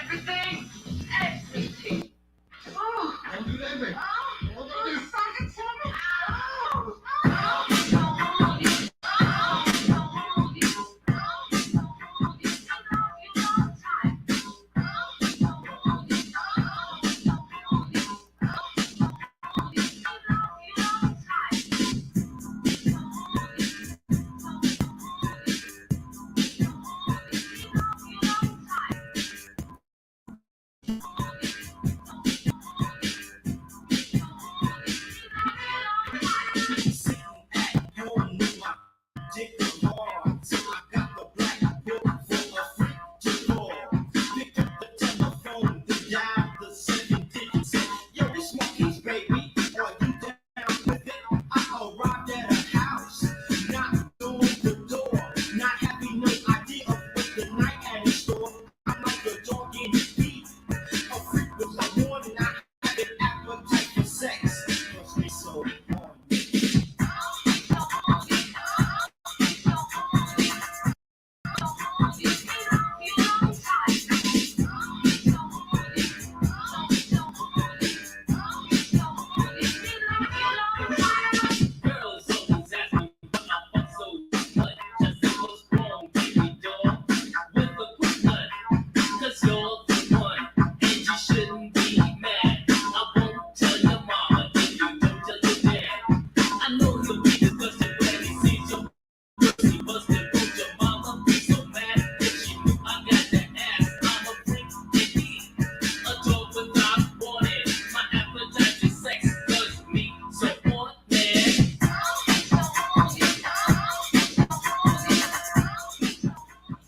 everything. Everything. Oh, don't do that, baby. Oh, suck it to me. Oh,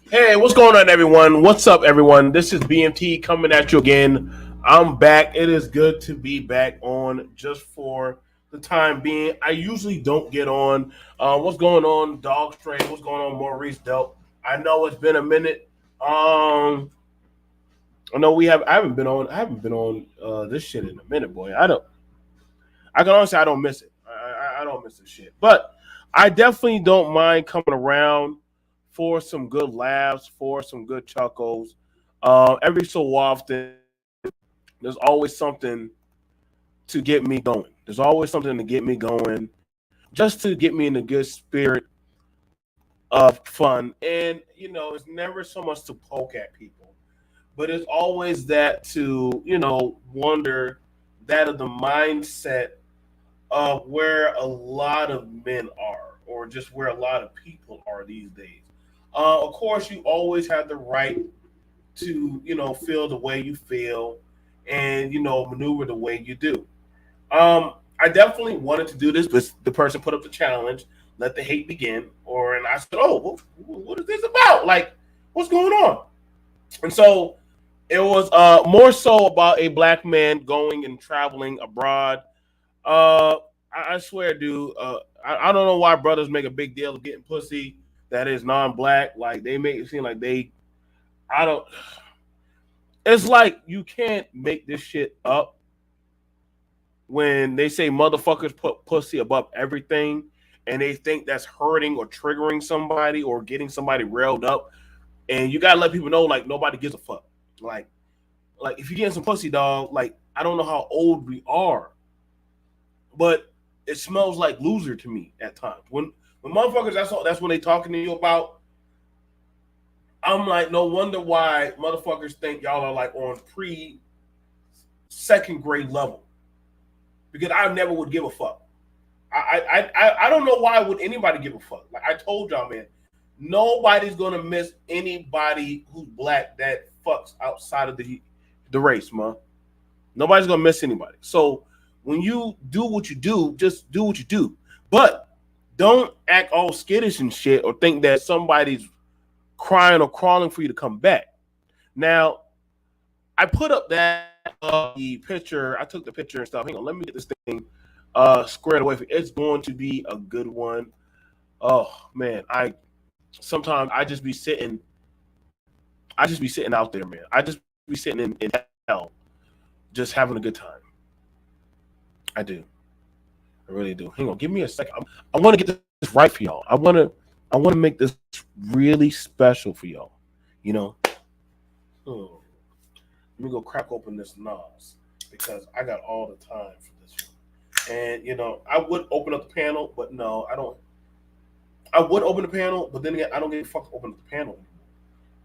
Hey, what's going on, everyone? What's up, everyone? This is BMT coming at you again. I'm back. It is good to be back on just for the time being. I usually don't get on. What's going on, Dog Stray? What's going on, Maurice Delp? I know it's been a minute. I know we have. I haven't been on. I haven't been on this shit in a minute, boy. I don't. I can honestly, I don't miss it. I don't miss this shit, but I definitely don't mind coming around for some good laughs, for some good chuckles. Every so often, there's always something to get me going. There's always something to get me going, just to get me in a good spirit of fun. And it's never so much to poke at people, but it's always that to wonder that of the mindset of where a lot of men are, or just where a lot of people are these days. Of course, you always have the right to, feel the way you feel and, maneuver the way you do. I definitely wanted to do this, but the person put up the challenge, let the hate begin. And I said, oh, what is this about? Like, what's going on? And so it was more so about a black man going and traveling abroad. I swear, dude. I don't know why brothers make a big deal of getting pussy that is non-black. Like they make it seem like they. I don't. It's like you can't make this shit up when they say motherfuckers put pussy above everything, and they think that's hurting or triggering somebody or getting somebody railed up. And you gotta let people know, like nobody gives a fuck. Like, like if you're getting some pussy, dog. Like I don't know how old we are, but it smells like loser to me at times. When motherfuckers, that's when they talking to you about. I'm like, no wonder why motherfuckers think y'all are like on pre second grade level, because I never would give a fuck. I don't know why would anybody give a fuck. Like I told y'all, man, nobody's gonna miss anybody who's black that fucks outside of the race, man. Nobody's gonna miss anybody. So when you do what you do, just do what you do. But don't act all skittish and shit or think that somebody's crying or crawling for you to come back. Now, I put up that the picture. I took the picture and stuff. Hang on, let me get this thing squared away. It's going to be a good one. Oh man, I sometimes I just be sitting. I just be sitting out there, man. I just be sitting in hell, just having a good time. I do. I really do. Hang on, give me a second. I want to get this right for y'all. I want to make this really special for y'all. You know. Oh. Let me go crack open this Nas because I got all the time for this one. And I would open up the panel, but no, I don't. I would open the panel, but then again, I don't give a fuck to open up the panel anymore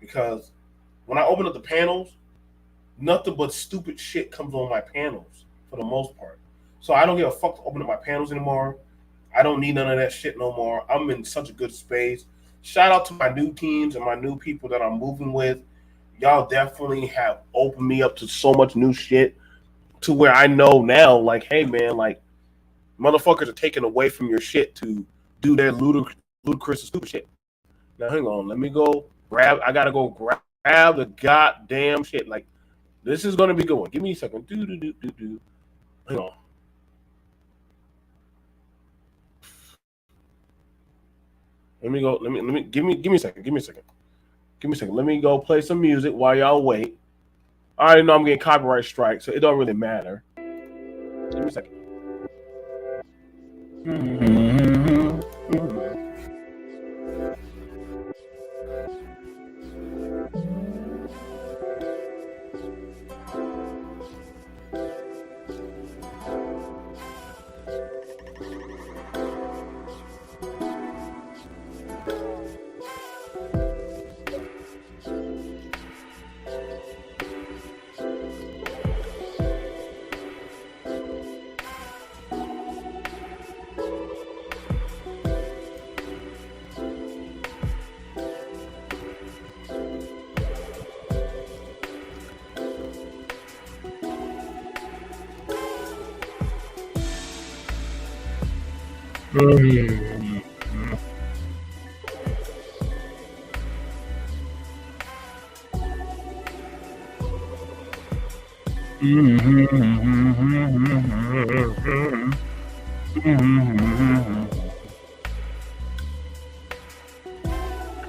because when I open up the panels, nothing but stupid shit comes on my panels for the most part. So I don't give a fuck to open up my panels anymore. I don't need none of that shit no more. I'm in such a good space. Shout out to my new teams and my new people that I'm moving with. Y'all definitely have opened me up to so much new shit to where I know now, like, hey man, like motherfuckers are taking away from your shit to do their ludicrous and stupid shit. Now hang on, let me go grab. I gotta go grab the goddamn shit. Like this is gonna be good one. Give me a second. Do. Hang on. Let me go. Let me give me a second. Give me a second. Let me go play some music while y'all wait. I already know I'm getting copyright strike, so it don't really matter. Give me a second.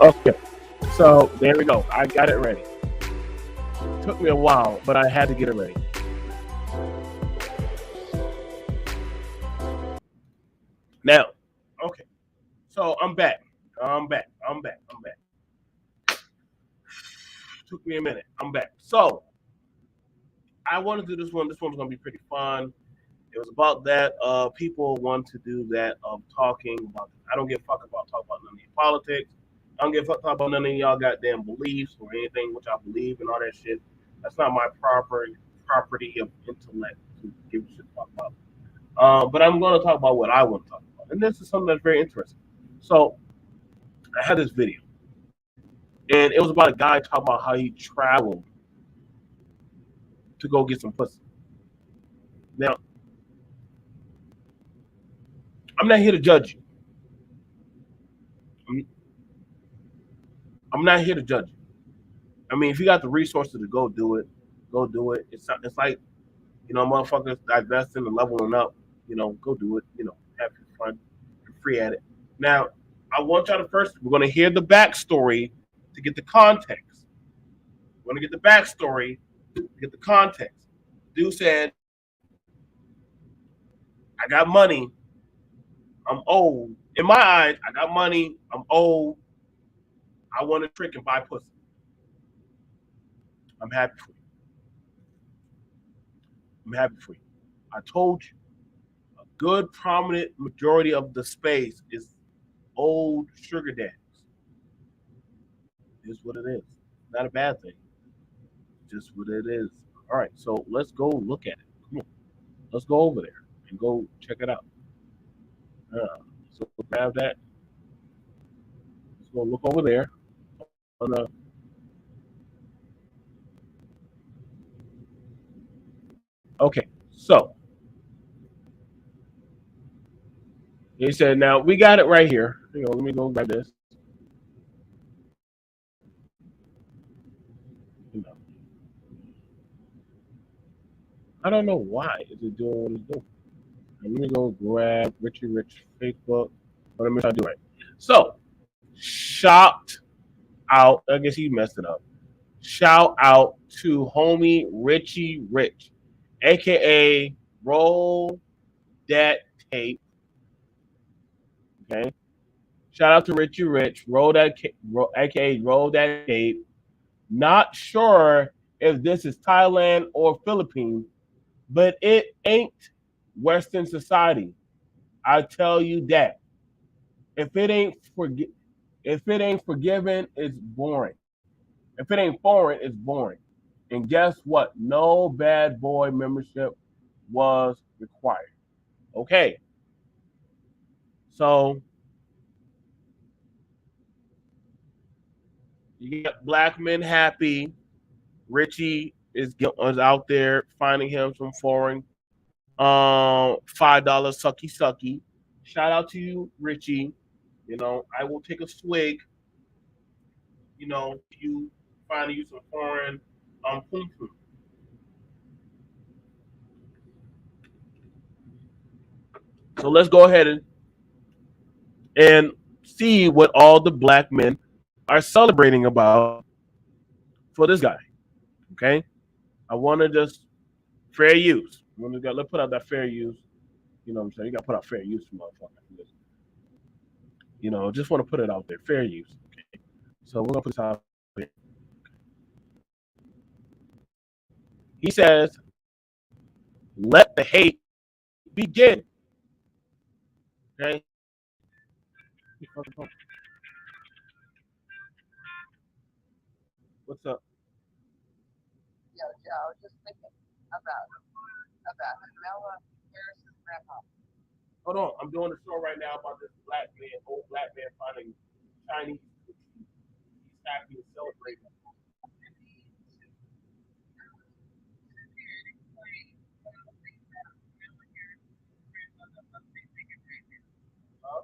Okay, so there we go. I got it ready. Took me a while, but I had to get it ready. Now, okay, so I'm back. I'm back. Took me a minute. I'm back. So I want to do this one. This one's gonna be pretty fun. It was about that. People want to do that of talking about. I don't give a fuck about talking about none of your politics. I don't give a fuck about none of y'all goddamn beliefs or anything which I believe and all that shit. That's not my property of intellect to give a shit about. But I'm going to talk about what I want to talk about, and this is something that's very interesting. So I had this video, and it was about a guy talking about how he traveled to go get some pussy. Now, I'm not here to judge you. I'm not here to judge you. I mean, if you got the resources to go do it, go do it. It's like motherfuckers divesting and leveling up. Go do it. Have your fun. You're free at it. Now, I want y'all to first. We're gonna hear the backstory to get the context. We're gonna get the backstory to get the context. Dude said, "I got money. I'm old. In my eyes, I got money. I'm old. I want to trick and buy pussy. I'm happy for you. I'm happy for you. I told you, a good prominent majority of the space is old sugar daddies. It is what it is. Not a bad thing. Just what it is. All right, so let's go look at it. Come on. Let's go over there and go check it out. So grab that. Let's go look over there. Okay, so he said, now we got it right here. Let me go grab this. I don't know why is it doing what it's doing. Let me go grab Richie Rich Facebook. But let me try to do it. So, shout out. I guess he messed it up. Shout out to homie Richie Rich, aka Roll That Tape. Okay. Shout out to Richie Rich, aka Roll That Tape. Not sure if this is Thailand or Philippines, but it ain't Western society. I tell you that. If it ain't if it ain't forgiven, it's boring. If it ain't foreign, it's boring. And guess what? No bad boy membership was required. Okay, so you get black men happy. Richie is out there finding him some foreign $5 sucky sucky. Shout out to you, Richie. You know, I will take a swig, you finding you some foreign pum pum. So let's go ahead and see what all the black men are celebrating about for this guy. Okay? I wanna just fair use. Let's put out that fair use. You know what I'm saying? You gotta put out fair use, motherfucker. Just want to put it out there. Fair use. Okay. So we're gonna put this out there. He says, let the hate begin. Okay. What's up? Yeah, yeah, I was just thinking about Noah Harris's grandpa. Hold on. I'm doing a show right now about this old black man finding Chinese cookies. He's happy and celebrating. Uh,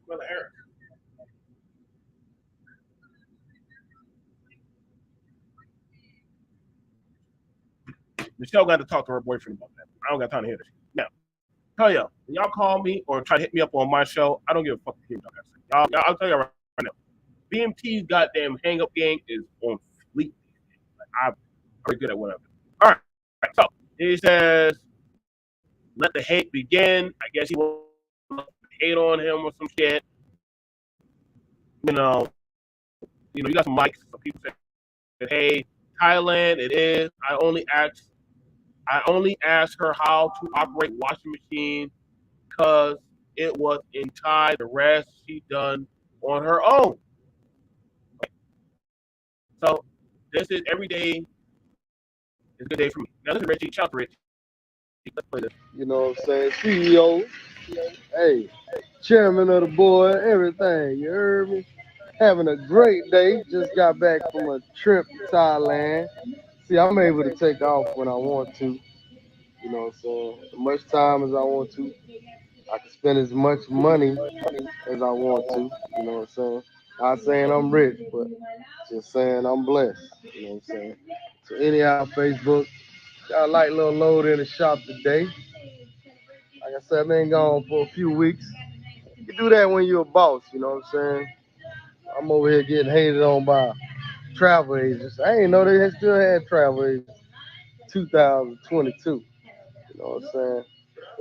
Brother Harris. Michelle got to talk to her boyfriend about that. I don't got time to hear this. Now, tell y'all, when y'all call me or try to hit me up on my show, I don't give a fuck what y'all got to say. I'll tell you right now. BMT's goddamn hang up gang is on fleek. Like, I'm very good at whatever. All right. So he says, let the hate begin. I guess he wants to hate on him or some shit. You know, you got some likes. Some people say, hey, Thailand, it is. I only asked her how to operate washing machine because it was in Thai. The rest she done on her own. So this is every day is a good day for me. Now listen, Richie, shout out to Richie. Let's play this. You know what I'm saying? CEO, hey, chairman of the board, everything. You heard me? Having a great day. Just got back from a trip to Thailand. See, I'm able to take off when I want to. You know what I'm saying? As much time as I want to. I can spend as much money as I want to. You know what I'm saying? Not saying I'm rich, but just saying I'm blessed. You know what I'm saying? So anyhow, Facebook, got a light little load in the shop today. Like I said, I've been gone for a few weeks. You can do that when you're a boss, you know what I'm saying? I'm over here getting hated on by travel agents. I ain't know they still had travel agents 2022. You know what I'm saying?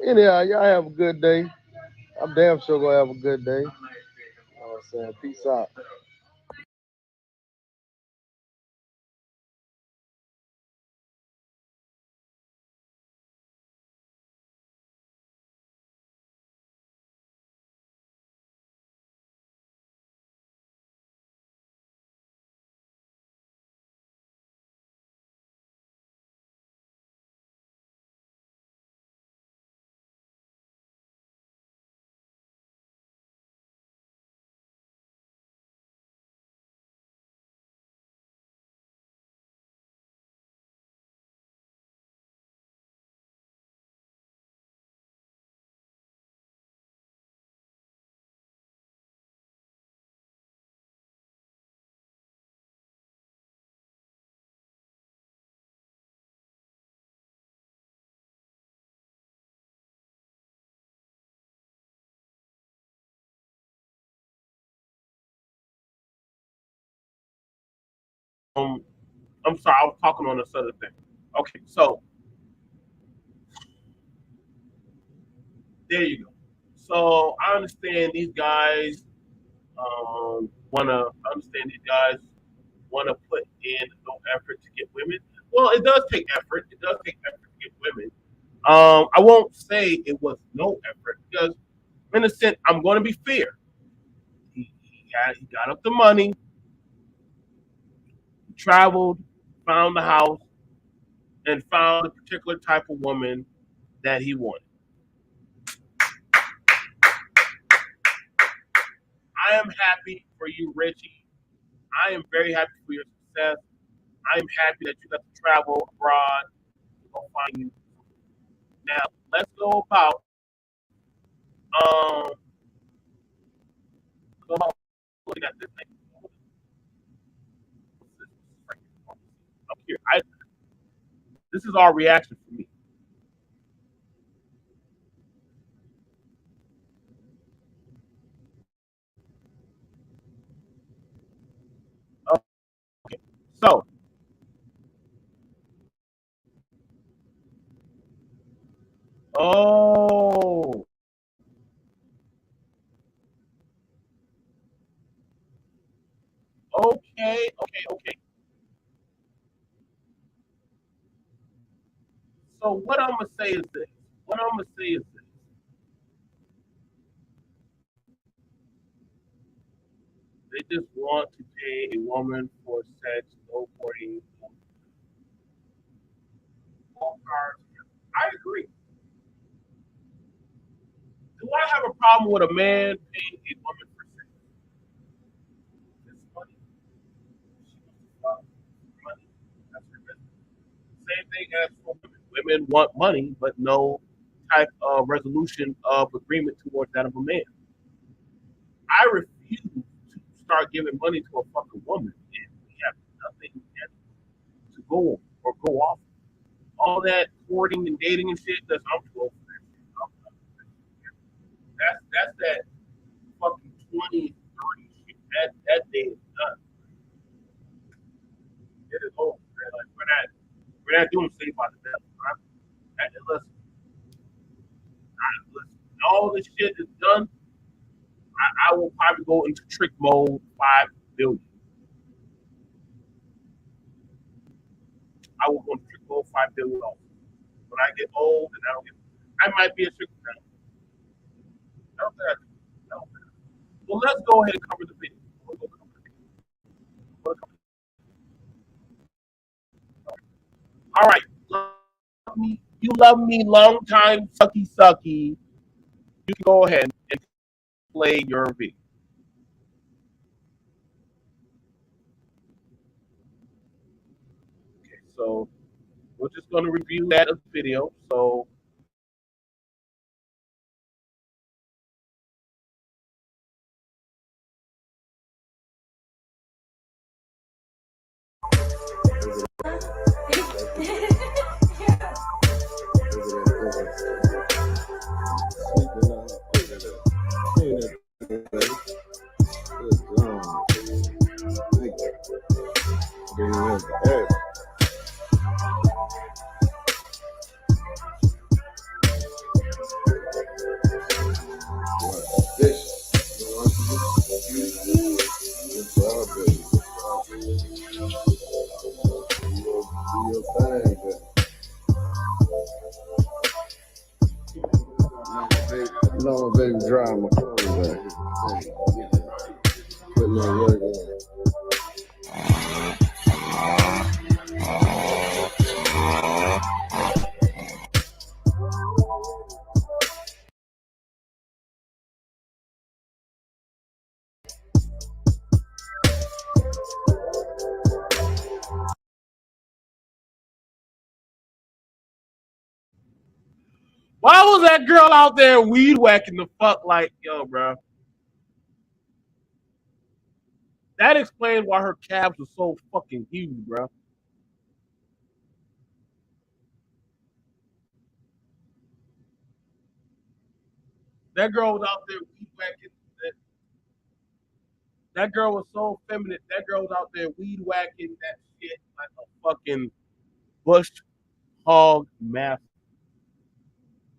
Anyhow, y'all have a good day. I'm damn sure gonna have a good day. You know what I'm saying? Peace out. I'm sorry, I was talking on this other thing. Okay, so there you go. So I understand these guys wanna I understand these guys wanna put in no effort to get women. Well, it does take effort. It does take effort to get women. I won't say it was no effort because, in a sense, I'm going to be fair. He got up the money, traveled, found the house, and found a particular type of woman that he wanted. I am happy for you, Richie. I am very happy for your success. I am happy that you got to travel abroad to go find you. Now, let's go about um go about looking at this thing. I'm here. This is our reaction for me. Okay, so oh, okay. So what I'm gonna say is this. What I'm gonna say is this. They just want to pay a woman for sex, snowboarding, golf cars. I agree. Do I have a problem with a man paying a woman for sex? It's money. She wants money. That's her business. Same thing as for women. Women want money, but no type of resolution of agreement towards that of a man. I refuse to start giving money to a fucking woman and we have nothing to go on or go off. All that courting and dating and shit, I'm too old for that shit. That's that fucking 20, 30 shit. That day is done. It is over. Man. Like we're not doing Saved by the Bell. Right? And listen, all this shit is done. I will probably go into trick mode 5 billion. I will go into trick mode 5 billion dollars. When I get old and I don't get, I might be a trick now. I don't think I do. No. Well, let's go ahead and cover the video. We'll go cover the video. We'll cover the video. All right. You love me, long time, sucky, sucky. You can go ahead and play your video. Okay, so we're just going to review that video. So No, baby, dry my clothes back. Putting that work in. why was that girl out there weed whacking the fuck like, yo, bro? That explains why her calves were so fucking huge, bro. That girl was out there weed whacking. That girl was so feminine. That girl was out there weed whacking that shit like a fucking bush hog master.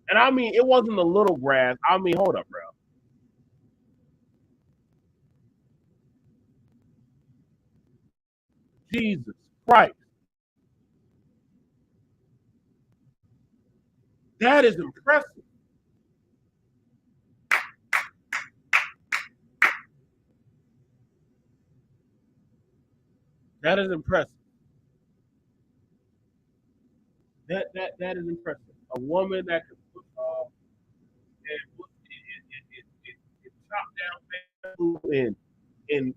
And I mean, it wasn't the little grass. I mean, hold up, bro. Jesus Christ. That is impressive. That is impressive. That is impressive. A woman that can put and chop down bamboo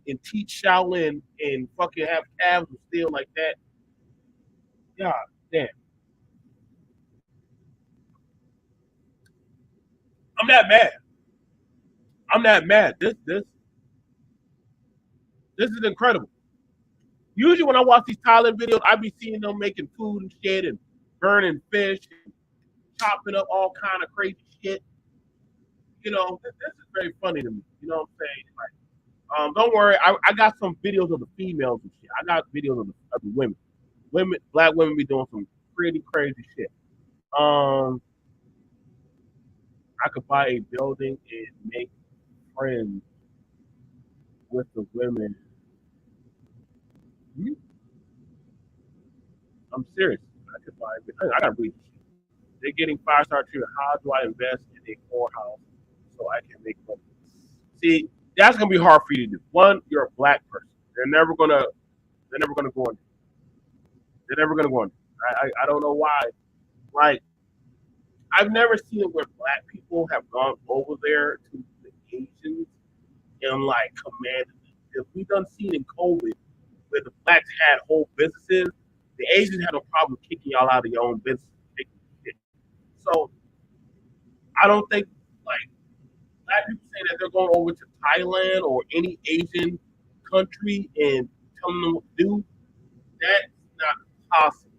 and teach Shaolin and fucking have calves and still like that. God damn. I'm not mad. I'm not mad. This is incredible. Usually when I watch these Thailand videos, I be seeing them making food and shit and burning fish and chopping up all kind of crazy shit. You know, this is very funny to me. You know what I'm saying? Like, don't worry, I got some videos of the females and shit. I got videos of the women. Women, black women be doing some pretty crazy shit. Um, I could buy a building and make friends with the women. Hmm? I'm serious. I could buy. I gotta read this shit. They're getting 5-star treatment. How do I invest in a core house so I can make money? See, that's gonna be hard for you to do. One, you're a black person. They're never gonna go in. They're never gonna go in. I don't know why. Like, I've never seen it where black people have gone over there to the Asians and like commanded them. Because we done seen in COVID where the blacks had whole businesses, the Asians had no problem kicking y'all out of your own business. So I don't think like black people say that they're going over to Thailand or any Asian country and telling them what to do. That's not possible.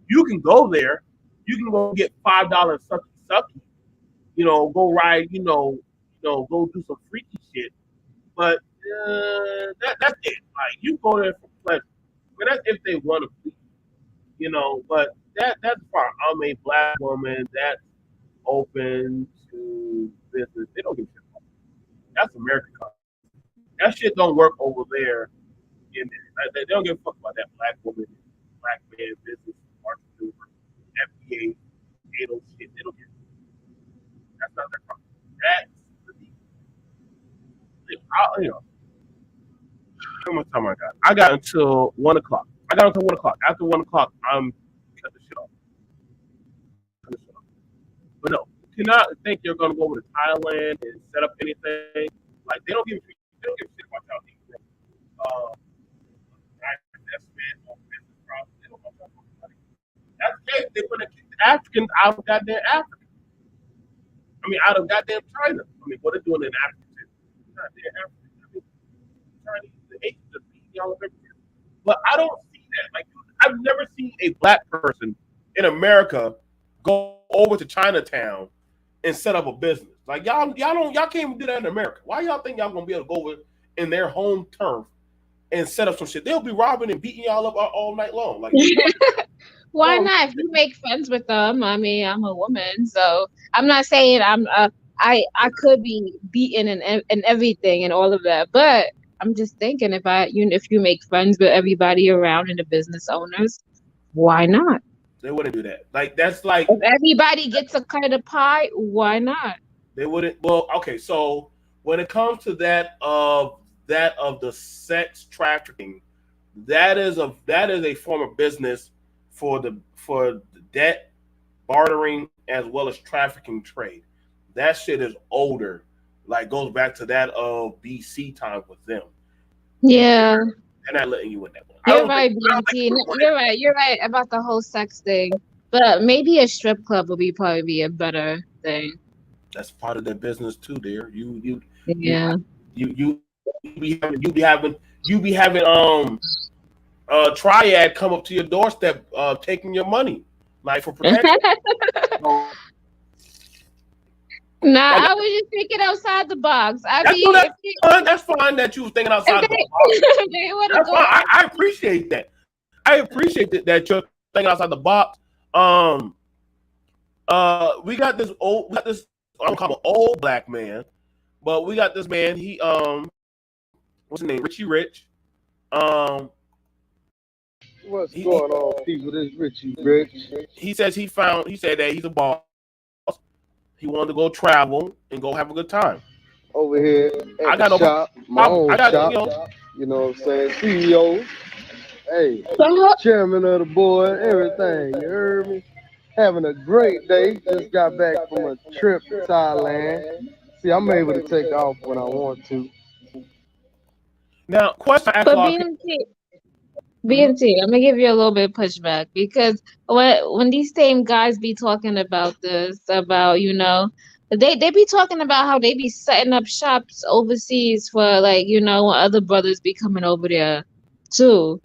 You can go there. You can go get $5 sucky sucky. You know, go ride. Go do some freaky shit. But that's it. Like you go there for pleasure. But that's if they want to please. But that's fine. I'm a black woman that's open to business. They don't give a shit about that. That's American culture. That shit don't work over there. They don't give a fuck about that black woman, black man, business, entrepreneur, FBA, NATO shit. They don't give a shit. That's not their problem. That's the people. How much time I got? I got until 1 o'clock. After 1 o'clock, I'm cut the shit off. But no, you cannot think you're gonna go over to Thailand and set up anything. Like they don't give a shit about y'all either. Investment or business problems. They don't want y'all money. That's the case. They're gonna kick the Africans out of goddamn Africa. I mean, out of goddamn China. I mean, what are they doing in Africa too? Goddamn Africa. I mean, Chinese, the Asians are beating y'all up everywhere. But I don't see that. Like, I've never seen a black person in America go over to Chinatown and set up a business. Like y'all can't even do that in America. Why y'all think y'all gonna be able to go over in their home turf and set up some shit? They'll be robbing and beating y'all up all night long. Like, Why not? If you make friends with them, I mean, I'm a woman, so I'm not saying I could be beaten and everything and all of that, but I'm just thinking if you make friends with everybody around and the business owners, why not? they wouldn't do that. Like that's like If everybody gets a cut of the pie, why not? they wouldn't. Well, okay. So when it comes to that of the sex trafficking, that is a form of business for the debt bartering as well as trafficking trade. That shit is older. Like goes back to that of BC time with them. Yeah, They're not letting you in that one. you're right, BT. You're right about the whole sex thing. But maybe a strip club would probably be a better thing. That's part of their business too, dear. Yeah. You be having Triad come up to your doorstep taking your money like for protection. So, Nah, I was just thinking outside the box. I that's, mean, that's fine that you was thinking outside if the box. they would That's have fine. gone. I appreciate that. I appreciate that you're thinking outside the box. We got this old, I don't call him an old black man, but we got this man. He what's his name? Richie Rich. Um, What's he going on, people? This Richie Rich he says he said that he's a boss. He wanted to go travel and go have a good time. over here I at the got no shop, my problem. I own got shop. you know. You know what I'm saying? CEO, hey, So, chairman of the board, everything. You heard me? Having a great day. Just got back from a trip to Thailand. See, I'm able to take off when I want to. Now, question I ask a but lot of people. BMT, I'm gonna give you a little bit of pushback because when these same guys be talking about this, about they be talking about how they be setting up shops overseas for like when other brothers be coming over there too,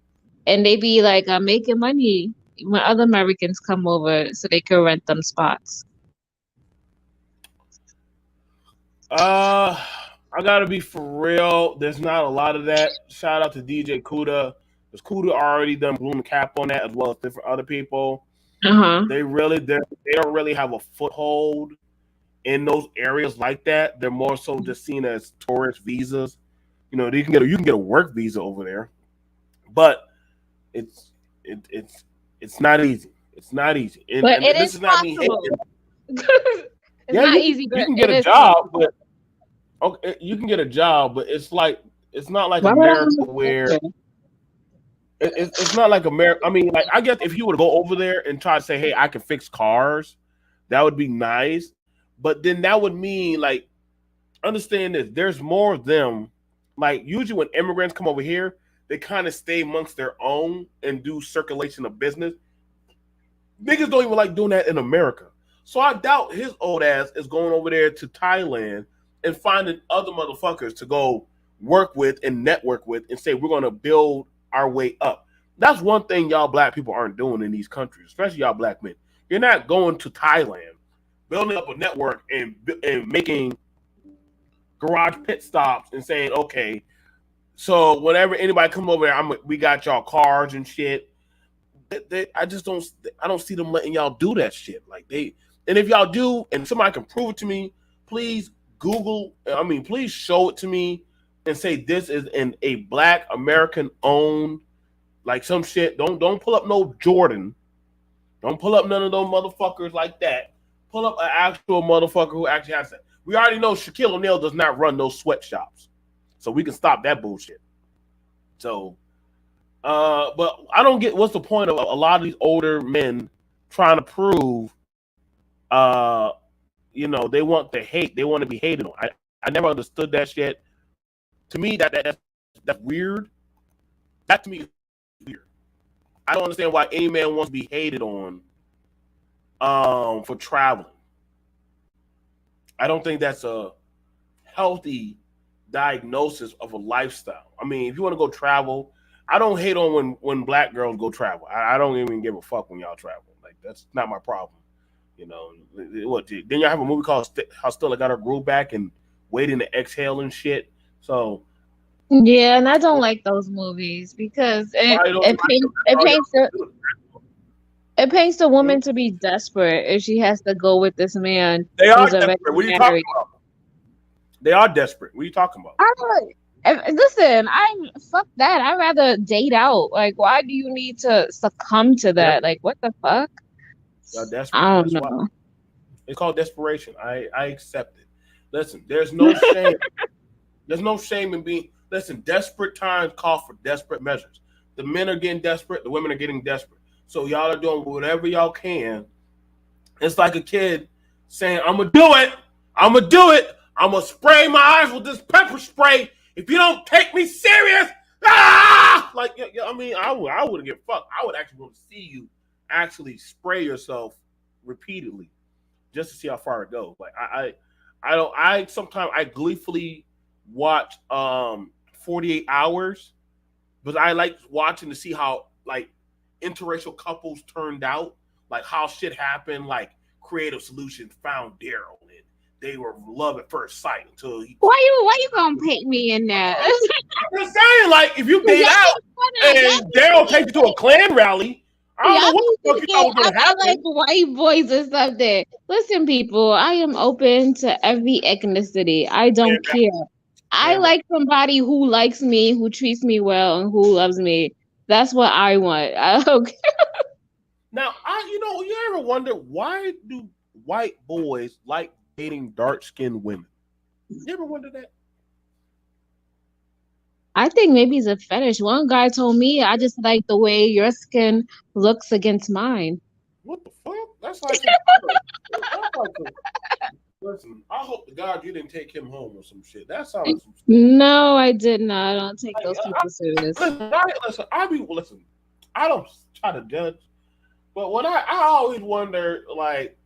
and they be like making money when other Americans come over so they can rent them spots. I gotta be for real. There's not a lot of that. Shout out to DJ Kuda. Because Kuda already done blew the cap on that as well as different other people. Uh-huh. They don't really have a foothold in those areas like that. They're more so just seen as tourist visas. You can get a work visa over there, but it's it's not easy. It's not easy. But And it this is is not me hating. possible. It's Yeah, not you easy, you but can get it a is job, possible. but okay, you can get a job, but it's not like Why would I America want to go where there? it's not like America. I mean, like I guess if you were to go over there and try to say, "Hey, I can fix cars," that would be nice. But then that would mean like understand this. There's more of them. Like usually when immigrants come over here, they kind of stay amongst their own and do circulation of business. Niggas don't even like doing that in America. So I doubt his old ass is going over there to Thailand and finding other motherfuckers to go work with and network with and say we're gonna build our way up. That's one thing y'all black people aren't doing in these countries, especially y'all black men. You're not going to Thailand, building up a network and making garage pit stops and saying, okay, so whenever anybody come over there, we got y'all cars and shit. I just don't. I don't see them letting y'all do that shit. Like they, and if y'all do, and somebody can prove it to me, please Google. I mean, please show it to me and say this is a Black American owned, like some shit. Don't pull up no Jordan. Don't pull up none of those motherfuckers like that. Pull up an actual motherfucker who actually has that. We already know Shaquille O'Neal does not run those sweatshops, so we can stop that bullshit. So. But I don't get what's the point of a lot of these older men trying to prove, they want to hate, they want to be hated on. I never understood that shit. To me, that's weird. That to me is weird. I don't understand why any man wants to be hated on, for traveling. I don't think that's a healthy diagnosis of a lifestyle. I mean, if you want to go travel. I don't hate on when black girls go travel. I don't even give a fuck when y'all travel. Like that's not my problem. What? Then y'all have a movie called How Stella Got Her Groove Back and Waiting to Exhale and shit. So Yeah, and I don't like those movies because it paints the woman to be desperate if she has to go with this man they are who's already desperate. What are you married. talking about? They are desperate. What are you talking about? Listen, fuck that. I'd rather date out. Like, why do you need to succumb to that? Yep. Like, what the fuck? Y'all desperate. I don't That's know. why. It's called desperation. I accept it. Listen, there's no shame. There's no shame in being. Listen, desperate times call for desperate measures. The men are getting desperate. The women are getting desperate. So y'all are doing whatever y'all can. It's like a kid saying, "I'm gonna do it. I'm gonna do it. I'm gonna spray my eyes with this pepper spray. If you don't take me serious, like I mean, I wouldn't get fucked. I would actually want to see you actually spray yourself repeatedly just to see how far it goes. Like I sometimes I gleefully watch 48 Hours, but I like watching to see how like interracial couples turned out, like how shit happened, like creative solutions found Daryl and they were love at first sight until he. Why you gonna pick me in that? I'm just saying, like if you date out and Daryl takes you to a Klan rally, I don't know Y'all what be the fuck you thinking thought was gonna I like happen. white boys or something. Listen, people, I am open to every ethnicity. I don't care. I Man, like somebody who likes me, who treats me well, and who loves me. That's what I want. Okay. now, you ever wonder why do white boys like dating dark skinned women? You ever wonder that? I think maybe it's a fetish. One guy told me, I just like the way your skin looks against mine. What the fuck? That's like some. That's like some. Listen, I hope to God you didn't take him home or some shit. That sounds like some. No, I did not. I don't take Like, those people serious. listen. I don't try to judge, but when I always wonder, like,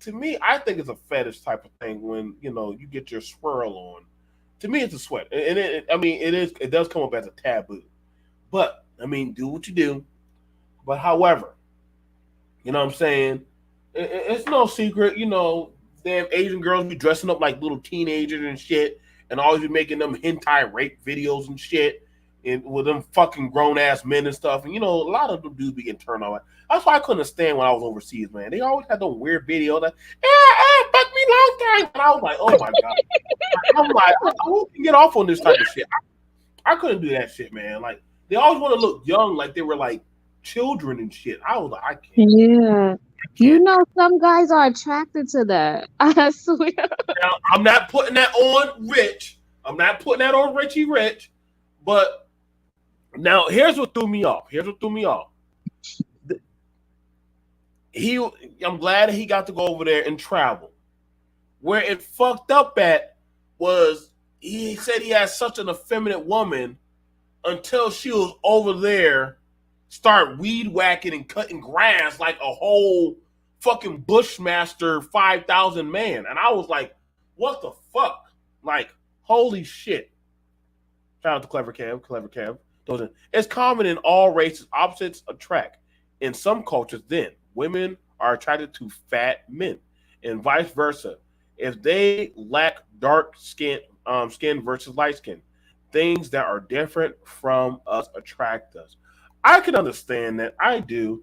to me, I think it's a fetish type of thing when you get your swirl on. To me, it's a sweat, and I mean, it does come up as a taboo, but I mean, do what you do. But however, you know what I'm saying? It's no secret, damn Asian girls be dressing up like little teenagers and shit, and always be making them hentai rape videos and shit, and with them fucking grown ass men and stuff. And a lot of them do be getting turned on. That's why I couldn't stand when I was overseas, man. They always had those weird videos that, fuck me long time. And I was like, oh my God. I'm like, who can get off on this type of shit? I couldn't do that shit, man. Like, they always want to look young, like they were like children and shit. I was like, I can't. Yeah. Some guys are attracted to that. I swear. Now, I'm not putting that on Rich. I'm not putting that on Richie Rich. But now, here's what threw me off. I'm glad that he got to go over there and travel. Where it fucked up at was he said he had such an effeminate woman until she was over there, start weed whacking and cutting grass like a whole fucking Bushmaster 5,000 man. And I was like, what the fuck? Like, holy shit. Shout out to Clever Kev. It's common in all races, opposites attract. In some cultures, then, women are attracted to fat men and vice versa. If they lack dark skin versus light skin, things that are different from us attract us. I can understand that. I do.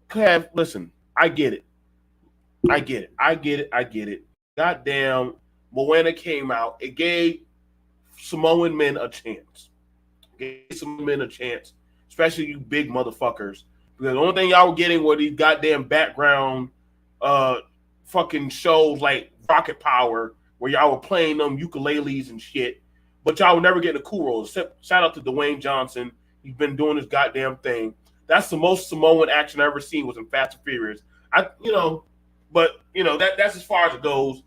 Kev, listen, I get it. Goddamn, Moana came out. It gave Samoan men a chance. Especially you big motherfuckers. Because the only thing y'all were getting were these goddamn background fucking shows like Rocket Power, where y'all were playing them ukuleles and shit. But y'all were never getting a cool role. Except shout out to Dwayne Johnson. He's been doing this goddamn thing. That's the most Samoan action I've ever seen was in Fast and Furious. That's as far as it goes.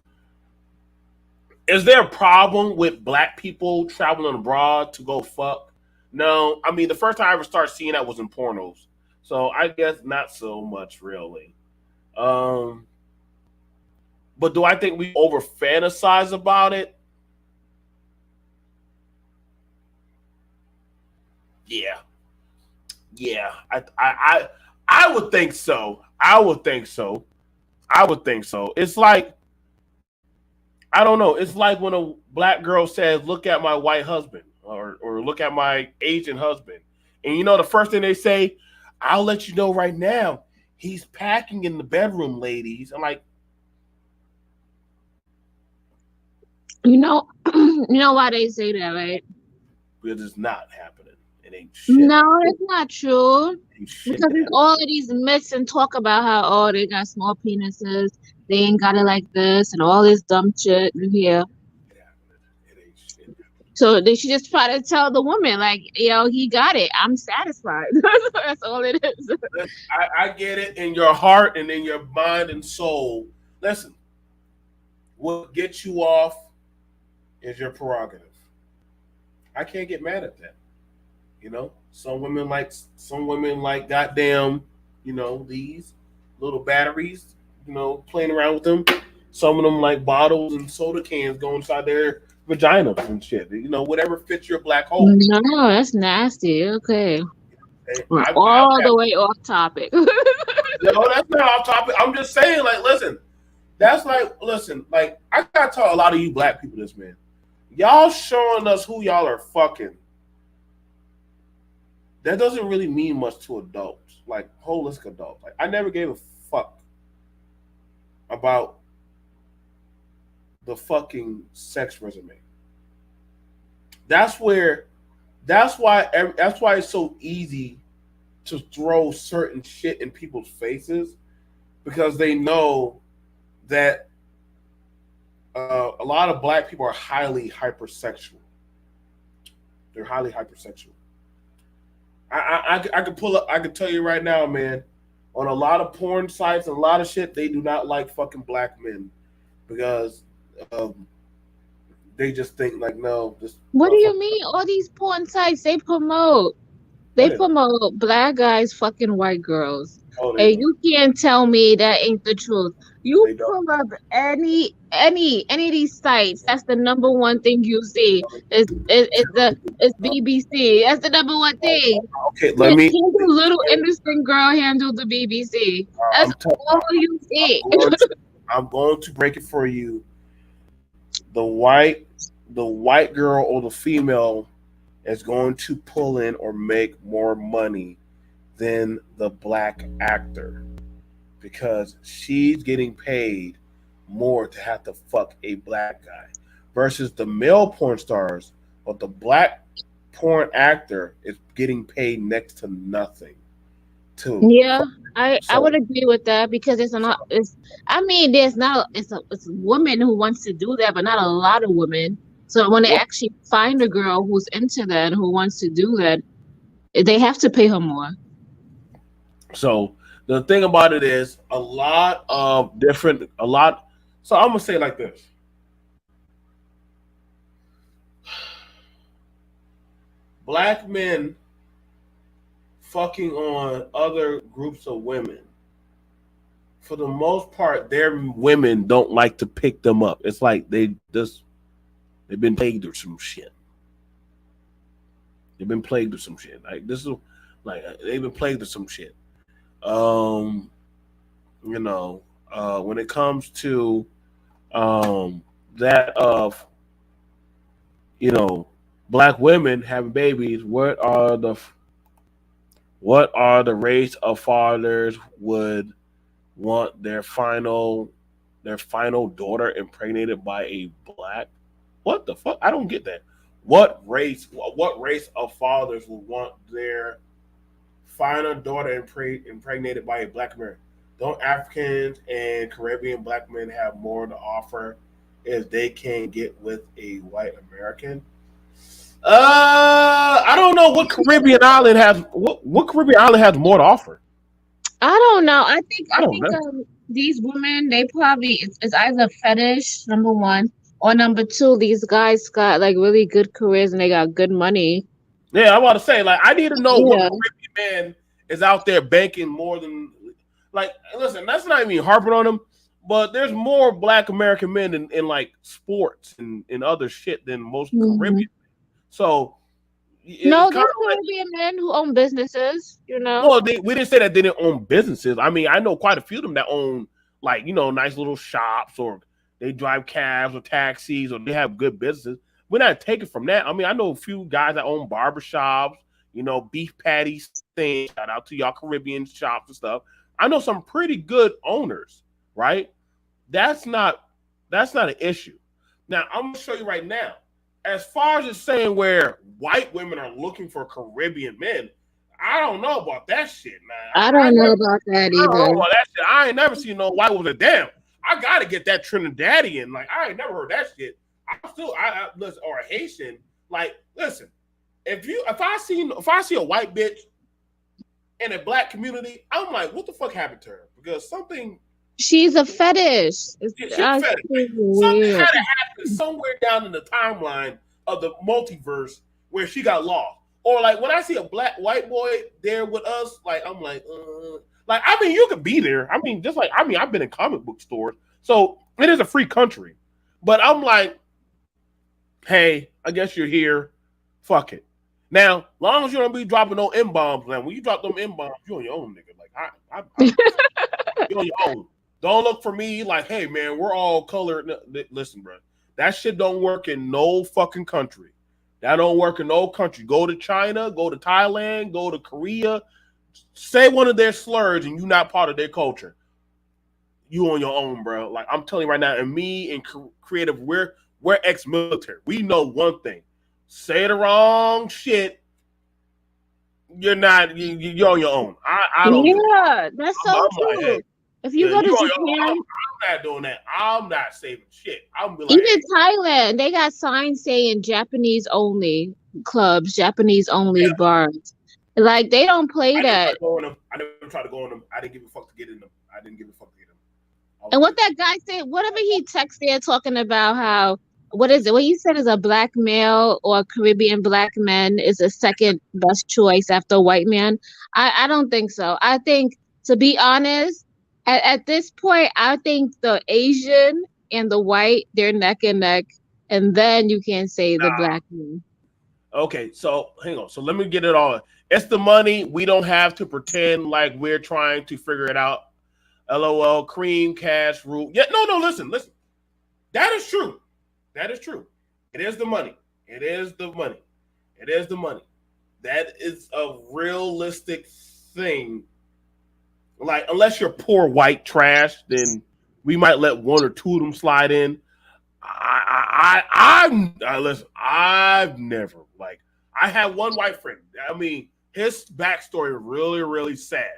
Is there a problem with black people traveling abroad to go fuck? No. I mean, the first time I ever started seeing that was in pornos. So I guess not so much, really. But do I think we over fantasize about it? Yeah. I would think so. It's like, I don't know. It's like when a black girl says, "Look at my white husband," or "Look at my Asian husband," and the first thing they say, "I'll let you know right now, he's packing in the bedroom, ladies." I'm like, why they say that, right? because it's not happening. It ain't shit. No, it's not true. Shit Because it's all of these myths and talk about how, they got small penises, they ain't got it like this, and all this dumb shit you hear. It ain't shit. So they should just try to tell the woman, like, yo, he got it. I'm satisfied. That's all it is. I get it in your heart and in your mind and soul. Listen, what gets you off is your prerogative. I can't get mad at that. Some women like goddamn, these little batteries, playing around with them. Some of them like bottles and soda cans going inside their vaginas and shit. Whatever fits your black hole. No, that's nasty. Okay. All the way off topic. No, that's not off topic. I'm just saying, like, listen, like, I gotta tell a lot of you black people this, man. Y'all showing us who y'all are fucking. That doesn't really mean much to adults. like holistic adults. Like I never gave a fuck about the fucking sex resume. That's where. That's why it's so easy to throw certain shit in people's faces because they know that a lot of black people are highly hypersexual. They're highly hypersexual. I could pull up. I could tell you right now, man. On a lot of porn sites and a lot of shit, they do not like fucking black men because they just think like, no, this. What do you mean? All these porn sites they Yeah. promote black guys fucking white girls. Oh, they And don't. you can't tell me that ain't the truth. You They don't. pull up any of these sites, that's the number one thing you see. It's BBC. That's the number one thing. Okay, let me. Handle little innocent girl handle the BBC. That's I'm, t- all you see. I'm going to break it for you. The white girl or the female is going to pull in or make more money than the black actor because she's getting paid more to have to fuck a black guy versus the male porn stars, but the black porn actor is getting paid next to nothing too. Yeah, I So would agree with that because it's a woman who wants to do that, but not a lot of women. So when they actually find a girl who's into that, who wants to do that, they have to pay her more. So the thing about it is a lot of different a lot. So I'm gonna say it like this: black men fucking on other groups of women. For the most part, their women don't like to pick them up. It's like they've been plagued or some shit. They've been plagued with some shit. Like this is like they've been plagued with some shit. Um, when it comes to that of you know black women having babies, what are the race of fathers would want their final daughter impregnated by a black? What the fuck? I don't get that. What race of fathers would want their final daughter impregnated by a black American? Don't Africans and Caribbean black men have more to offer if they can get with a white American? I don't know what Caribbean island has. What Caribbean island has more to offer? I don't know. I think I I don't think know. these women they probably it's either fetish number one or number two. These guys got like really good careers and they got good money. Yeah, I want to say like I need to know what Yeah. Caribbean man is out there banking more than like. Listen, that's not even harping on them, but there's more Black American men in like sports and in other shit than most Mhm. Caribbean. So it's No, kind there's of like Caribbean men who own businesses. You know. well, we didn't say that they didn't own businesses. I mean, I know quite a few of them that own like nice little shops or they drive cabs or taxis or they have good businesses. We're not taking from that. I mean, I know a few guys that own barbershops, beef patty things. Shout out to y'all Caribbean shops and stuff. I know some pretty good owners, right? That's not that's not an issue. Now I'm gonna show you right now. As far as it's saying where white women are looking for Caribbean men, I don't know about that shit, man. I I don't know never, about that I don't know either. about that shit. I ain't never seen no white woman. Damn, I gotta get that Trinidadian. Like I ain't never heard that shit. I listen or a Haitian. Like listen, if I see a white bitch in a black community, I'm like, what the fuck happened to her? Because something She's a fetish. It's she's that's fetish. Something weird. had to happen somewhere down in the timeline of the multiverse where she got lost. Or like when I see a black white boy there with us, like I'm like I mean you could be there. I mean just like I've been in comic book stores, so it is a free country. But I'm like, hey, I guess you're here. Fuck it. Now, long as you don't be dropping no M bombs, now when you drop them M bombs, you on your own, nigga. Like you on your own. Don't look for me like, hey man, we're all colored. No, listen, bro, that shit don't work in no fucking country. That don't work in no country. Go to China, go to Thailand, go to Korea. say one of their slurs and you not part of their culture, you on your own, bro. Like I'm telling you right now, and me and creative, we're ex-military. We know one thing: say the wrong shit, you're not you're on your own. I don't. Yeah, that's so I'm true. like, hey, If you go to you on your Japan, own. I'm not doing that. I'm not saving shit. I'm be like, even hey, Thailand, they got signs saying Japanese only clubs, Japanese only yeah. bars. Like they don't play I didn't try that. to go on them. I never tried to go on them. I didn't give a fuck to get in them. I didn't give a fuck to get them. And what that guy said, whatever he texted talking about how what is it? What he said is a black male or Caribbean black man is a second best choice after a white man. I don't think so. I think, to be honest, at this point, I think the Asian and the white, they're neck and neck, and then you can say the black man. Okay, so hang on. So let me get it all. It's the money. We don't have to pretend like we're trying to figure it out. LOL, cream, cash, rule. Yeah, no, listen. That is true. That is true. It is the money. It is the money. It is the money. That is a realistic thing. Like, unless you're poor white trash, then we might let one or two of them slide in. Listen. I've never I had one white friend. I mean, his backstory really, really sad.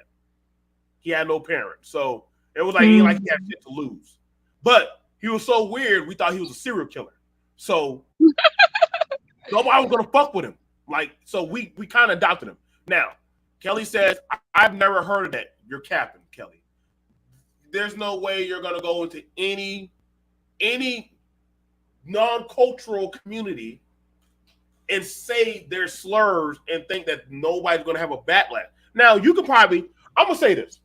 He had no parents, so it was like he had shit to lose. But he was so weird, we thought he was a serial killer. So nobody was gonna fuck with him. So we kind of adopted him. Now, Kelly says, I've never heard of that. You're capping, Kelly. There's no way you're gonna go into any non-cultural community and say their slurs and think that nobody's gonna have a backlash. Now, you could probably, I'm gonna say this.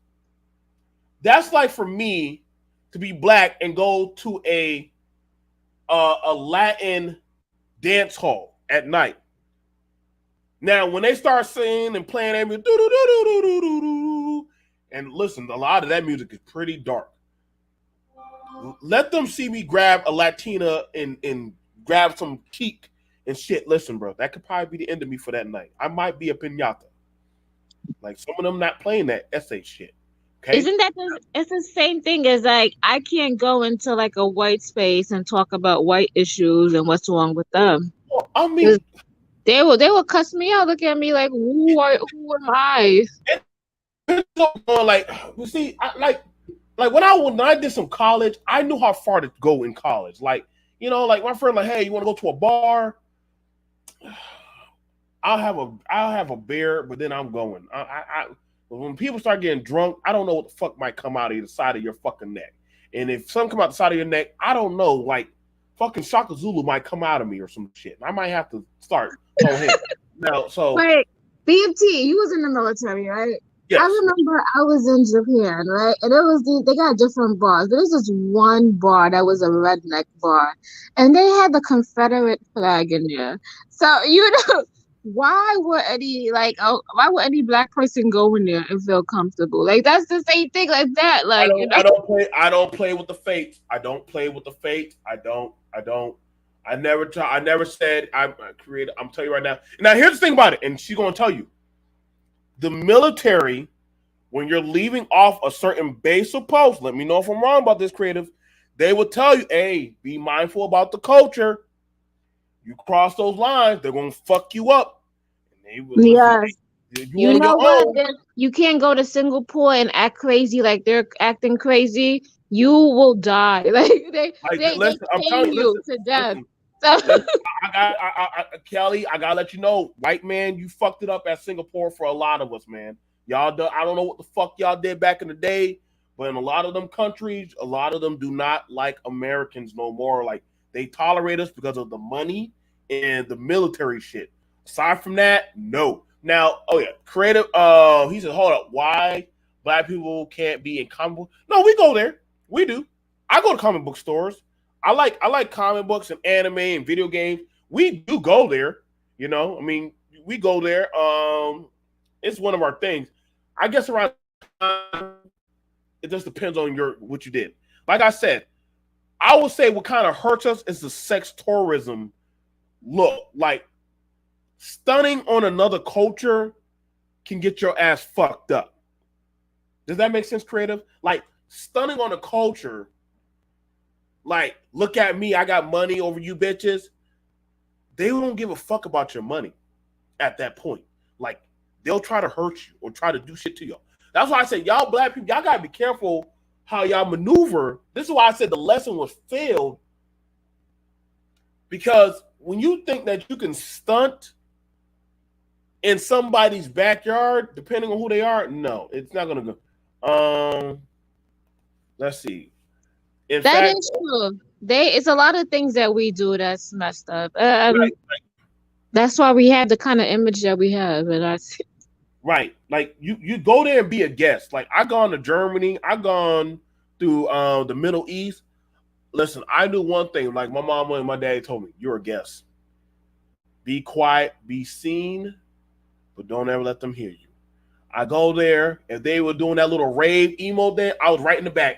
That's like for me to be black and go to a Latin dance hall at night. Now, when they start singing and playing that music, and listen, a lot of that music is pretty dark. Let them see me grab a Latina and grab some cheek and shit. Listen, bro, that could probably be the end of me for that night. I might be a piñata. Like some of them not playing that essay shit. Okay? Isn't that it's the same thing as like I can't go into like a white space and talk about white issues and what's wrong with them. Well, I mean, they will cuss me out, look at me like who am I? Like, you see, when I did some college, I knew how far to go in college. Like, like my friend, like, hey, you want to go to a bar? I'll have a beer, but then I'm going. When people start getting drunk, I don't know what the fuck might come out of the side of your fucking neck. And if something come out the side of your neck, I don't know, like fucking Shaka Zulu might come out of me or some shit. I might have to start on him. Now, so wait, BMT, you was in the military, right? Yes. I remember I was in Japan, right? And it was they got different bars. There was this one bar that was a redneck bar, and they had the Confederate flag in there. So why would any black person go in there and feel comfortable? Like that's the same thing like that. Like I don't play with the fate. I don't play with the fate. I never said I'm creative. I'm telling you right now. Now here's the thing about it, and she's gonna tell you. The military, when you're leaving off a certain base or post, let me know if I'm wrong about this, creative. They will tell you, hey, be mindful about the culture. You cross those lines, they're gonna fuck you up. And yes. You know what? You can't go to Singapore and act crazy like they're acting crazy. You will die. They chain you to death. So Kelly, I gotta let you know, white man, you fucked it up at Singapore for a lot of us, man. Y'all, I don't know what the fuck y'all did back in the day, but in a lot of them countries, a lot of them do not like Americans no more. Like they tolerate us because of the money and the military shit. Aside from that, no. Now, oh yeah, creative. He said, hold up, why black people can't be in comic book? No, we go there. We do. I go to comic book stores. I like comic books and anime and video games. We do go there, I mean, we go there. It's one of our things. I guess around it just depends on what you did. Like I said, I would say what kind of hurts us is the sex tourism look. Like stunning on another culture can get your ass fucked up. Does that make sense, creative? Like stunning on a culture. Like, look at me, I got money over you bitches. They don't give a fuck about your money at that point. Like, they'll try to hurt you or try to do shit to y'all. That's why I said, y'all black people, y'all gotta be careful how y'all maneuver. This is why I said the lesson was failed. Because when you think that you can stunt in somebody's backyard, depending on who they are, no, it's not gonna go. Let's see. In That fact, is true. It's a lot of things that we do that's messed up. right, That's why we have the kind of image that we have, and right. Like you go there and be a guest. Like I gone to Germany, I gone through the Middle East. Listen, I knew one thing. Like my mama and my daddy told me, you're a guest. Be quiet, be seen, but don't ever let them hear you. I go there. If they were doing that little rave emo thing, I was right in the back.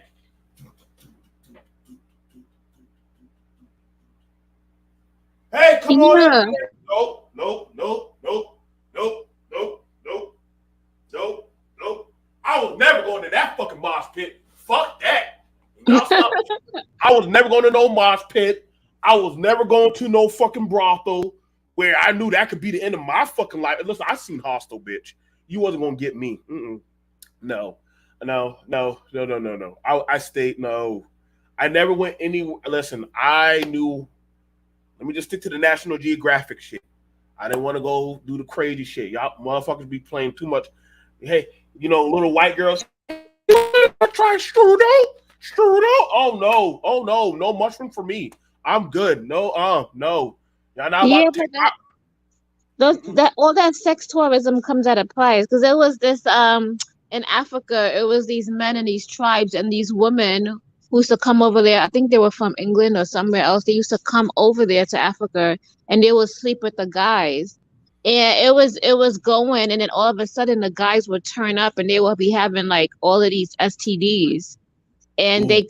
Hey, come on in. Nope, nope, nope, nope, nope, nope, nope, nope, nope. I was never going to that fucking mosh pit. Fuck that. I was never going to no mosh pit. I was never going to no fucking brothel where I knew that could be the end of my fucking life. Listen, I seen Hostel, bitch. You wasn't going to get me. No. I stayed, no. I never went anywhere. Listen, I knew. Let me just stick to the National Geographic shit. I didn't want to go do the crazy shit. Y'all motherfuckers be playing too much. Hey, little white girls. Try strudel. Oh no, no mushroom for me. I'm good. No. Y'all not yeah, but all that sex tourism comes at a price. Because there was this in Africa, it was these men and these tribes and these women who used to come over there. I think they were from England or somewhere else. They used to come over there to Africa and they would sleep with the guys. And it was going, and then all of a sudden the guys would turn up and they would be having like all of these STDs. And they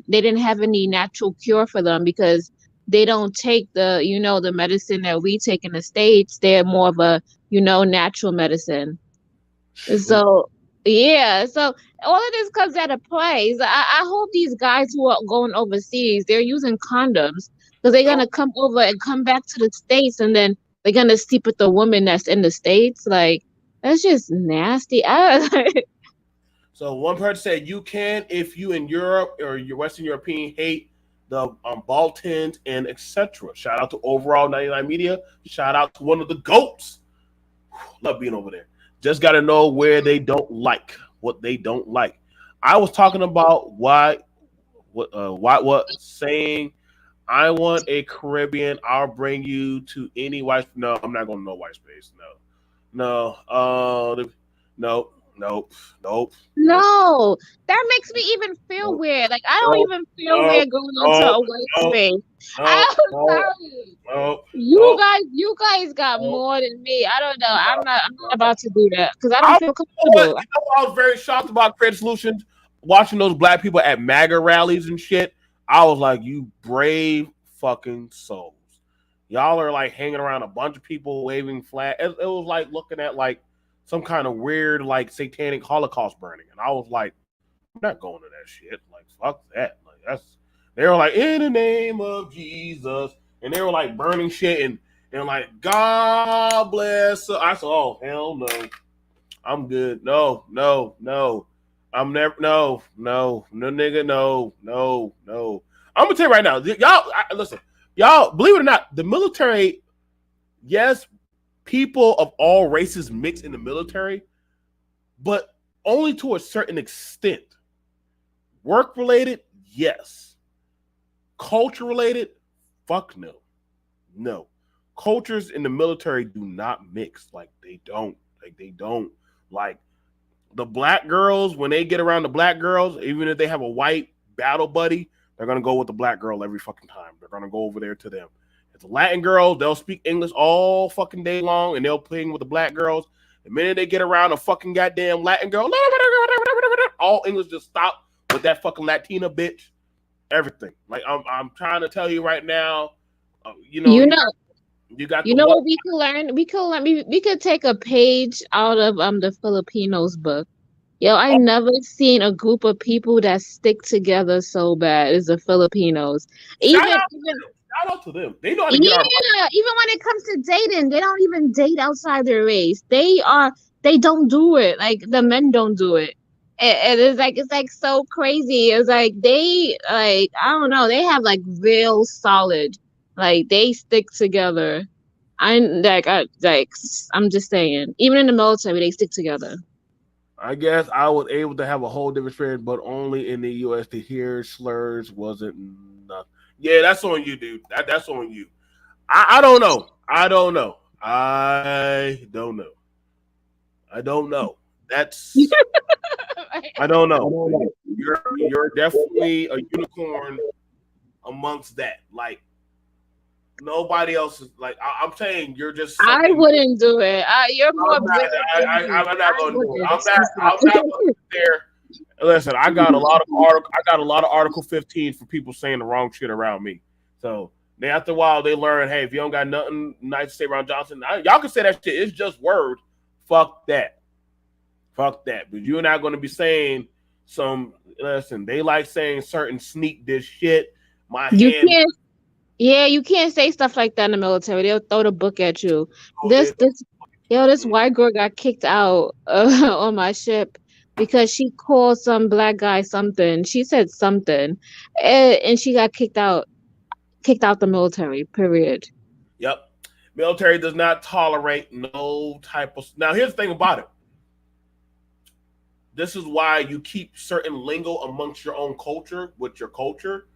didn't have any natural cure for them because they don't take the medicine that we take in the States. They're more of a, natural medicine. So yeah, so all of this comes at a price. I hope these guys who are going overseas, they're using condoms because they're gonna come over and come back to the States, and then they're gonna sleep with the woman that's in the States. Like that's just nasty. So one person said you can if you in Europe or your Western European hate the Baltans and etc. Shout out to Overall 99 Media. Shout out to one of the GOATs. Love being over there. Just got to know where they don't like, what they don't like. I was talking about saying I want a Caribbean. I'll bring you to any white. No, I'm not going to no white space. No. Nope. No, that makes me even feel weird. Like I don't even feel weird going into a white space. I'm sorry. You guys got more than me. I don't know. I'm not about to do that because I don't feel comfortable. I was very shocked about Creative Solutions watching those black people at MAGA rallies and shit. I was like, you brave fucking souls. Y'all are like hanging around a bunch of people waving flags. It was like looking at like some kind of weird, like satanic Holocaust burning. And I was like, I'm not going to that shit. Like, fuck that. Like, they were like, in the name of Jesus. And they were like burning shit and like, God bless. I said, oh, hell no. I'm good. No. I'm never, no, nigga, no. I'm going to tell you right now, listen, y'all, believe it or not, the military, yes, people of all races mix in the military, but only to a certain extent. Work related, yes. Culture related, fuck no. No. Cultures in the military do not mix. Like they don't. Like the black girls, when they get around the black girls, even if they have a white battle buddy, they're gonna go with the black girl every fucking time. They're gonna go over there to them. It's Latin girls, they'll speak English all fucking day long, and they'll play with the black girls. The minute they get around a fucking goddamn Latin girl, all English just stop with that fucking Latina bitch. Everything. Like I'm trying to tell you right now, You got You the know what? what we could learn? We could take a page out of the Filipinos book. Yo, I Oh, never seen a group of people that stick together so bad as the Filipinos. shout out Even to them. Shout out to them. They know how to get our money. yeah, even when it comes to dating, they don't even date outside their race. They don't do it. Like the men don't do it. And it's like so crazy. It's like they like I don't know, they have like real solid like they stick together. I'm just saying, even in the military, they stick together. I guess I was able to have a whole different experience, but only in the U.S. to hear slurs wasn't enough. Yeah, that's on you, dude. That's on you. I don't know. I don't know. I don't know. I don't know. That's I don't know. You're definitely a unicorn amongst that. Like nobody else is like I'm saying you're just I something. wouldn't do it. You're more I'm not. brave than me. I'm not I going to do it. wouldn't. I'm not going to sit there. Listen, I got a lot of article. I got a lot of Article 15 for people saying the wrong shit around me. So they after a while they learn, hey, if you don't got nothing nice to say around Johnson, y'all can say that shit. It's just word. Fuck that. Fuck that. But you're not going to be saying some. Listen, they like saying certain sneak this shit. My You hand. can't. Yeah, you can't say stuff like that in the military. They'll throw the book at you. Oh, This white girl got kicked out on my ship because she called some black guy something. She said something, and she got kicked out the military. Period. Yep. Military does not tolerate no type of. Now, here's the thing about it. This is why you keep certain lingo amongst your own culture with your culture,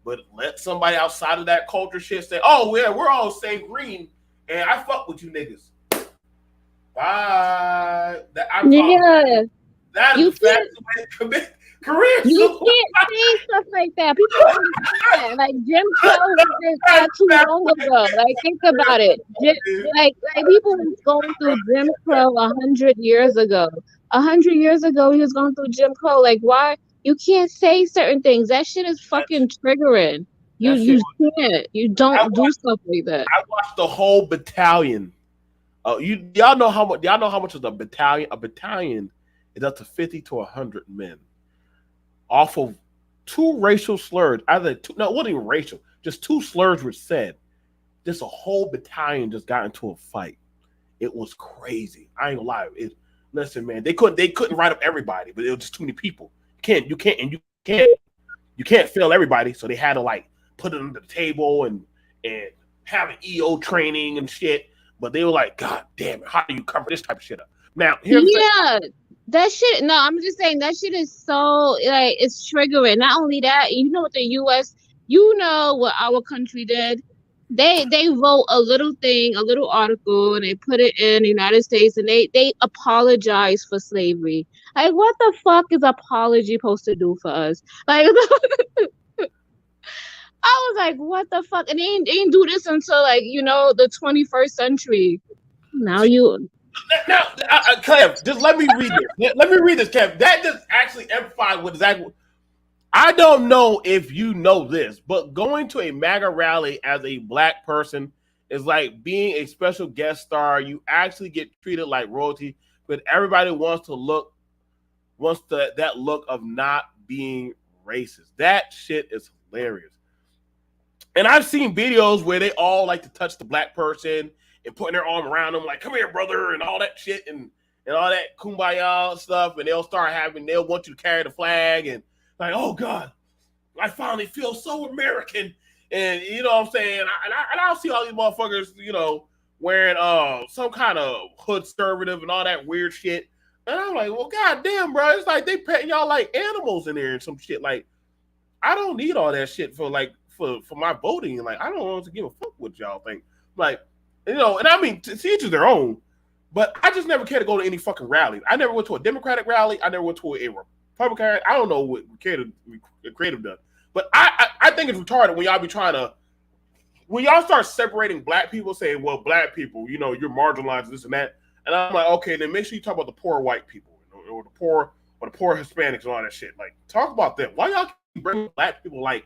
but let somebody outside of that culture shit say, "Oh yeah, we're all same green, and I fuck with you niggas." Bye. That I'm talking. Yeah, That you is the can't. fastest way to commit career You suicide. can't say stuff like that. People don't understand. Like Jim Crow was not too long ago. Like think about it. Like people was going through Jim Crow 100 years ago. 100 years ago, he was going through Jim Crow. Like why you can't say certain things? That shit is That, fucking triggering. that shit. You can't. You I don't do watched, stuff like that. I watched the whole battalion. Y'all know how much? Y'all know how much is a battalion? A battalion is up to 50 to 100 men. Off of two racial slurs, either two, no, it wasn't even racial, just two slurs were said. Just a whole battalion just got into a fight. It was crazy. I ain't gonna lie. Listen, man, they couldn't write up everybody, but it was just too many people. You can't fail everybody. So they had to like put it under the table and have an EO training and shit. But they were like, God damn it, how do you cover this type of shit up? Now here's Yeah, that shit. No, I'm just saying that shit is so like it's triggering. Not only that, you know what the U.S. You know what our country did. They wrote a little thing, a little article, and they put it in the United States, and they apologize for slavery. Like, what the fuck is apology supposed to do for us? Like, I was like, what the fuck? And they ain't do this until like the 21st century. Now you. now, Kev, just let me read this. Let me read this, Kev. That just actually emphasized what exactly. I don't know if you know this, but going to a MAGA rally as a black person is like being a special guest star. You actually get treated like royalty, but everybody wants that look of not being racist. That shit is hilarious. And I've seen videos where they all like to touch the black person and putting their arm around them, like, come here, brother, and all that shit and all that kumbaya stuff. And they'll want you to carry the flag and like, oh God, I finally feel so American. And you know what I'm saying? And I'll see all these motherfuckers, wearing some kind of hood conservative and all that weird shit. And I'm like, well, goddamn, bro, it's like they petting y'all like animals in there and some shit. Like, I don't need all that shit for my voting. Like, I don't want to give a fuck what y'all think. Like, and I mean, to each of their own. But I just never cared to go to any fucking rally. I never went to a Democratic rally. I never went to a Republican rally. I don't know what creative does. But I think it's retarded when y'all start separating black people, saying, well, black people, you're marginalized, this and that. And I'm like, okay, then make sure you talk about the poor white people or the poor Hispanics and all that shit. Like, talk about them. Why y'all keep bringing black people like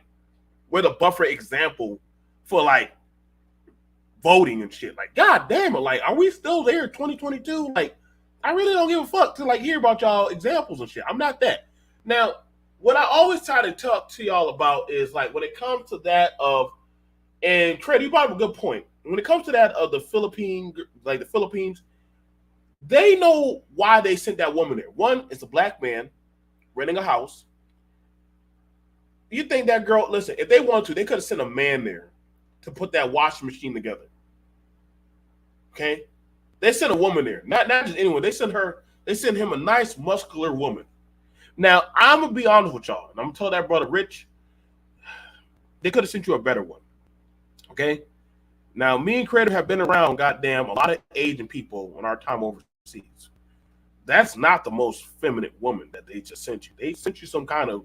we're the buffer example for like voting and shit. Like, god damn it, like, are we still there 2022? Like, I really don't give a fuck to like hear about y'all examples and shit. I'm not that. Now, what I always try to talk to y'all about is like when it comes to that of, and Craig, you brought up a good point. When it comes to that of the Philippines, they know why they sent that woman there. One, it's a black man renting a house. You think that girl, listen, if they wanted to, they could have sent a man there to put that washing machine together. Okay? They sent a woman there. Not just anyone. They sent him a nice, muscular woman. Now, I'm going to be honest with y'all, and I'm going to tell that brother Rich, they could have sent you a better one. Okay? Now, me and Creative have been around, goddamn, a lot of Asian people on our time overseas. That's not the most feminine woman that they just sent you. They sent you some kind of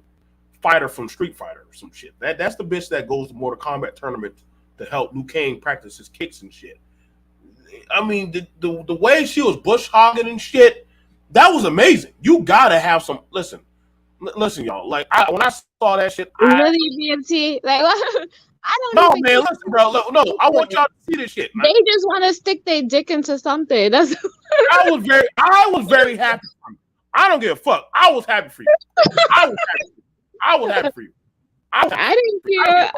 fighter from Street Fighter or some shit. That's the bitch that goes to Mortal Kombat tournaments to help Liu Kang practice his kicks and shit. I mean, the way she was bush hogging and shit, that was amazing. You gotta have some. Listen, y'all. Like when I saw that shit, really BMT. Like I don't. No, man, listen, bro. No, I want y'all to see this shit. They just want to stick their dick into something. That's. I was very happy for you. I don't give a fuck. I was happy for you. I was happy for you. I didn't care.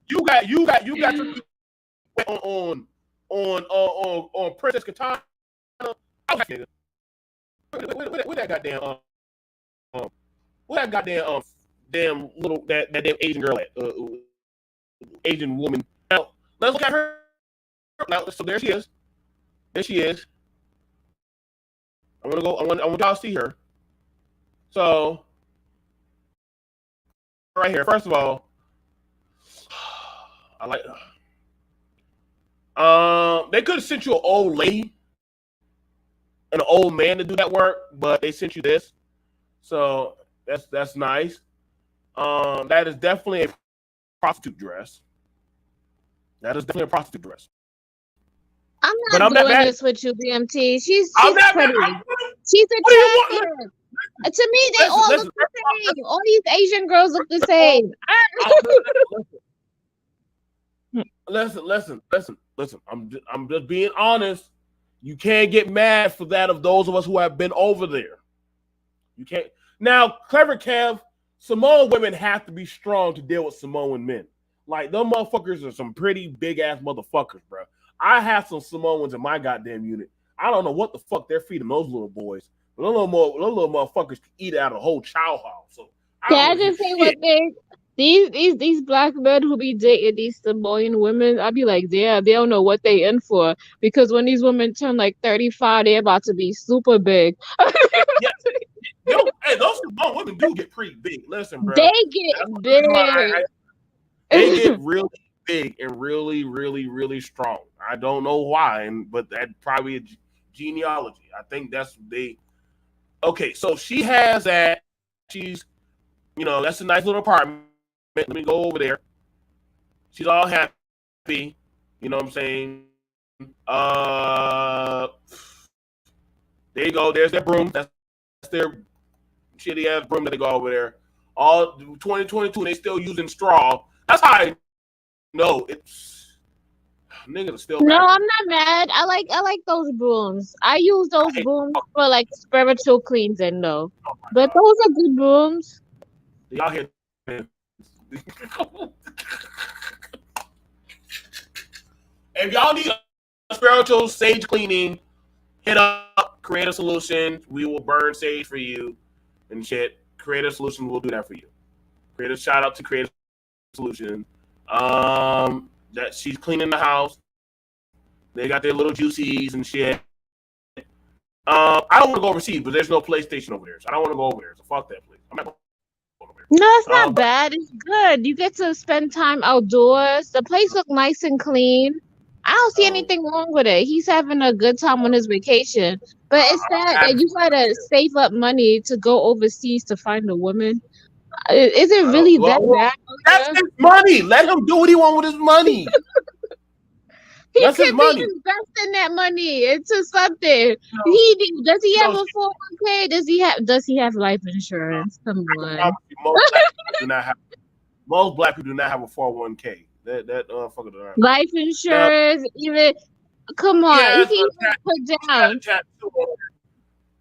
You got your on Princess Katana. Where that goddamn damn little that damn Asian girl at Asian woman. Now let's look at her. Now, so there she is. I want y'all to see her. So right here, first of all, I like. They could have sent you an old lady and an old man to do that work, but they sent you this, so that's nice. That is definitely a prostitute dress. I'm not doing this with you, BMT. She's pretty. She's attractive. To me, they all look the same. All these Asian girls look the same. Listen. I'm just being honest. You can't get mad for that of those of us who have been over there. You can't. Now, Clever Kev, Samoan women have to be strong to deal with Samoan men. Like, them motherfuckers are some pretty big ass motherfuckers, bro. I have some Samoans in my goddamn unit. I don't know what the fuck they're feeding those little boys. But those little motherfuckers can eat out a whole chow hall. So I just say one thing. These black men who be dating these Samoan women, I'd be like, damn, they don't know what they in for. Because when these women turn like 35, they're about to be super big. Yeah. Hey, those Samoan women do get pretty big. Listen, bro. They get big. They get really big and really, really, really strong. I don't know why, but that probably a genealogy. I think that's what they. Okay, so she has that. She's, that's a nice little apartment. Let me go over there. She's all happy. You know what I'm saying? There you go. There's their broom. That's their shitty ass broom that they go over there. All 2022, they still using straw. That's how I know it's niggas are still. No, I'm not mad. I like those brooms. I use those brooms for like spiritual cleansing though. But those are good brooms. Y'all hear? If y'all need a spiritual sage cleaning, hit up Creative Solutions. We will burn sage for you and shit. Creative Solutions will do that for you. Creative shout out to Creative Solutions. That she's cleaning the house. They got their little juicies and shit. I don't want to go overseas, but there's no PlayStation over there, so I don't want to go over there. So fuck that place. I'm not going over there. No, it's not bad. It's good. You get to spend time outdoors. The place looks nice and clean. I don't see anything wrong with it. He's having a good time on his vacation. But it's that you gotta save up money to go overseas to find a woman. Is it really that bad? That's his money. Let him do what he wants with his money. That's could be investing that money into something. No. Does he have a 401k? Does he have life insurance? Come on. Most black people do not have a 401k. That fucker. Life Now, insurance, even come she on, you has can a even put she has a down. tattoo.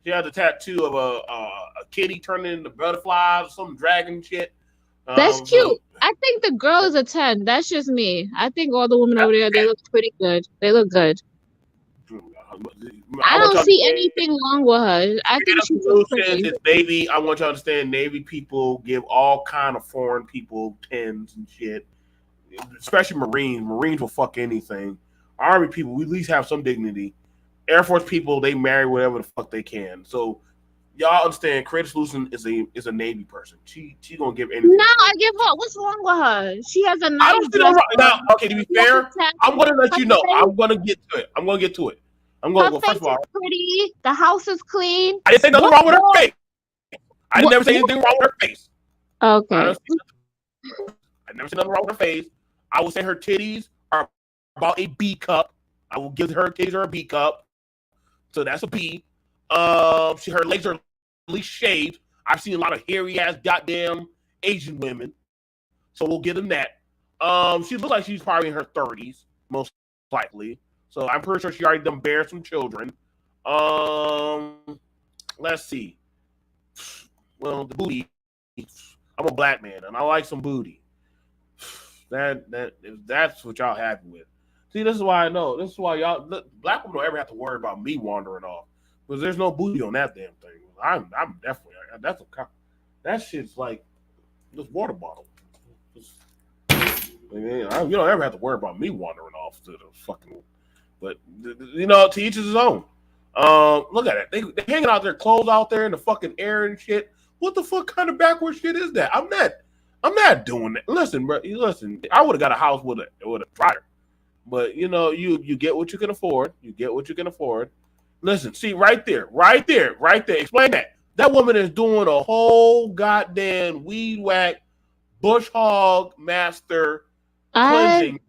She has a tattoo of a kitty turning into butterflies, some dragon shit. That's So cute. I think the girl is a 10. That's just me. I think all the women over there, they look pretty good. They look good. I I want don't y'all to see understand. anything wrong with her. I think Creative she's just solutions pretty. is Navy. I want y'all to understand. Navy people give all kind of foreign people tens and shit, especially Marines. Marines will fuck anything. Army people, we at least have some dignity. Air Force people, they marry whatever the fuck they can. So y'all understand. Creative Solution is a Navy person. She gonna give anything No, for I it. give her. What's wrong with her? She has a I nice don't see no wrong. dresser. Now, okay, to be She has a fair, I'm tattoo. gonna let Her you know. face, I'm gonna get to it. I'm gonna get to it. I'm her gonna go. face First of is all, pretty. The house is clean. I didn't say nothing What wrong with her more? face. I What? never say anything wrong with her face. I Okay. don't see I never said nothing wrong with her face. I would say her titties are about a B cup. I will give her titties are a B cup. So that's a B. Her legs are at least shaved. I've seen a lot of hairy ass goddamn Asian women. So we'll give them that. She looks like she's probably in her 30s, most likely. So I'm pretty sure she already done bear some children. Let's see. Well, the booty. I'm a black man and I like some booty. That's what y'all happy with. See, this is why I know. This is why y'all black women don't ever have to worry about me wandering off because there's no booty on that damn thing. I'm definitely that shit's like this water bottle. You don't ever have to worry about me wandering off to the fucking. But to each his own. Look at it. They hanging out their clothes out there in the fucking air and shit. What the fuck kind of backward shit is that? I'm not doing that. Listen, bro. Listen. I would have got a house with a dryer, but you get what you can afford. You get what you can afford. Listen, see right there. Explain that. That woman is doing a whole goddamn weed whack, bush hog master I cleansing.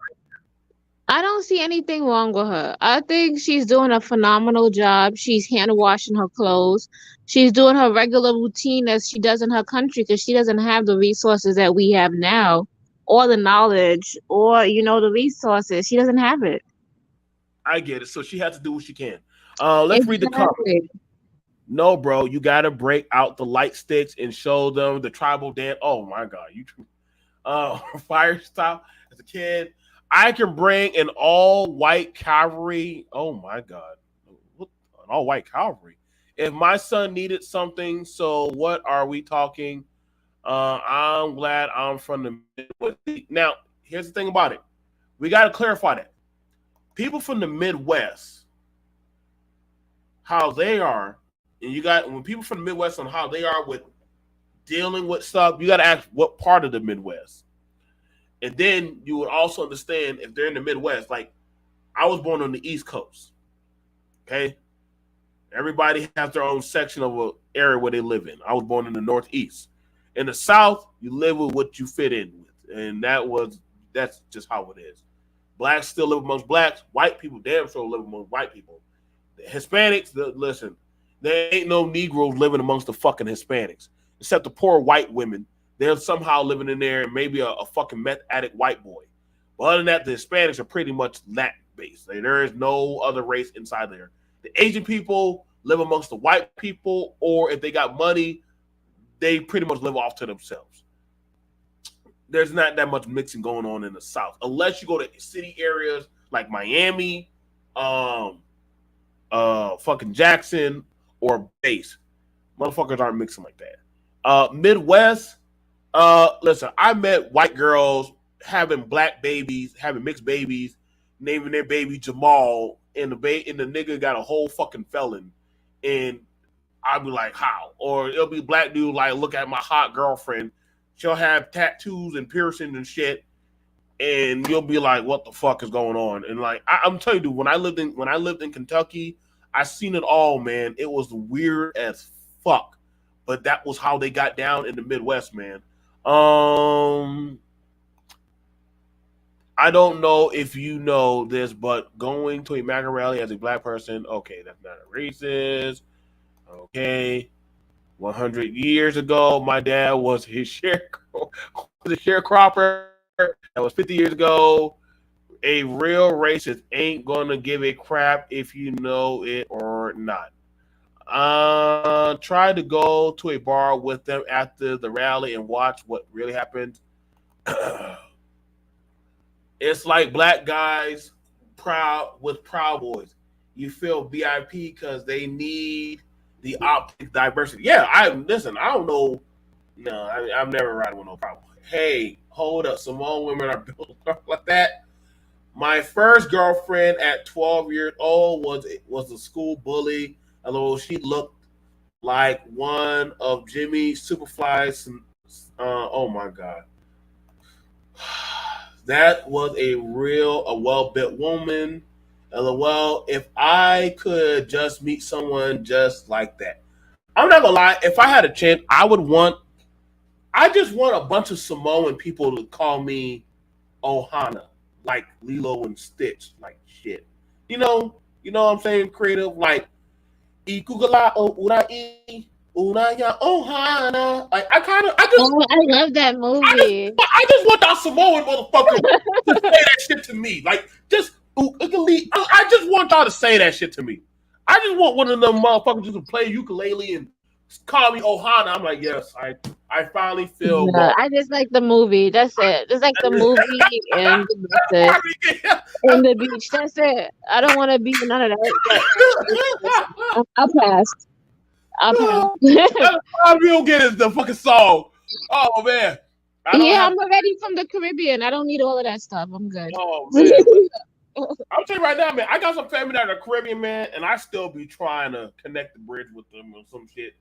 I don't see anything wrong with her. I think she's doing a phenomenal job. She's hand washing her clothes. She's doing her regular routine as she does in her country because she doesn't have the resources that we have now, or the knowledge, or the resources. She doesn't have it. I get it. So she has to do what she can. Let's read the comments. Exactly. No, bro, you gotta break out the light sticks and show them the tribal dance. Oh my god, fire style as a kid. I can bring an all white cavalry. Oh my god, an all white cavalry. If my son needed something, so what are we talking? I'm glad I'm from the Midwest. Now, here's the thing about it. We got to clarify that people from the Midwest, how they are, and when people from the Midwest on how they are with dealing with stuff, you got to ask what part of the Midwest. And then you would also understand if they're in the Midwest. Like, I was born on the East Coast. Okay? Everybody has their own section of an area where they live in. I was born in the Northeast. In the South, you live with what you fit in with. And that's just how it is. Blacks still live amongst blacks. White people damn sure live amongst white people. The Hispanics, listen, there ain't no Negroes living amongst the fucking Hispanics. Except the poor white women. They're somehow living in there and maybe a fucking meth addict white boy. But other than that, the Hispanics are pretty much that base. There is no other race inside there. The Asian people live amongst the white people, or if they got money, they pretty much live off to themselves. There's not that much mixing going on in the South, unless you go to city areas like Miami, fucking Jackson, or Base. Motherfuckers aren't mixing like that. Midwest, listen, I met white girls having black babies, having mixed babies, naming their baby Jamal, and the nigga got a whole fucking felon, and I'll be like, how? Or it'll be black dude like, look at my hot girlfriend. She'll have tattoos and piercings and shit, and you'll be like, what the fuck is going on? And like, I'm telling you, dude, when I lived in Kentucky, I seen it all, man. It was weird as fuck, but that was how they got down in the Midwest, man. I don't know if you know this, but going to a MAGA rally as a black person, okay, that's not a racist. Okay. 100 years ago, my dad was a sharecropper that was 50 years ago. A real racist ain't gonna give a crap if you know it or not. Try to go to a bar with them after the rally and watch what really happened. It's like black guys proud with Proud Boys. You feel VIP because they need the optic diversity. Yeah, I listen. I don't know. No, I'm never riding with no Proud Boy. Hey, hold up. Samoan women are built like that. My first girlfriend at 12 years old was a school bully. Although she looked like one of Jimmy Superfly's. Oh my god, that was a well-built woman. LOL. If I could just meet someone just like that, I'm not gonna lie. If I had a chance, I would want. I just want a bunch of Samoan people to call me Ohana, like Lilo and Stitch, like shit. You know what I'm saying? Creative, like Ikugala o Urai Unaya Ohana. Like I love that movie. I just want that Samoan motherfucker to say that shit to me. Like just I just want y'all to say that shit to me. I just want one of them motherfuckers just to play ukulele and call me Ohana. I'm like, yes, I finally feel. Yeah, I just like the movie. That's it. Just like the movie and the beach. That's it. I don't want to be none of that. I'll pass. All we'll get is the fucking song. Oh man. I'm already from the Caribbean. I don't need all of that stuff. I'm good. Oh man. I'm telling you right now, man. I got some family that are Caribbean, man, and I still be trying to connect the bridge with them or some shit.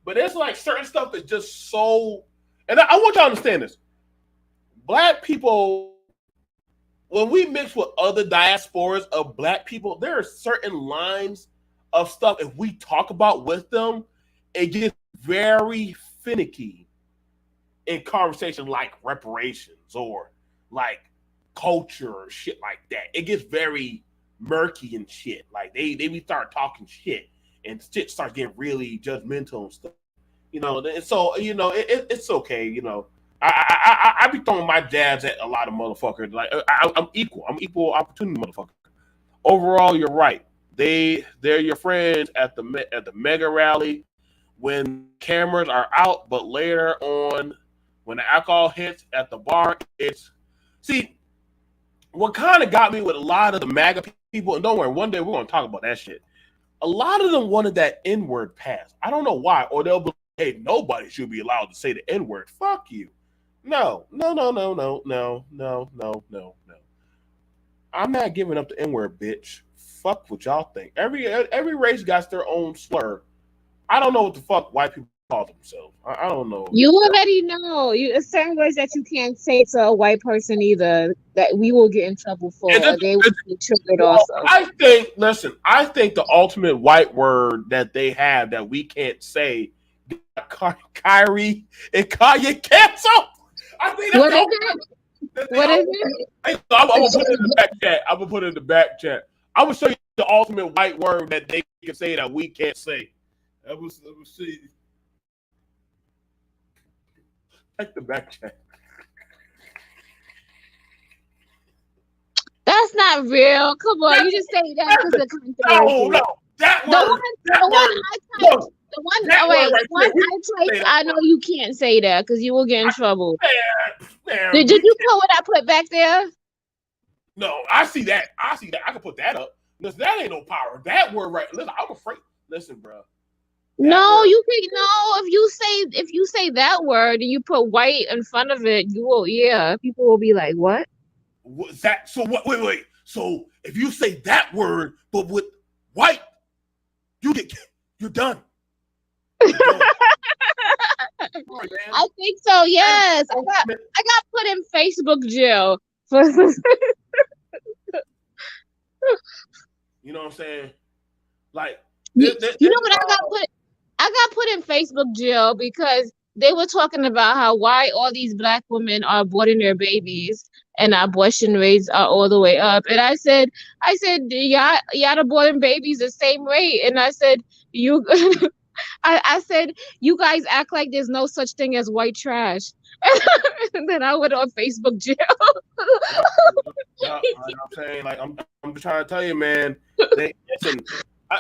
But it's like certain stuff is just so. And I want y'all to understand this. Black people, when we mix with other diasporas of black people, there are certain lines of stuff. If we talk about with them, it gets very finicky in conversation like reparations or like culture or shit like that. It gets very murky and shit. Like we start talking shit and shit starts getting really judgmental and stuff. And so it's okay. I be throwing my jabs at a lot of motherfuckers. Like I'm equal. I'm equal opportunity motherfucker. Overall, you're right. They're your friends at the mega rally when cameras are out, but later on when the alcohol hits at the bar, what kind of got me with a lot of the MAGA people, and don't worry, one day we're going to talk about that shit. A lot of them wanted that N-word pass. I don't know why. Or they'll be like, hey, nobody should be allowed to say the N-word. Fuck you. No. I'm not giving up the N-word, bitch. Fuck what y'all think. Every race got their own slur. I don't know what the fuck white people call themselves. I don't know. You already know. There's certain words that you can't say to a white person either that we will get in trouble for. They will be triggered also. I think the ultimate white word that they have that we can't say, Kyrie and Kanye canceled. I think what is it? I'm gonna put it in the back chat. I'm gonna put it in the back chat. I'm gonna show you the ultimate white word that they can say that we can't say. Let me see. Take the back chat. That's not real. Come on, you just say that because of controversy. No, that word. The one I typed, I know you can't say that because you will get in trouble. Did you put what I put back there? No, I see that. I can put that up. Listen, that ain't no power. That word right. Listen, I'm afraid. Listen, bro. No, you can if you say that word and you put white in front of it, people will be like, what? What's that? So what? Wait. So if you say that word but with white, you're done. I think so. Yes, I got put in Facebook jail for. You know what I'm saying? Like, you know what I got put? I got put in Facebook jail because they were talking about why all these black women are aborting their babies and abortion rates are all the way up. And I said, y'all aborting babies the same rate. And I said, you I said, you guys act like there's no such thing as white trash. And then I went on Facebook jail. Yep. Yeah, like I'm saying, like I'm trying to tell you, man. They listen.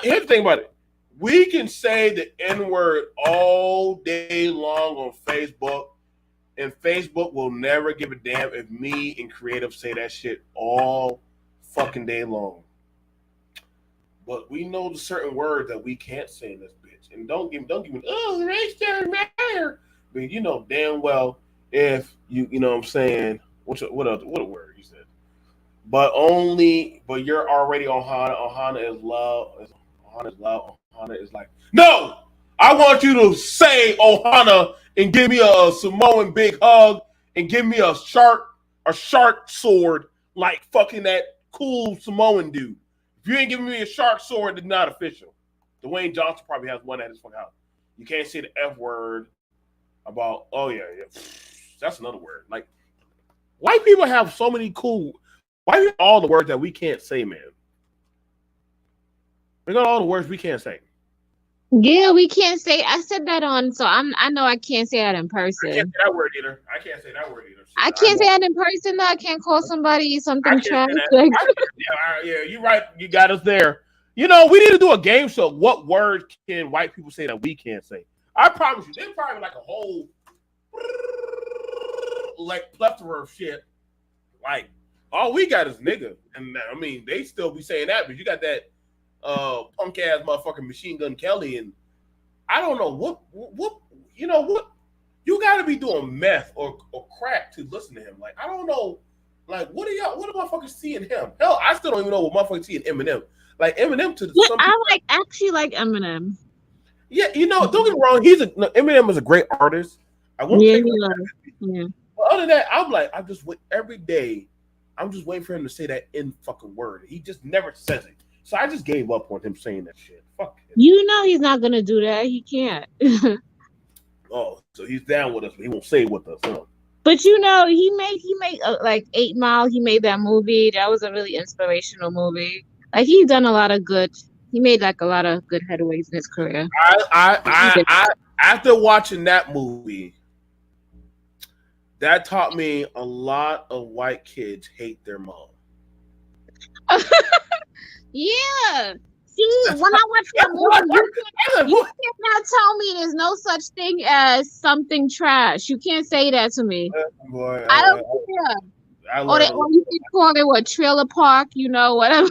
Here's the thing about it: we can say the N word all day long on Facebook, and Facebook will never give a damn if me and creative say that shit all fucking day long. But we know the certain words that we can't say in this bitch, and don't give me oh race doesn't matter. I mean, you know damn well if you know what I'm saying. What a word you said? But you're already Ohana. Ohana is love. Ohana is love. Ohana is like, no, I want you to say Ohana and give me a Samoan big hug and give me a shark sword like fucking that cool Samoan dude. If you ain't giving me a shark sword, it's not official. Dwayne Johnson probably has one at his fucking house. You can't say the F word about, oh yeah, yeah. That's another word. Like, white people have so many cool, why you all the words that we can't say, man? We got all the words we can't say. Yeah, we can't say. I said that on, so I know I can't say that in I can't person. say that word either. I can't say that word either. Shit, I I can't say know. that in person though. I can't call somebody I something can't trash. say that. Like, Yeah, you're right. You got us there. You know, we need to do a game show. What words can white people say that we can't say? I promise you, there's probably like a whole like plethora of shit. Like all we got is nigga, and I mean they still be saying that, but you got that punk ass motherfucking Machine Gun Kelly, and I don't know what you know what you got to be doing meth or crack to listen to him. Like I don't know, like what do motherfuckers see in him? Hell, I still don't even know what motherfuckers see in Eminem. Like Eminem to yeah, some I people, actually like Eminem. yeah, you know, don't get me wrong, Eminem is a great artist. I won't Yeah, take he away was. Yeah. but other than that, I'm like, I'm just wait every day. I'm just waiting for him to say that in fucking word. He just never says it. So I just gave up on him saying that shit. Fuck him. You know he's not gonna do that. He can't. Oh, so he's down with us, but he won't say it with us. Huh? But you know, he made like 8 Mile. He made that movie. That was a really inspirational movie. Like he's done a lot of good. He made like a lot of good headways in his career. After watching that movie, that taught me a lot of white kids hate their mom. Yeah. See, when I watch that movie, you cannot tell me there's no such thing as something trash. You can't say that to me. Boy, I don't care. I Or learned you can call it what, trailer park, you know, whatever.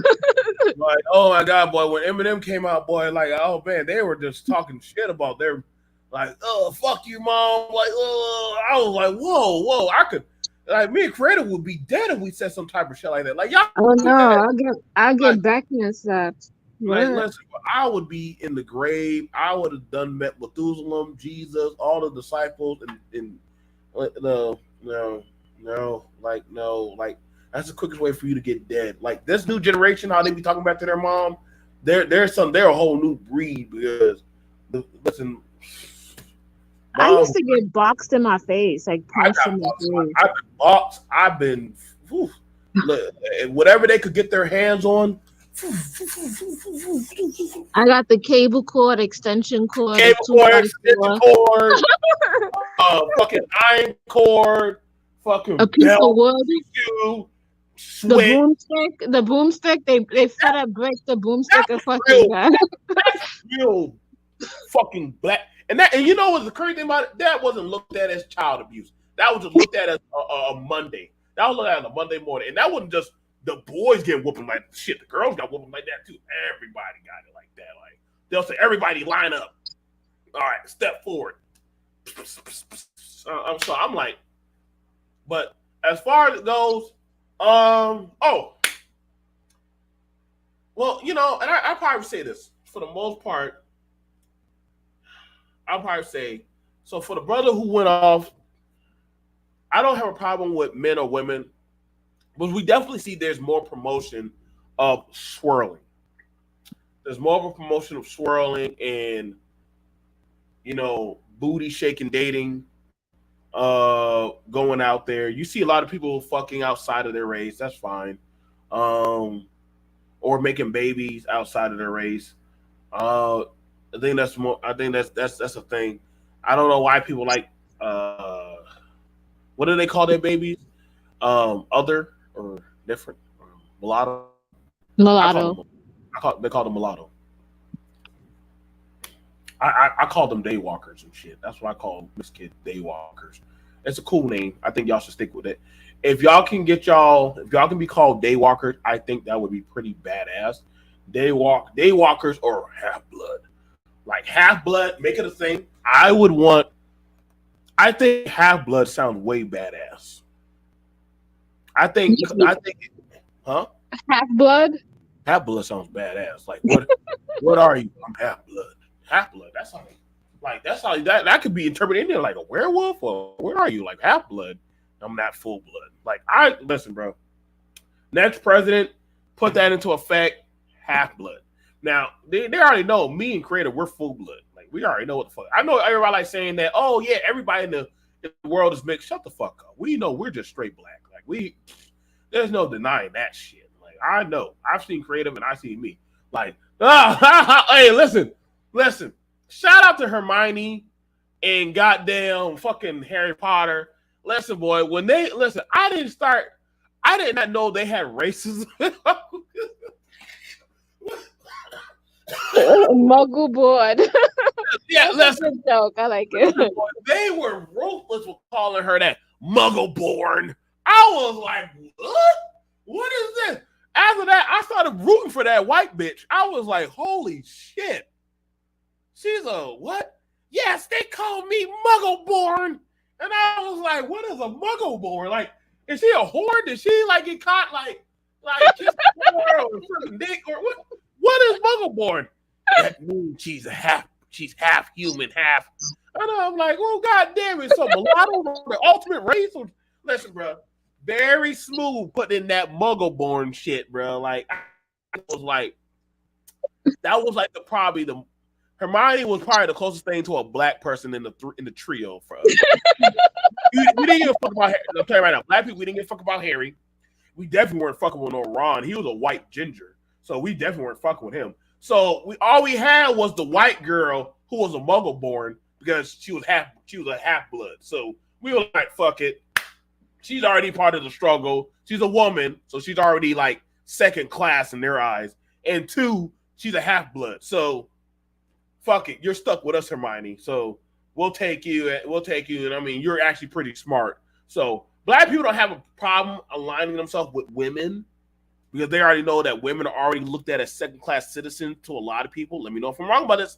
like, oh my god, boy, when Eminem came out, boy, like, oh man, they were just talking shit about their, like, oh fuck you, mom, like, oh, I was like, whoa, I could, like, me and Creator would be dead if we said some type of shit like that, like, y'all Oh be no, dead, I'll like, get backhand slapped. like, What? listen, I would be in the grave, I would have done met Methuselah, Jesus, all the disciples, and no, like that's the quickest way for you to get dead. Like this new generation, how they be talking back to their mom, they're a whole new breed because listen, I mom, used to get boxed in my face, like I punched in got my boxed. face. I've been boxed. Whew, look, whatever they could get their hands on. I got the cable cord, extension cord, a Cable two cord, by extension four, cord, fucking iron cord, a fucking piece of belt, wood, you, the sweat. broomstick, they fed up break the broomstick That's a fucking real. guy. That's real fucking black. And you know what's the crazy thing about it? That wasn't looked at as child abuse. That was just looked at as a Monday. That was looked at as a Monday morning, and that wasn't just the boys getting whooping like shit. The girls got whooping like that too. Everybody got it like that. Like they'll say, everybody line up. All right, step forward. So I'm like, but as far as it goes, oh, well, you know, and I probably say this for the most part. I'll probably say so for the brother who went off. I don't have a problem with men or women, but we definitely see there's more promotion of swirling. There's more of a promotion of swirling and booty shaking dating, going out there. You see a lot of people fucking outside of their race. That's fine. Um, or making babies outside of their race. Uh, I think that's more. I think that's a thing. I don't know why people like. What do they call their babies? Other or different? Mulatto. I call them. Mulatto. They call them mulatto. I call them daywalkers and shit. That's what I call Miss Kid daywalkers. It's a cool name. I think y'all should stick with it. If y'all can be called daywalkers, I think that would be pretty badass. Daywalkers or half blood, like half blood. Make it a thing. I think half blood sounds way badass. I think, huh? Half blood. Half blood sounds badass. Like what? What are you? I'm half blood. Half blood. That's how that could be interpreted in there like a werewolf or where are you? Like half blood. I'm not full blood. Like I listen, bro. Next president, put that into effect. Half blood. Now they already know me and Creator, we're full blood. Like we already know what the fuck. I know everybody like saying that. Oh yeah, everybody in the world is mixed. Shut the fuck up. We know we're just straight black. Like there's no denying that shit. Like I know. I've seen Creative and I see me. Like hey, listen. Shout out to Hermione and goddamn fucking Harry Potter. Listen, boy, I did not know they had racism. Muggle board. Yeah, That's a good joke. I like it. They were ruthless with calling her that muggle born. I was like, what? What is this? After that, I started rooting for that white bitch. I was like, holy shit. She's a what? Yes, they call me muggle born. And I was like, what is a muggle born? Like, is she a whore? Did she like get caught like kiss a whore or something dick or what? What is muggle born? That means she's half human, half. And I'm like, oh god damn it! So mulatto, the ultimate race. Listen, bro, very smooth putting in that muggle born shit, bro. Like, that was like the Hermione was probably the closest thing to a black person in the trio for us. we didn't give a fuck about Harry. I'll tell you right now, black people, we didn't give a fuck about Harry. We definitely weren't fucking with no Ron. He was a white ginger, so we definitely weren't fucking with him. So all we had was the white girl who was a muggle born because she was a half blood. So we were like, fuck it. She's already part of the struggle. She's a woman, so she's already like second class in their eyes. And two, she's a half blood. So fuck it. You're stuck with us, Hermione. So we'll take you. And I mean, you're actually pretty smart. So black people don't have a problem aligning themselves with women because they already know that women are already looked at as second-class citizens to a lot of people. Let me know if I'm wrong about this,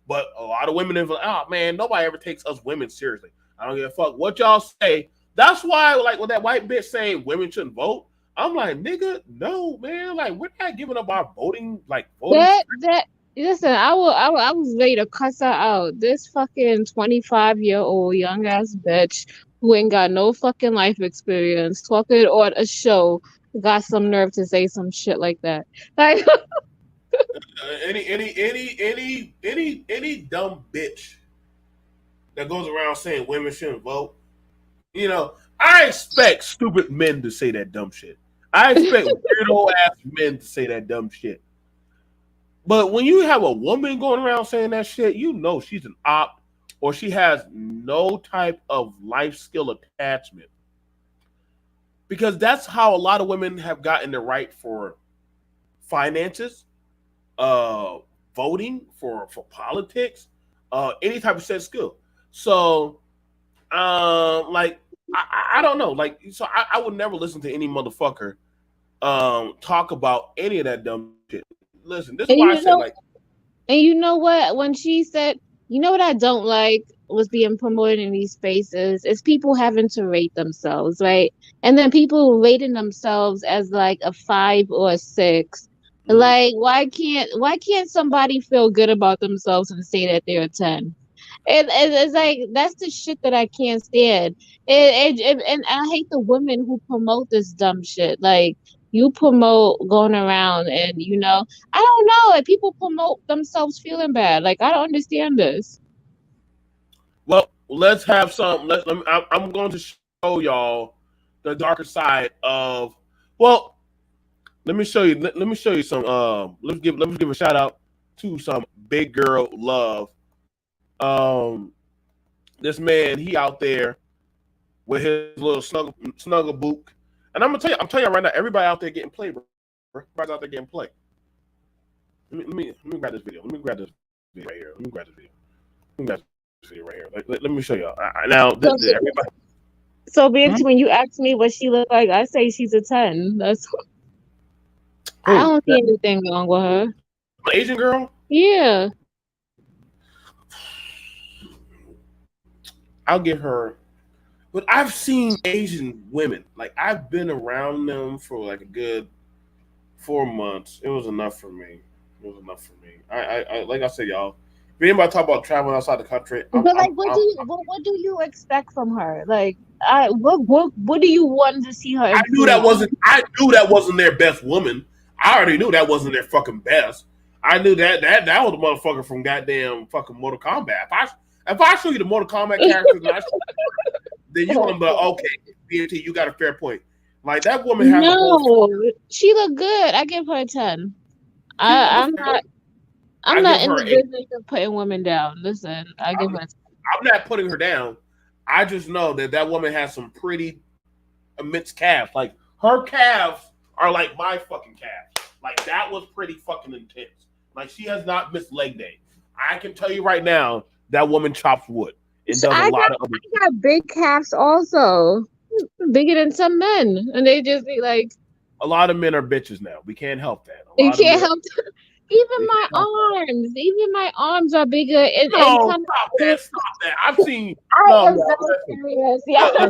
but a lot of women are like, oh man, nobody ever takes us women seriously. I don't give a fuck what y'all say. That's why, like, when that white bitch saying women shouldn't vote, I'm like, nigga, no, man. Like, we're not giving up our voting. Listen, I was ready to cuss her out. This fucking 25-year-old young ass bitch who ain't got no fucking life experience talking on a show got some nerve to say some shit like that. Like any dumb bitch that goes around saying women shouldn't vote. You know, I expect stupid men to say that dumb shit. I expect weirdo ass men to say that dumb shit. But when you have a woman going around saying that shit, you know she's an op or she has no type of life skill attachment. Because that's how a lot of women have gotten the right for finances, voting, for politics, any type of set skill. So, like, I don't know. Like, so I would never listen to any motherfucker talk about any of that dumb shit. Listen, this is why I said, like, and you know what? When she said, you know what I don't like was being promoted in these spaces is people having to rate themselves, right? And then people rating themselves as like a 5 or a 6. Mm-hmm. Like, why can't somebody feel good about themselves and say that they're a 10? It's like that's the shit that I can't stand. And I hate the women who promote this dumb shit. Like, you promote going around and, you know, I don't know. Like, people promote themselves feeling bad. Like, I don't understand this. Well, let's have some. I'm going to show y'all the darker side of. Well, let me show you. Let me show you some. Let's give a shout out to some big girl love. This man, he out there with his little snuggle book. And I'm telling you right now, everybody out there getting played, bro. Everybody's out there getting played. Let me grab this video. Let me grab this video right here. Let me grab this video right here. Let me show y'all. Now, everybody. So, Big, when you ask me what she look like, I say she's a 10. That's. I don't see anything wrong with her. Asian girl? Yeah. I'll give her. But I've seen Asian women. Like, I've been around them for like a good 4 months. It was enough for me. I like I said, y'all. If anybody talk about traveling outside the country, what do you expect from her? Like, what do you want to see her? I knew that wasn't their best woman. I already knew that wasn't their fucking best. I knew that was a motherfucker from goddamn fucking Mortal Kombat. If I show you the Mortal Kombat characters, then you're gonna be like, okay, BMT, you got a fair point. Like, that woman has she look good. I give her a 10. I'm not in the business of putting women down. Listen, I give her a 10. I'm not putting her down. I just know that woman has some pretty immense calves. Like, her calves are like my fucking calves. Like, that was pretty fucking intense. Like, she has not missed leg day. I can tell you right now, that woman chops wood. I got big calves also. Bigger than some men. And they just be like... A lot of men are bitches now. We can't help that. You can't help that. Even my arms are bigger. Stop that. I've seen... Yeah.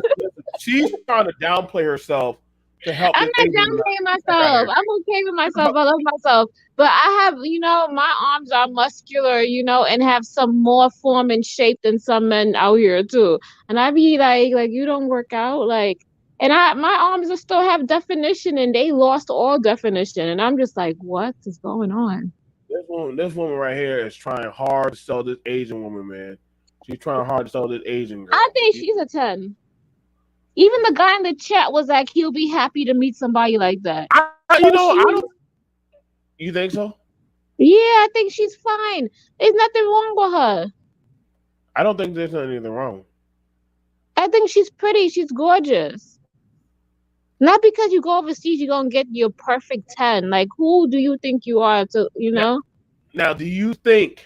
She's trying to downplay herself to help. I'm not downplaying myself. I'm okay with myself. I love myself. But I have, my arms are muscular, and have some more form and shape than some men out here too. And I be like you don't work out, like, and my arms still have definition, and they lost all definition. And I'm just like, what is going on? This woman right here is trying hard to sell this Asian woman, man. She's trying hard to sell this Asian girl. I think she's a 10. Even the guy in the chat was like, he'll be happy to meet somebody like that. You think so? Yeah, I think she's fine. There's nothing wrong with her. I don't think there's anything wrong. I think she's pretty. She's gorgeous. Not because you go overseas, you're going to get your perfect 10. Like, who do you think you are to, know? Now, do you think,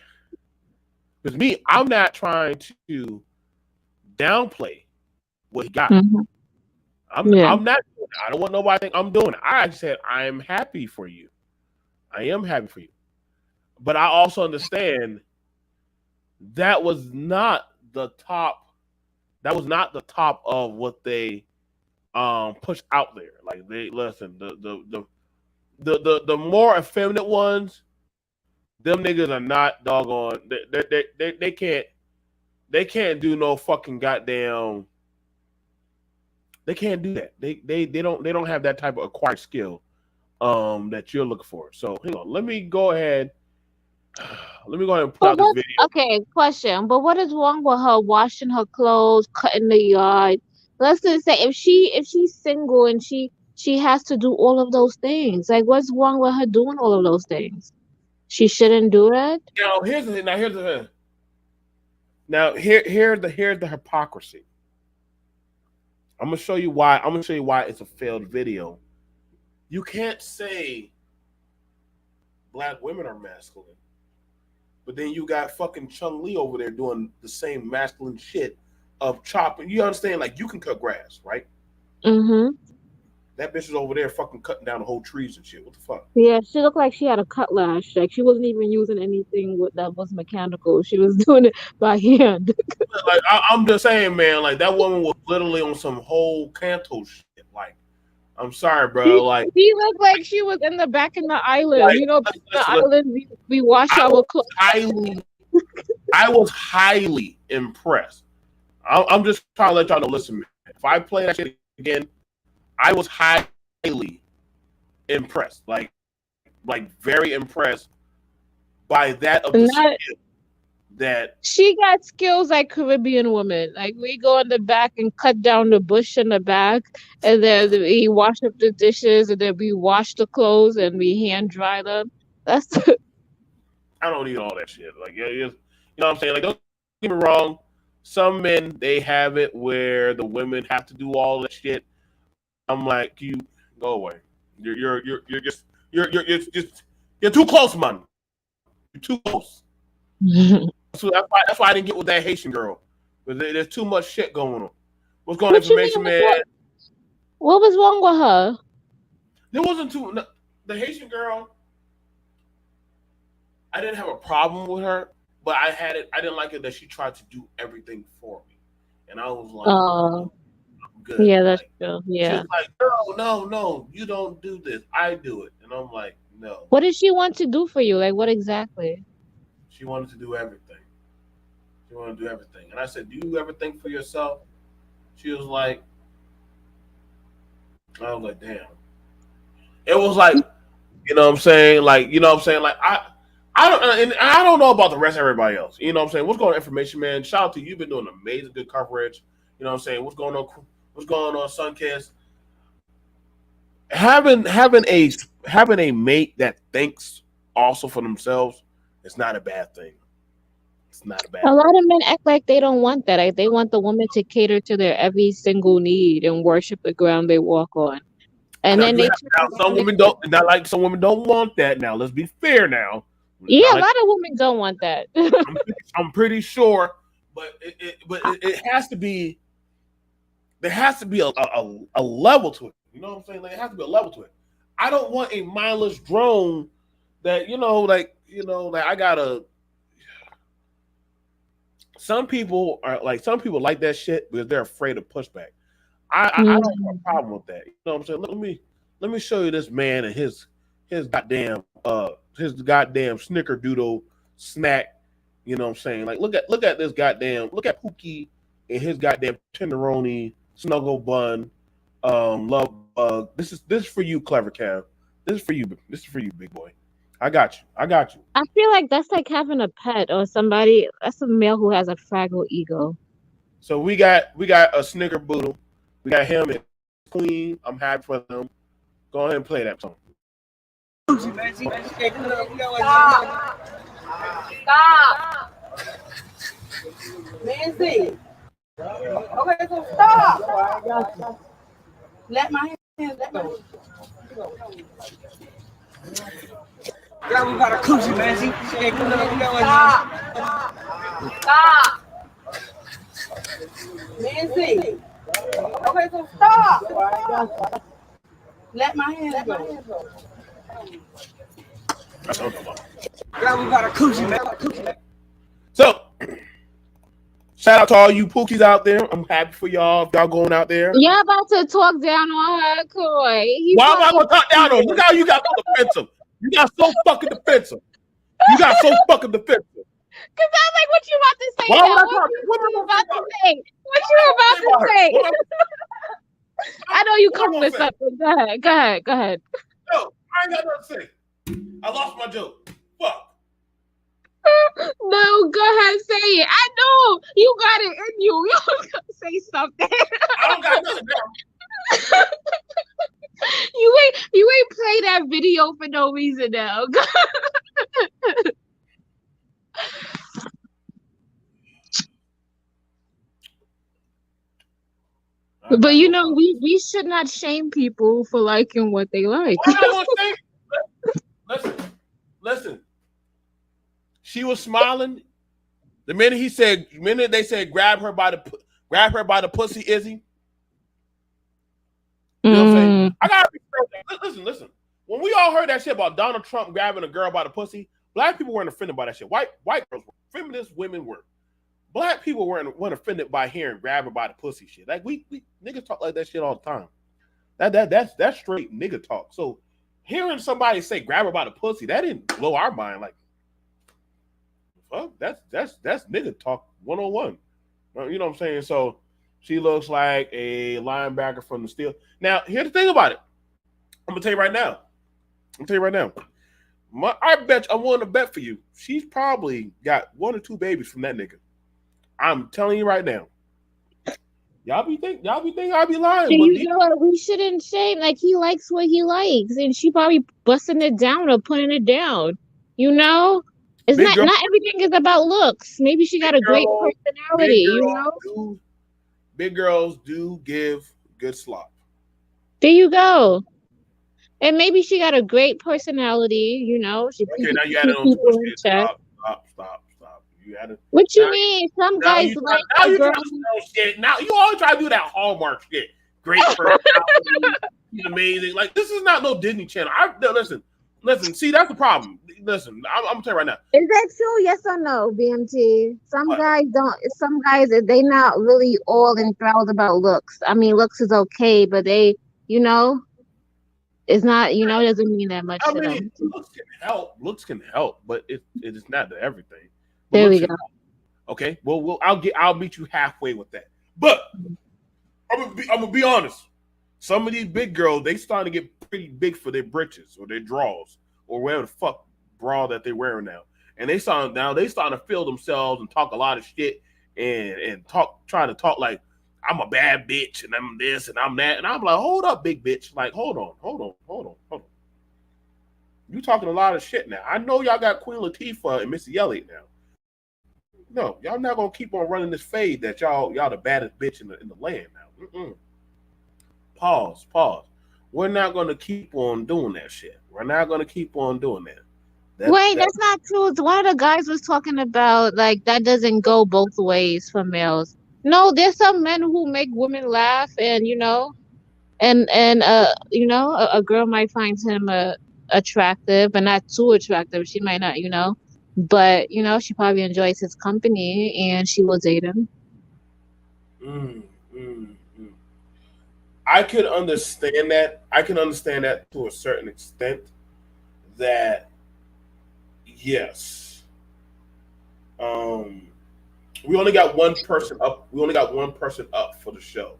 because me, I'm not trying to downplay what he got. Mm-hmm. I'm not. I don't want nobody to think I'm doing it. I said I am happy for you. I am happy for you, but I also understand that was not the top. That was not the top of what they pushed out there. Like, they listen, the more effeminate ones, them niggas are not doggone. They can't do no fucking goddamn. They can't do that. They don't have that type of acquired skill that you're looking for. So hang on. Let me go ahead and put out the video. Okay, question. But what is wrong with her washing her clothes, cutting the yard? Let's just say if she's single and she has to do all of those things. Like, what's wrong with her doing all of those things? She shouldn't do that. Here's the thing. Now here's the hypocrisy. I'm gonna show you why. It's a failed video. You can't say black women are masculine, but then you got fucking Chung-Li over there doing the same masculine shit of chopping. You understand? Like, you can cut grass, right? Mm-hmm. That bitch is over there fucking cutting down the whole trees and shit. What the fuck? Yeah, she looked like she had a cutlass. Like, she wasn't even using anything that was mechanical. She was doing it by hand. Like, I'm just saying, man. Like, that woman was literally on some whole Kanto shit. Like, I'm sorry, bro. Like, she looked like she was in the back of the island. Like, the island we wash our clothes. I was highly impressed. I'm just trying to let y'all know. Listen, man, if I play that shit again, I was highly impressed. Like very impressed by that of the skill that she got skills like Caribbean women. Like, we go in the back and cut down the bush in the back, and then we wash up the dishes, and then we wash the clothes and we hand dry them. I don't need all that shit. Like, yeah, you know what I'm saying? Like, don't get me wrong. Some men they have it where the women have to do all that shit. I'm like, you go away. You're too close, man. You're too close. So that's why I didn't get with that Haitian girl. Because there's too much shit going on. What's going on, information, man? What was wrong with her? There wasn't the Haitian girl. I didn't have a problem with her, but I didn't like it that she tried to do everything for me, and I was like, oh, good. Yeah, that's true. Yeah. She was like, no, you don't do this. I do it, and I'm like, no. What did she want to do for you? Like, what exactly? She wanted to do everything. She wanted to do everything, and I said, do you ever think for yourself? She was like, I was like, damn. It was like, you know what I'm saying? Like, you know what I'm saying? Like, I don't know about the rest of everybody else. You know what I'm saying? What's going on, information, man? Shout out to you. You've been doing amazing, good coverage. You know what I'm saying? What's going on? What's going on, Sunkiss? Having a mate that thinks also for themselves is not a bad thing. It's not a bad. A lot of men act like they don't want that. Like, they want the woman to cater to their every single need and worship the ground they walk on. And then some women don't. Not like some women don't want that. Now, let's be fair. Now, yeah, a lot of women don't want that. I'm pretty sure, but it has to be. There has to be a level to it. You know what I'm saying? Like, there has to be a level to it. I don't want a mindless drone that like I gotta. Some people like that shit because they're afraid of pushback. I don't have a problem with that. You know what I'm saying? Let me show you this man and his goddamn snickerdoodle snack. You know what I'm saying? Like, look at this goddamn, look at Pookie and his goddamn tenderoni snuggle bun. Love bug. This is for you, Clever Cav. This is for you, big boy. I got you. I feel like that's like having a pet or somebody. That's a male who has a fragile ego. So we got a snickerdoodle. We got him and Queen. I'm happy for them. Go ahead and play that song. Stop. Nancy. Okay, so stop. Let my hand go. Yeah, we got a coochie, man. Stop. Nancy. Okay, so stop. Let my hand go. Yeah, we got a coochie, man. So, shout out to all you Pookies out there. I'm happy for y'all. If y'all going out there. Y'all about to talk down on her, Coy. Why am I going to talk down on her? Look how you got so defensive. You got so fucking defensive. Because I was like, what you about to say? What you about to say? I know you come with something. Go ahead. No, I ain't got nothing to say. I lost my joke. Fuck. No, go ahead, say it. I know you got it in you. You was gonna say something. I don't got nothing now. You ain't play that video for no reason now. But we should not shame people for liking what they like. Listen. She was smiling. The minute they said grab her by the pussy, Izzy. You know what I'm saying? I gotta be fair. Listen. When we all heard that shit about Donald Trump grabbing a girl by the pussy, black people weren't offended by that shit. White girls were. Feminist women were. Black people weren't offended by hearing grab her by the pussy shit. Like we niggas talk like that shit all the time. That's straight nigga talk. So hearing somebody say grab her by the pussy, that didn't blow our mind. Like, fuck, that's nigga talk 101. You know what I'm saying? So she looks like a linebacker from the Steelers. Now, here's the thing about it. I'm gonna tell you right now. I want to bet for you. She's probably got 1 or 2 babies from that nigga. I'm telling you right now. Y'all be thinking I be lying. You know what? We shouldn't shame. Like, he likes what he likes, and she probably busting it down or putting it down. You know? It's Big girl, not everything is about looks. Maybe she got a great big personality, you girls know? do, big girls do give good slop. There you go. And maybe she got a great personality, you know? Okay, now you added Keep on too much people in shit. check. Stop. You added What now. you mean? Some Now guys you try, like now a you girl. trying to sell shit. Now you always try to do that Hallmark shit. Great personality, she's amazing. Like this is not no Disney Channel. Listen. See, that's the problem. Listen, I'm gonna tell you right now. Is that true? Yes or no, BMT? Some What? guys don't. Some guys they not really all enthralled about looks. I mean, looks is okay, but they, you know, it's not. You know, it doesn't mean that much I to mean, them. looks can help. Looks can help, but it is not the everything. But There looks we can go. help. Okay. Well, I'll meet you halfway with that. But I'm gonna be honest. Some of these big girls, they starting to get pretty big for their britches or their drawers or whatever the fuck bra that they're wearing now. And they starting to feel themselves and talk a lot of shit and trying to talk like I'm a bad bitch and I'm this and I'm that. And I'm like, hold up, big bitch. Like, hold on. You talking a lot of shit now. I know y'all got Queen Latifah and Missy Elliott now. No, y'all not gonna keep on running this fade that y'all the baddest bitch in the land now. Pause. We're not gonna keep on doing that shit. We're not gonna keep on doing that. Wait, that's not true. One of the guys was talking about like that doesn't go both ways for males. No, there's some men who make women laugh, and you know, you know, a girl might find him attractive, but not too attractive. She might not, you know, but you know, she probably enjoys his company, and she will date him. Mm, mm, mm. I could understand that. I can understand that to a certain extent. That yes, um, we only got one person up. We only got one person up for the show,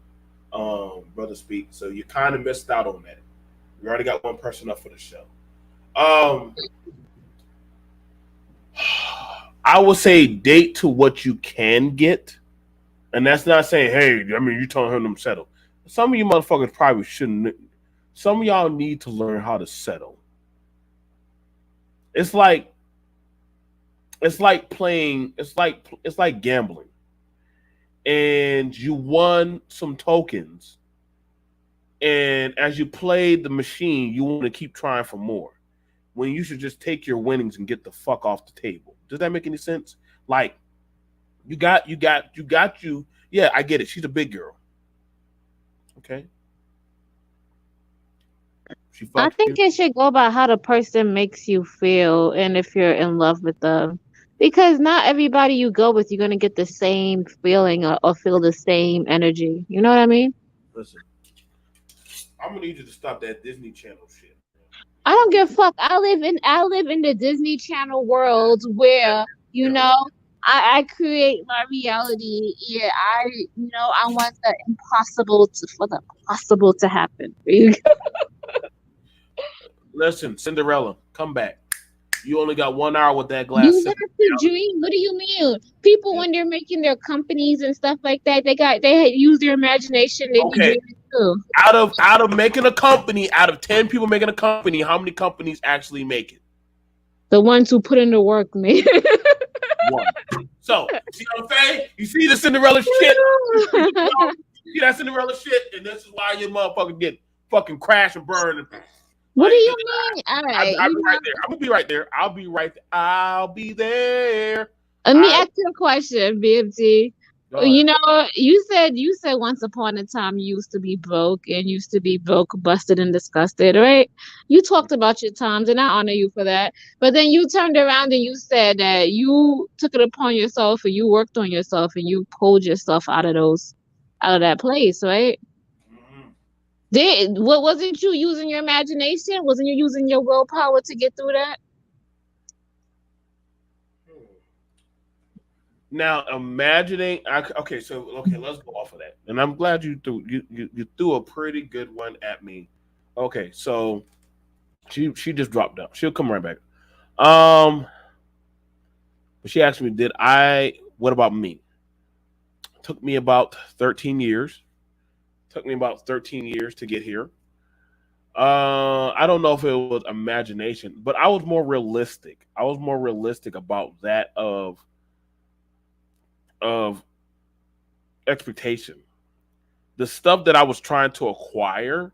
brother Speak. So you kind of missed out on that. We already got one person up for the show. Um, I would say date to what you can get, and that's not saying, hey, I mean, you telling him to settle. Some of you motherfuckers probably shouldn't. Some of y'all need to learn how to settle. It's like playing. It's like gambling, and you won some tokens, and as you played the machine, you want to keep trying for more. When you should just take your winnings and get the fuck off the table. Does that make any sense? Like you got. Yeah, I get it. She's a big girl. Okay. She I fucked you. think it should go by how the person makes you feel and if you're in love with them. Because not everybody you go with, you're going to get the same feeling or feel the same energy. You know what I mean? Listen, I'm gonna need you to stop that Disney Channel shit. I don't give a fuck. I live in the Disney Channel world where, you Yeah. know, I create my reality. Yeah, I want the impossible for the possible to happen. Listen, Cinderella, come back. You only got 1 hour with that glass. You have to dream. What do you mean? People when they're making their companies and stuff like that, they use their imagination. They be Okay. dreaming too. Out of making a company, out of 10 people making a company, how many companies actually make it? The ones who put in the work, man. One. So, see what I'm saying? You see the Cinderella shit? You see that Cinderella shit? And this is why your motherfucker get fucking crash and burn. What do you mean? All right. I'll be right there. I'm gonna be right there. I'll be right there. I'll be there. Let me ask you a question, BMT. You know, you said once upon a time you used to be broke and used to be broke, busted, and disgusted, right? You talked about your times, and I honor you for that. But then you turned around and you said that you took it upon yourself and you worked on yourself and you pulled yourself out of that place, right? What wasn't you using your imagination? Wasn't you using your willpower to get through that? Now imagining, okay, let's go off of that. And I'm glad you threw a pretty good one at me. Okay, so she just dropped down. She'll come right back. But she asked me, what about me? Took me about 13 years. Took me about 13 years to get here. I don't know if it was imagination, but I was more realistic. I was more realistic about that of expectation. The stuff that I was trying to acquire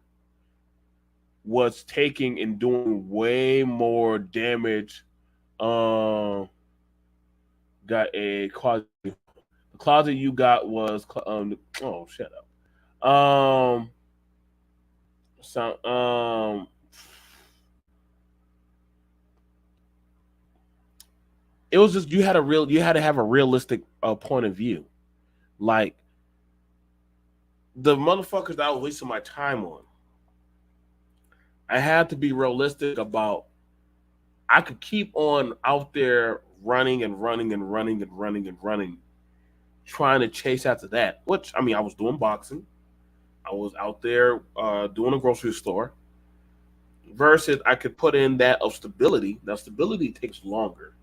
was taking and doing way more damage. Got a closet. The closet you got was oh, shut up. So it was just you had to have a realistic point of view. Like the motherfuckers that I was wasting my time on, I had to be realistic about. I could keep on out there running and running and running and running and running, trying to chase after that. Which I mean, I was doing boxing, I was out there doing a grocery store. Versus, I could put in that of stability. Now, stability takes longer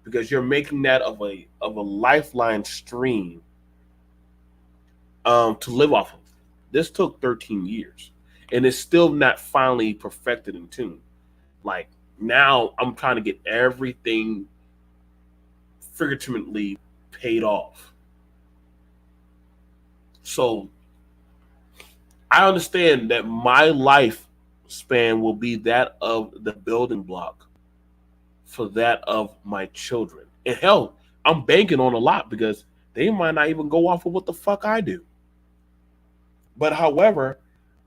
because you're making that of a lifeline stream to live off of. This took 13 years, and it's still not finally perfected in tune. Like now, I'm trying to get everything figuratively paid off. So I understand that my life span will be that of the building block for that of my children. And hell, I'm banking on a lot because they might not even go off of what the fuck I do. But however,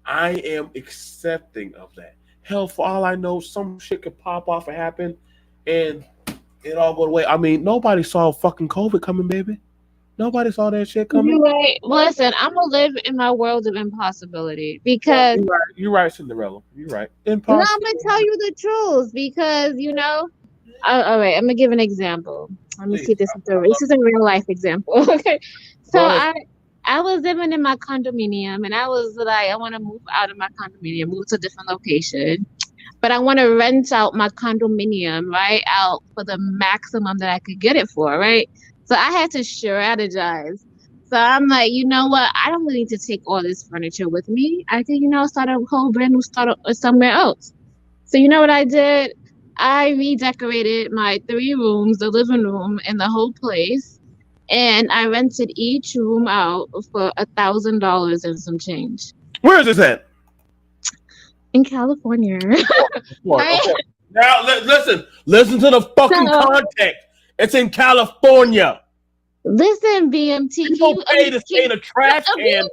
I am accepting of that. Hell, for all I know, some shit could pop off and happen and it all go away. I mean, nobody saw fucking COVID coming, baby. Nobody saw that shit coming. You're right. Listen, I'm gonna live in my world of impossibility because You're right, Cinderella. You're right. no, I'm gonna tell you the truth because all right, I'm gonna give an example. Let me see if this is a real life example. Okay, so I was living in my condominium and I was like, I want to move out of my condominium, move to a different location, but I want to rent out my condominium right out for the maximum that I could get it for, right? So I had to strategize. So I'm like, you know what? I don't really need to take all this furniture with me. I could, start a whole brand new start somewhere else. So you know what I did? I redecorated my 3 rooms, the living room, and the whole place. And I rented each room out for $1,000 and some change. Where is this at? In California. Right? Okay. Now listen to the fucking context. It's in California. Listen, BMT. You don't pay to stay in a trash can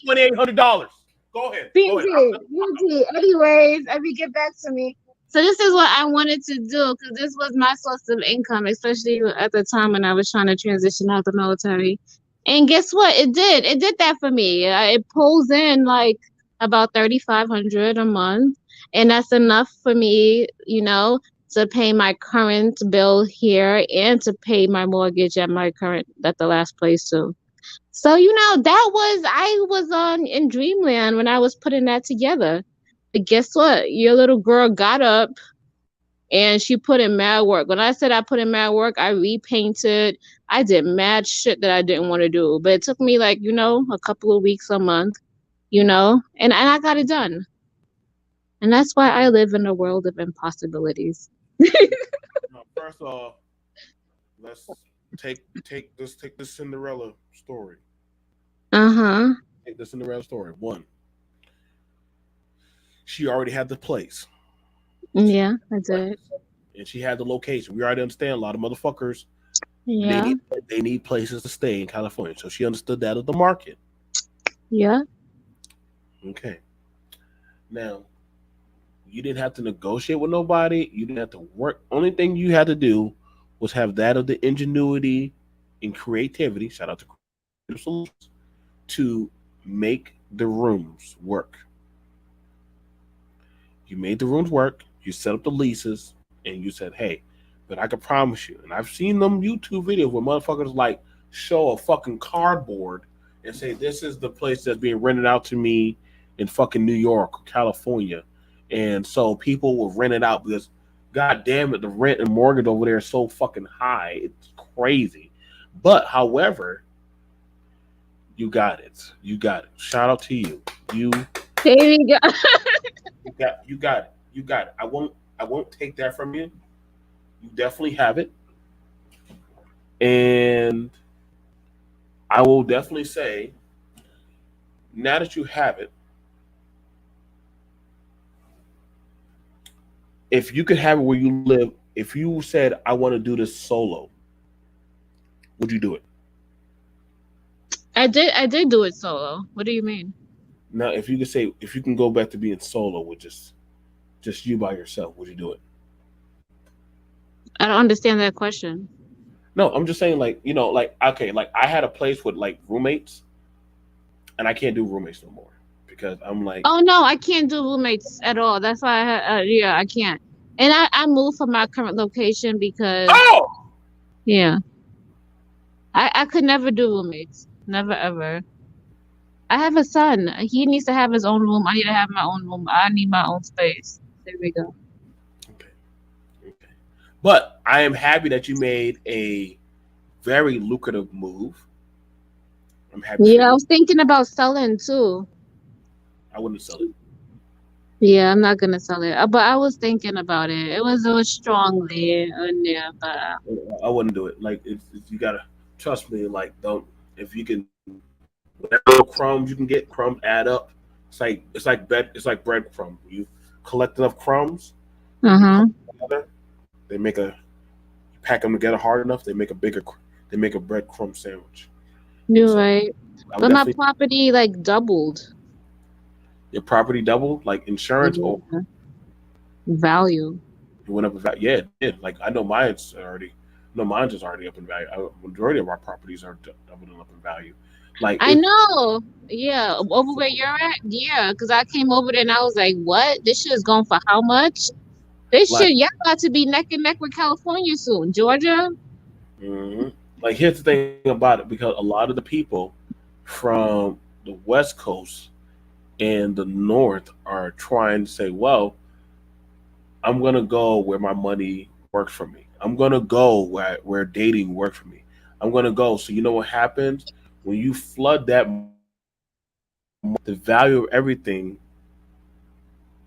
for $2,800. Go ahead. BMT. Anyways, let me get back to me. So this is what I wanted to do because this was my source of income, especially at the time when I was trying to transition out the military. And guess what? It did that for me. It pulls in like about $3,500 a month, and that's enough for me, to pay my current bill here and to pay my mortgage at the last place too. So I was in dreamland when I was putting that together. But guess what? Your little girl got up and she put in mad work. When I said I put in mad work, I repainted. I did mad shit that I didn't want to do. But it took me a couple of weeks, a month, and I got it done. And that's why I live in a world of impossibilities. First off, let's take this Cinderella story. Take the Cinderella story. 1. She already had the place. Yeah, I did. And she had the location. We already understand a lot of motherfuckers. Yeah. They need places to stay in California. So she understood that of the market. Yeah. Okay. Now, you didn't have to negotiate with nobody. You didn't have to work. Only thing you had to do was have that of the ingenuity and creativity. Shout out to Creative Solutions to make the rooms work. You made the rooms work. You set up the leases, and you said, "Hey, but I can promise you." And I've seen them YouTube videos where motherfuckers show a fucking cardboard and say, "This is the place that's being rented out to me in fucking New York or California." And so people will rent it out because, god damn it, the rent and mortgage over there is so fucking high. It's crazy. But, however, you got it. You got it. Shout out to you. You There we go. You got it. I won't take that from you. You definitely have it. And I will definitely say, now that you have it, if you could have it where you live, if you said I want to do this solo, would you do it? I did do it solo. What do you mean? Now, if you could say if you can go back to being solo with just you by yourself, would you do it? I don't understand that question. No, I'm just saying like like okay, like I had a place with like roommates, and I can't do roommates no more because I'm like, Oh no, I can't do roommates at all. That's why yeah, I can't. And I moved from my current location because oh, yeah, I could never do roommates. Never ever. I have a son. He needs to have his own room. I need to have my own room. I need my own space. There we go. okay, okay. But I am happy that you made a very lucrative move. I'm happy for Yeah, I you. was thinking about selling too. I wouldn't sell it. Yeah, I'm not gonna sell it. But I was thinking about it. It was strong there in there, but I wouldn't do it. Like it's you gotta trust me. Like don't if you can whatever crumbs you can get, crumbs add up. It's like breadcrumb. You collect enough crumbs, you put uh-huh. them together. They make a you pack them together hard enough. They make a breadcrumb sandwich. You're So right. I would But my definitely property like doubled. your property double like insurance or Yeah. Value. it went up in value. Yeah, it did. Like I know mine's already. No, mine's is already up in value. Majority of our properties are doubling up in value. Like I it, know. Yeah, over where you're at. Yeah, because I came over there and I was like, "What? This shit is going for how much? This like shit, y'all about to be neck and neck with California soon, Georgia." hmm like here's the thing about it because a lot of the people from the West Coast and the North are trying to say, well, I'm gonna go where my money works for me. I'm gonna go where dating works for me. I'm gonna go. So you know what happens when you flood that, the value of everything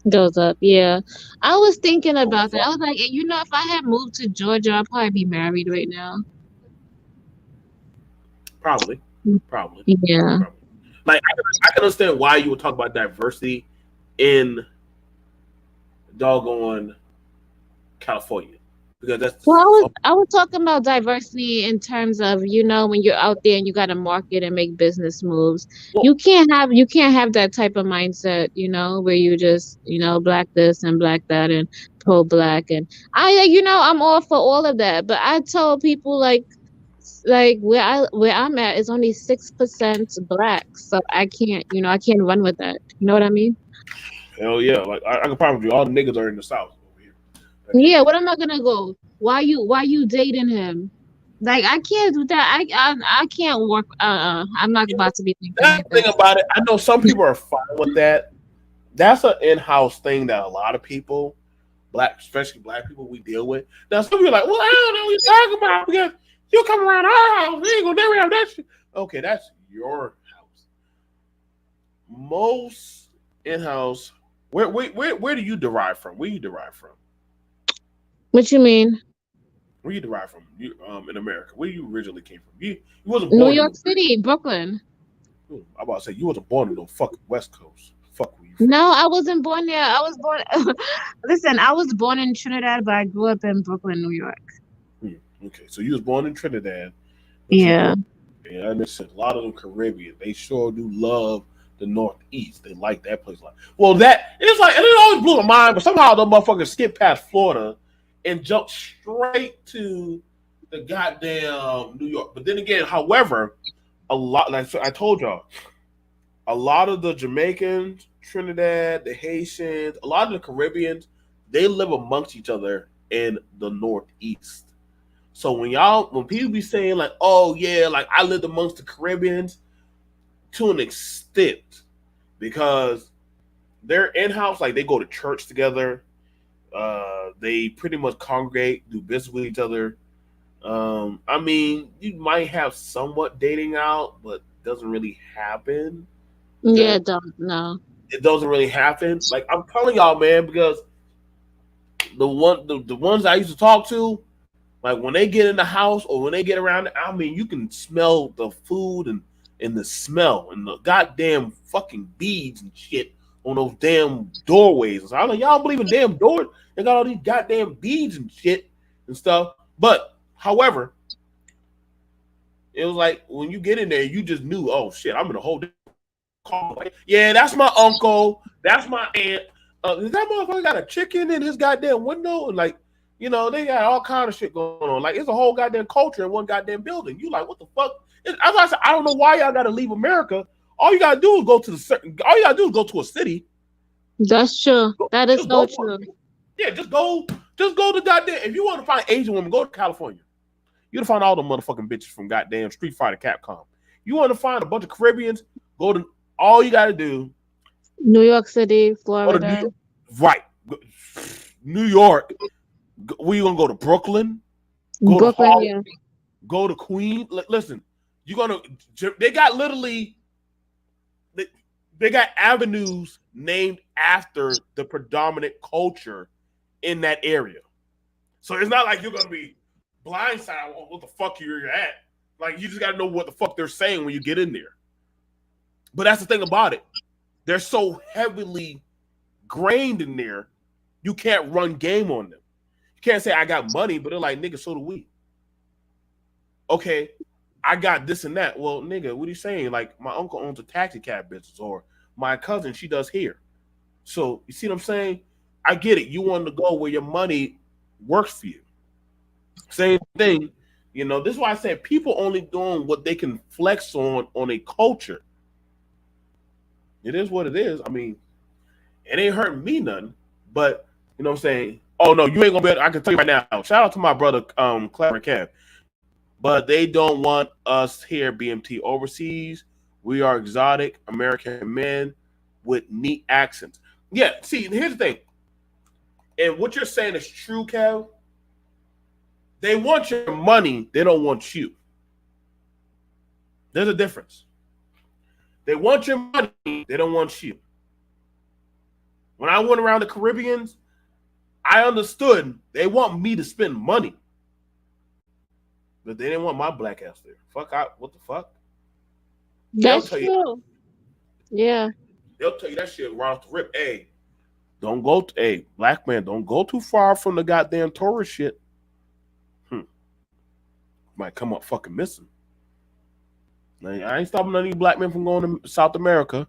Goes up. Yeah, I was thinking about goes that. I up. was like, if I had moved to Georgia, I'd probably be married right now. Probably, probably, Yeah. probably. Like I can understand why you would talk about diversity in doggone California because Well, that's so I was talking about diversity in terms of, when you're out there and you got to market and make business moves. well. You can't have that type of mindset, where you just, black this and black that and pro black and I'm all for all of that. But I tell people like where I'm at is only 6% black. So I can't run with that. You know what I mean? Hell yeah! Like I can promise you, all the niggas are in the South over here. That Yeah, can't. what am I gonna go? Why you dating him? Like I can't do that. I can't work. I'm not You know, about to be thinking that's like the that. thing about it. I know some people are fine with that. That's an in-house thing that a lot of people, black, especially black people, we deal with. Now some people are like, well, I don't know what you're talking about because you come around our house, we ain't gonna never have that shit. Okay, that's your house. Most in-house. Where do you derive from? Where you derive from? What you mean? Where you derive from? You in America? Where you originally came from? You wasn't New born in York the. City, Brooklyn. I'm about to say you wasn't born in no fucking West Coast. Fuck where you from? No, I wasn't born there. I was born. Listen, I was born in Trinidad, but I grew up in Brooklyn, New York. Hmm. Okay, so you was born in Trinidad, but you grew Yeah. up. Yeah, I understand. A lot of them Caribbean. They sure do love the Northeast. They like that place. Like, well, that it's like, and it always blew my mind. But somehow the motherfuckers skip past Florida and jump straight to the goddamn New York. But then again, however, a lot like I told y'all, a lot of the Jamaicans, Trinidad, the Haitians, a lot of the Caribbeans, they live amongst each other in the Northeast. So when people be saying like, oh yeah, like I lived amongst the Caribbeans to an extent because they're in house, like they go to church together, they pretty much congregate, do business with each other. I mean, you might have somewhat dating out, but doesn't really happen because Yeah, don't no. it doesn't really happen. Like I'm telling y'all, man, because the ones I used to talk to, like when they get in the house or when they get around, I mean, you can smell the food and the smell and the goddamn fucking beads and shit on those damn doorways. So I'm like, y'all don't believe in damn doors? They got all these goddamn beads and shit and stuff. But however, it was like when you get in there, you just knew, oh shit, I'm in a whole different car. Yeah, that's my uncle. That's my aunt. That motherfucker got a chicken in his goddamn window, and like, you know, they got all kind of shit going on. Like, it's a whole goddamn culture in one goddamn building. You like, what the fuck? As I said, I don't know why y'all got to leave America. All you gotta do is go to all you gotta do is go to a city. That's true. That is so true. Yeah, just go to goddamn. If you want to find Asian women, go to California. You'll find all the motherfucking bitches from goddamn Street Fighter Capcom. You want to find a bunch of Caribbeans, go to all you gotta do. New York City, Florida. New York, right. New York. We gonna go to Brooklyn. Go to Harlem, yeah. Go to Queens. Listen, you're gonna. They got literally. They got avenues named after the predominant culture in that area. So it's not like you're gonna be blindsided on what the fuck you're at. Like you just gotta know what the fuck they're saying when you get in there. But that's the thing about it. They're so heavily grained in there, you can't run game on them. You can't say I got money, but they're like, nigga, so do we. Okay, I got this and that. Well, nigga, what are you saying? Like, my uncle owns a taxi cab business, or my cousin, she does hair. So, you see what I'm saying? I get it. You want to go where your money works for you. Same thing. You know, this is why I said people only doing what they can flex on a culture. It is what it is. I mean, it ain't hurting me none, but you know what I'm saying? Oh no, you ain't gonna be able, I can tell you right now. Shout out to my brother, Clever Kev. But they don't want us here, BMT, overseas. We are exotic American men with neat accents. Yeah, see, here's the thing. And what you're saying is true, Kev. They want your money, they don't want you. There's a difference. They want your money, they don't want you. When I went around the Caribbeans, I understood they want me to spend money. But they didn't want my black ass there. Fuck out. What the fuck? That's true. Yeah. They'll tell you that shit right off the rip. Hey, don't go. Hey, black man, don't go too far from the goddamn tourist shit. Might come up fucking missing. Now, I ain't stopping none of you black men from going to South America,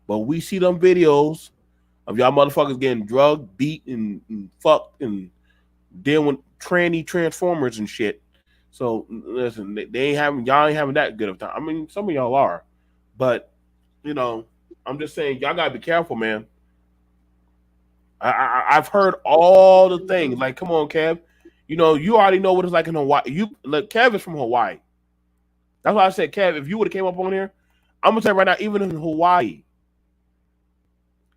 but we see them videos of y'all motherfuckers getting drugged, beat, and fucked, and dealing with tranny transformers and shit. So listen, y'all ain't having that good of time. I mean, some of y'all are, but you know, I'm just saying y'all gotta be careful, man. I've heard all the things. Like, come on, Kev. You know, you already know what it's like in Hawaii. Kev is from Hawaii. That's why I said, Kev, if you would have came up on here, I'm gonna tell you right now, even in Hawaii,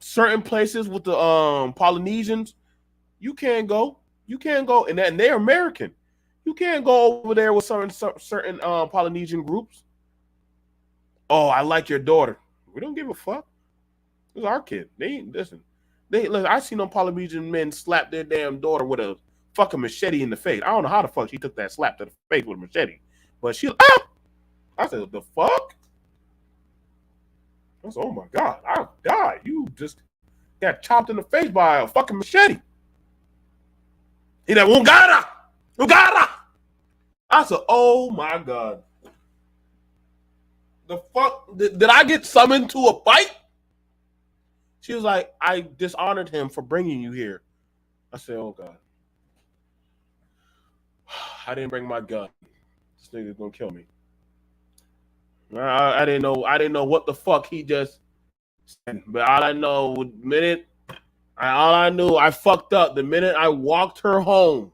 certain places with the Polynesians, you can't go. You can't go, and they're American. You can't go over there with certain Polynesian groups. Oh, I like your daughter. We don't give a fuck. It's our kid. They ain't listen. I seen them Polynesian men slap their damn daughter with a fucking machete in the face. I don't know how the fuck she took that slap to the face with a machete, but she. I said, the fuck? I said, oh my god, I died. You just got chopped in the face by a fucking machete. He said, Ugara! I said, oh my god. The fuck? Did I get summoned to a fight? She was like, I dishonored him for bringing you here. I said, oh god. I didn't bring my gun. This nigga's gonna kill me. I didn't know what the fuck he just said. But all I know, I fucked up the minute I walked her home.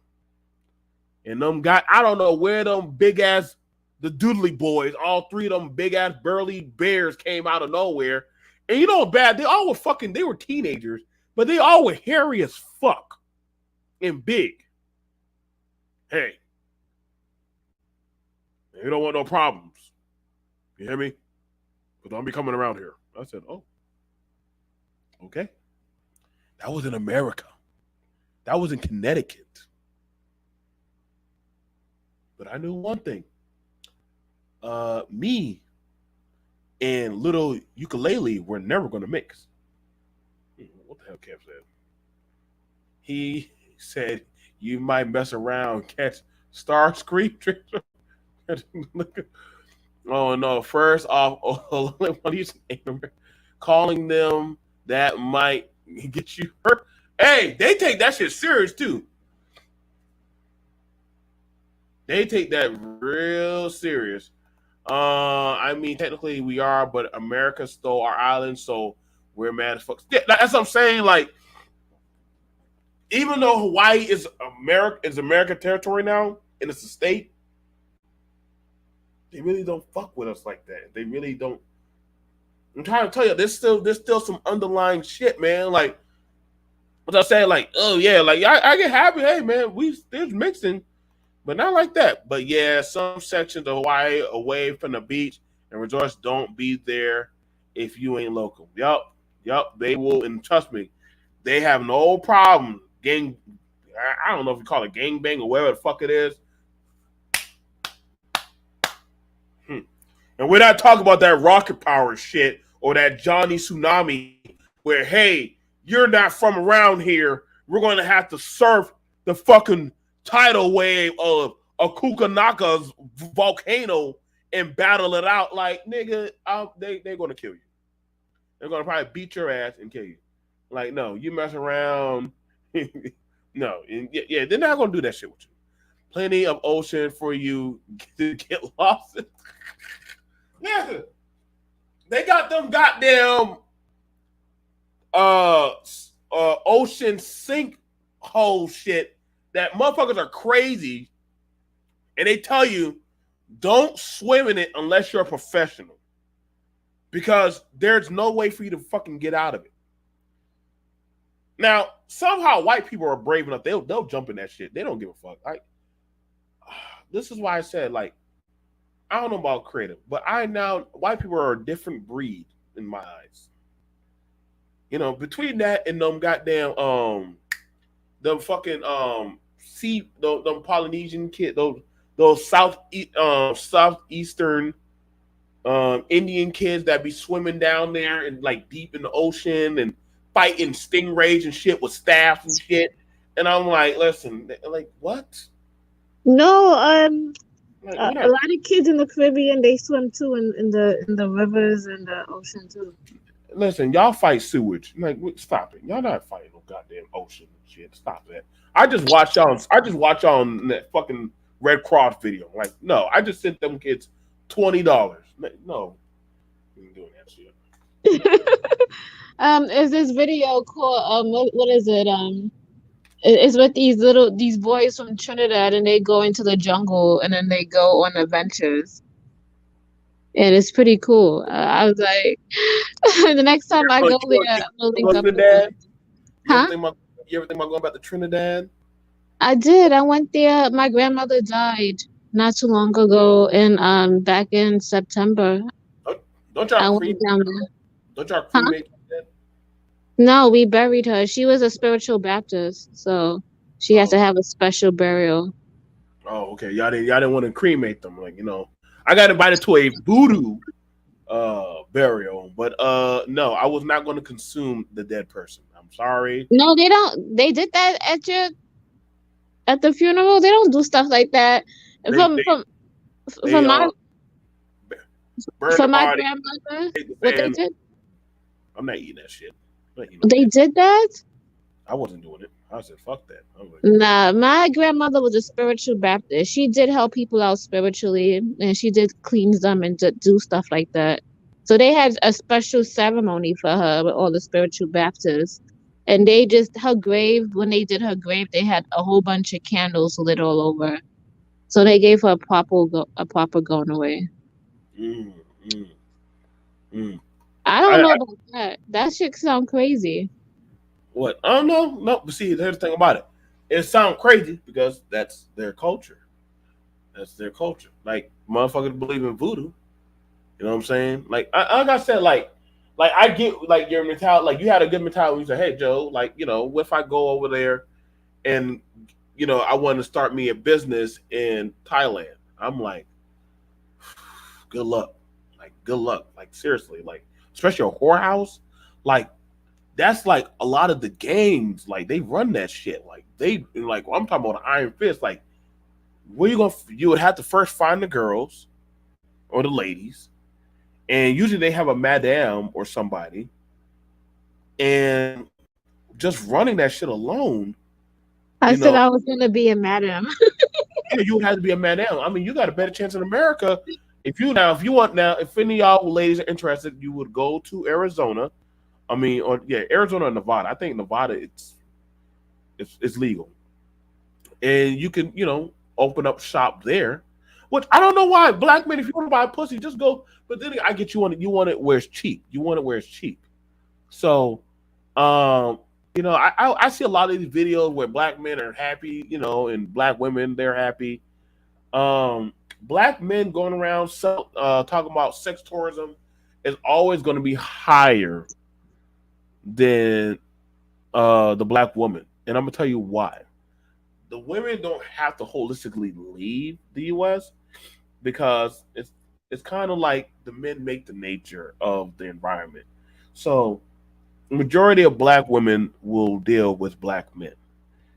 And I don't know where them big ass, the Doodly boys, all three of them big ass burly bears came out of nowhere. And you know what bad? They were teenagers, but they all were hairy as fuck and big. Hey, you don't want no problems. You hear me? But don't be coming around here. I said, oh. Okay, that was in America. That was in Connecticut. But I knew one thing. Me and little ukulele were never going to mix. What the hell Kev said? He said you might mess around, catch Starscream. Oh no! First off, what he's calling them that might get you hurt. Hey, they take that shit serious too. They take that real serious. I mean, technically we are, but America stole our island, so we're mad as fuck. Yeah, that's what I'm saying. Like, even though Hawaii is American territory now, and it's a state, they really don't fuck with us like that. They really don't. I'm trying to tell you, there's still some underlying shit, man. Like, what I say, like, oh yeah, like I get happy. Hey man, there's mixing. But not like that. But yeah, some sections of Hawaii away from the beach and resorts don't be there if you ain't local. Yup, they will, and trust me, they have no problem gang. I don't know if you call it gang bang or whatever the fuck it is. And we're not talking about that rocket power shit or that Johnny Tsunami where, hey, you're not from around here. We're going to have to surf the fucking tidal wave of a Kukanaka's volcano and battle it out. Like, nigga, they're going to kill you. They're going to probably beat your ass and kill you. Like, no, you mess around. No. And yeah, they're not going to do that shit with you. Plenty of ocean for you to get lost in. Yeah. They got them goddamn ocean sink hole shit that motherfuckers are crazy, and they tell you don't swim in it unless you're a professional, because there's no way for you to fucking get out of it. Now, somehow white people are brave enough; they'll jump in that shit. They don't give a fuck. Like, this is why I said, like, I don't know about creative, but white people are a different breed in my eyes. You know, between that and them goddamn them fucking them Polynesian kids, those southeastern Indian kids that be swimming down there and like deep in the ocean and fighting stingrays and shit with staffs and shit. And I'm like, listen, like what? No, Like, a lot of kids in the Caribbean, they swim too in the rivers and the ocean too. Listen, y'all fight sewage. Like, stop it. Y'all not fighting no goddamn ocean and shit. Stop that. I just watched y'all on that fucking Red Cross video. Like, no, I just sent them kids $20. No, you ain't doing that shit. Is this video called what is it? It's with these boys from Trinidad, and they go into the jungle and then they go on adventures. And it's pretty cool. I was like, the next time I go there, I'm gonna link up with them. Huh? You ever think about going back to Trinidad? I did. I went there. My grandmother died not too long ago, and back in September. Don't y'all went down there. Don't y'all cremate that? No, we buried her. She was a spiritual Baptist, so she has to have a special burial. Oh, okay. Y'all didn't want to cremate them, like, you know. I got invited to a voodoo burial, but no, I was not going to consume the dead person. I'm sorry. No, they don't. They did that at the funeral. They don't do stuff like that. From my grandmother, what they did. I'm not eating that shit. They did that? I wasn't doing it. I said, fuck that. Nah, my grandmother was a spiritual Baptist. She did help people out spiritually, and she did cleanse them and do stuff like that. So they had a special ceremony for her with all the spiritual Baptists. And they just, her grave, when they did her grave, they had a whole bunch of candles lit all over. So they gave her a proper going away. I don't know about that. That shit sound crazy. What? I don't know. No, but see, here's the thing about it. It sounds crazy because that's their culture. That's their culture. Like, motherfuckers believe in voodoo. You know what I'm saying? Like I said, like like I get like your mentality. Like you had a good mentality when you said, "Hey, Joe, like what if I go over there and I want to start me a business in Thailand?" I'm like, good luck. Like, good luck. Like, seriously. Like, especially a whorehouse. Like, that's like a lot of the games. Like, they run that shit. Like, I'm talking about an Iron Fist. Like, where you would have to first find the girls or the ladies. And usually they have a madame or somebody. And just running that shit alone, I you said know, I was gonna be a madam. you would have to be a madame. I mean, you got a better chance in America. If any of y'all ladies are interested, you would go to Arizona. I mean, Arizona or Nevada. I think Nevada it's legal, and you can open up shop there. Which I don't know why black men, if you want to buy a pussy, just go. But then I get you want it where it's cheap. You want it where it's cheap. So, I see a lot of these videos where black men are happy, and black women they're happy. Black men going around talking about sex tourism is always going to be higher than the black woman, and I'm gonna tell you why. The women don't have to holistically leave the U.S. because it's kind of like the men make the nature of the environment. So the majority of black women will deal with black men.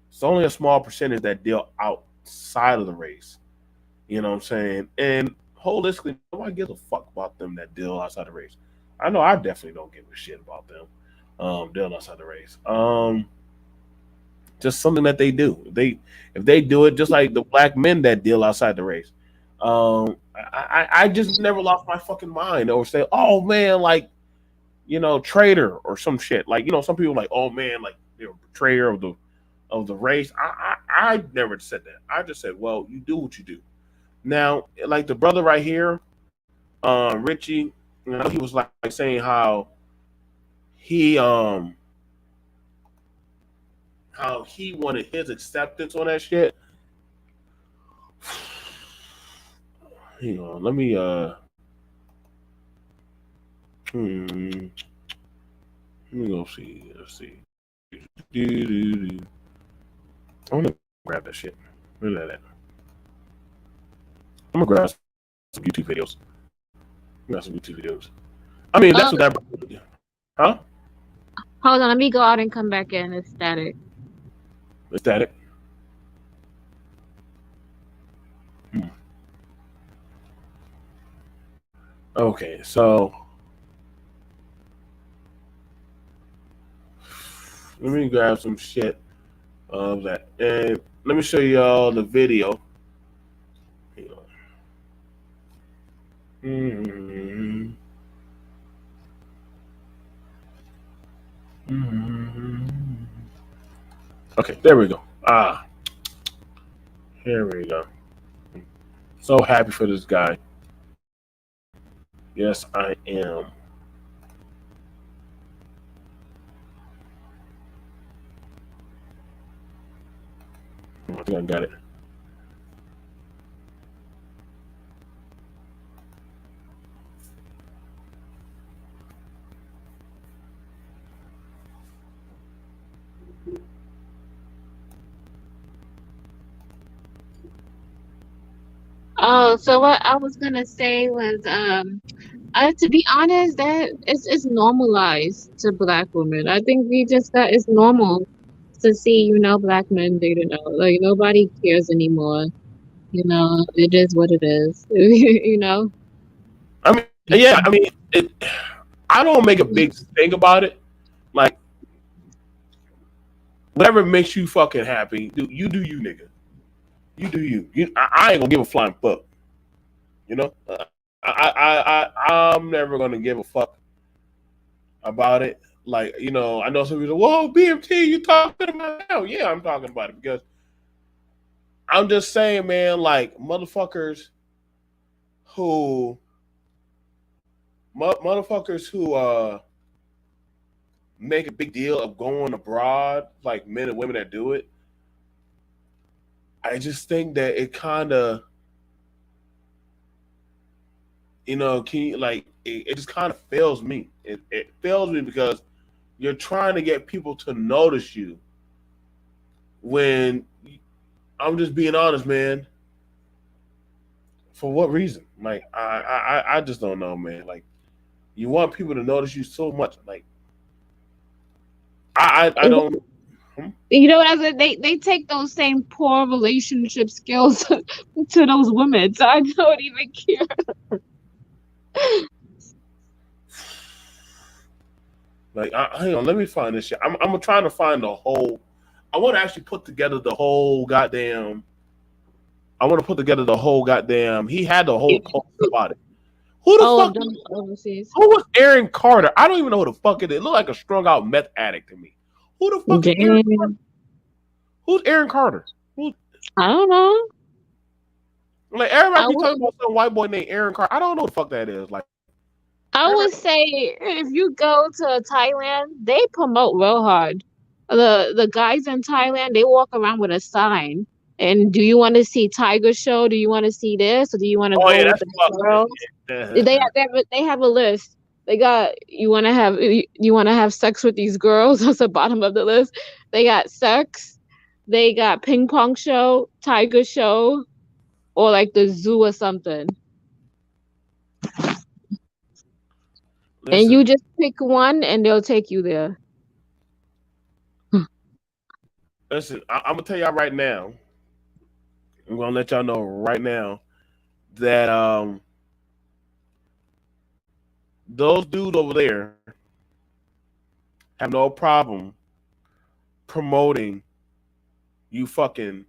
It's only a small percentage that deal outside of the race. You know what I'm saying? And holistically, nobody gives a fuck about them that deal outside the race. I know I definitely don't give a shit about them dealing outside the race. Just something that they do. If they do it just like the black men that deal outside the race. I just never lost my fucking mind or say, oh man, like traitor or some shit. Like some people like, oh man, like betrayer of the race. I never said that. I just said, well, you do what you do. Now, like the brother right here, Richie, he was like saying he um how he wanted his acceptance on that shit. Hang on, let me let me go see. Let's see. I want to grab that shit. Where's that at? I'm gonna grab some YouTube videos. Grab some YouTube videos. I mean, that's what that. Huh? Hold on, let me go out and come back in. It's static. It's static. Okay, so let me grab some shit of that, and let me show y'all the video. Okay, there we go. Here we go. So happy for this guy. Yes, I am. I think I got it. Oh, so what I was gonna say was, to be honest, that it's normalized to black women. I think it's normal to see, black men dating out. Like nobody cares anymore. It is what it is. I mean, yeah, I mean, I don't make a big thing about it. Like, whatever makes you fucking happy, you do you, nigga. You do you. I ain't gonna give a flying fuck. I'm never gonna give a fuck about it. Like, I know some people, whoa, BMT, you talking about it now? Yeah, I'm talking about it because I'm just saying, man, like motherfuckers who make a big deal of going abroad, like men and women that do it. I just think that it kind of You know, can you, like it just kind of fails me. It fails me because you're trying to get people to notice you when I'm just being honest, man. For what reason? Like I just don't know, man. Like you want people to notice you so much. Like I don't. Hmm? You know what I said? They take those same poor relationship skills to those women. So I don't even care. Like hang on, let me find this shit. I'm trying to find the whole. I want to actually put together the whole goddamn. I want to put together the whole goddamn. He had the whole post about it. Who the All of fuck? them overseas. Who was Aaron Carter? I don't even know who the fuck it is. It looked like a strung out meth addict to me. Who the fuck is Aaron Carter? Damn. Who's Aaron Carter? Who, I don't know. like everybody I be would, talking about some white boy named Aaron Carter. I don't know what the fuck that is. Like I would say if you go to Thailand, they promote real hard. The guys in Thailand, they walk around with a sign. And do you want to see Tiger Show? Do you want to see this? Or do you want to oh go yeah, with that's the fuck. girls? They have a list. They got you want to have sex with these girls? That's the bottom of the list. They got sex. They got ping pong show, Tiger Show, or like the zoo or something. And Listen, you just pick one, and they'll take you there. listen. I'm gonna tell y'all right now. I'm gonna let y'all know right now that those dudes over there have no problem promoting you fucking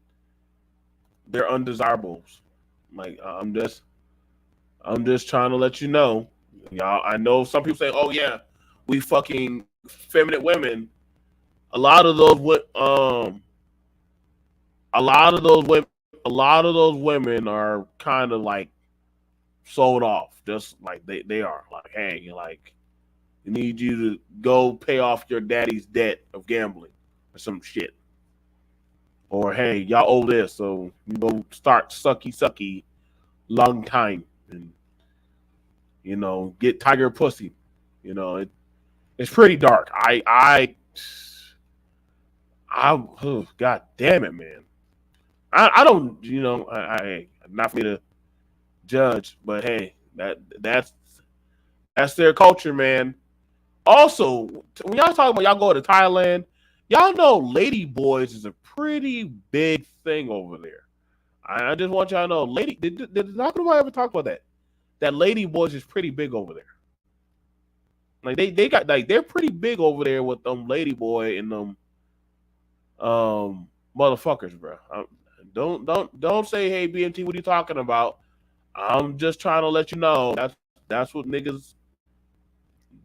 their undesirables. Like I'm just trying to let you know, y'all. I know some people say, "Oh yeah, we fucking feminine women." A lot of those a lot of those women, a lot of those women are kind of like sold off, just like they are. Like, hey, like we need you to go pay off your daddy's debt of gambling or some shit. Or hey, y'all owe this, so you go start sucky long time and get tiger pussy. It's pretty dark. Oh, god damn it, man. I don't not for me to judge, but hey, that's their culture, man. Also, when y'all talking about y'all go to Thailand, y'all know lady boys is a pretty big thing over there. I just want y'all to know, lady, did not nobody ever talk about that? That lady boys is pretty big over there. Like they got like they're pretty big over there with them lady boy and them motherfuckers, bro. Don't say hey BMT, what are you talking about? I'm just trying to let you know that's what niggas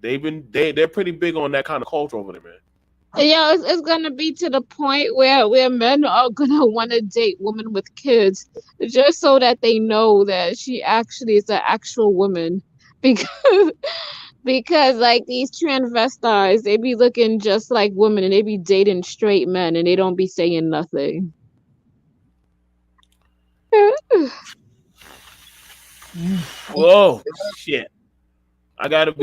they're pretty big on that kind of culture over there, man. Yeah, it's gonna be to the point where men are gonna want to date women with kids just so that they know that she actually is an actual woman because because like these transvestites, they be looking just like women and they be dating straight men and they don't be saying nothing. Whoa, shit. I gotta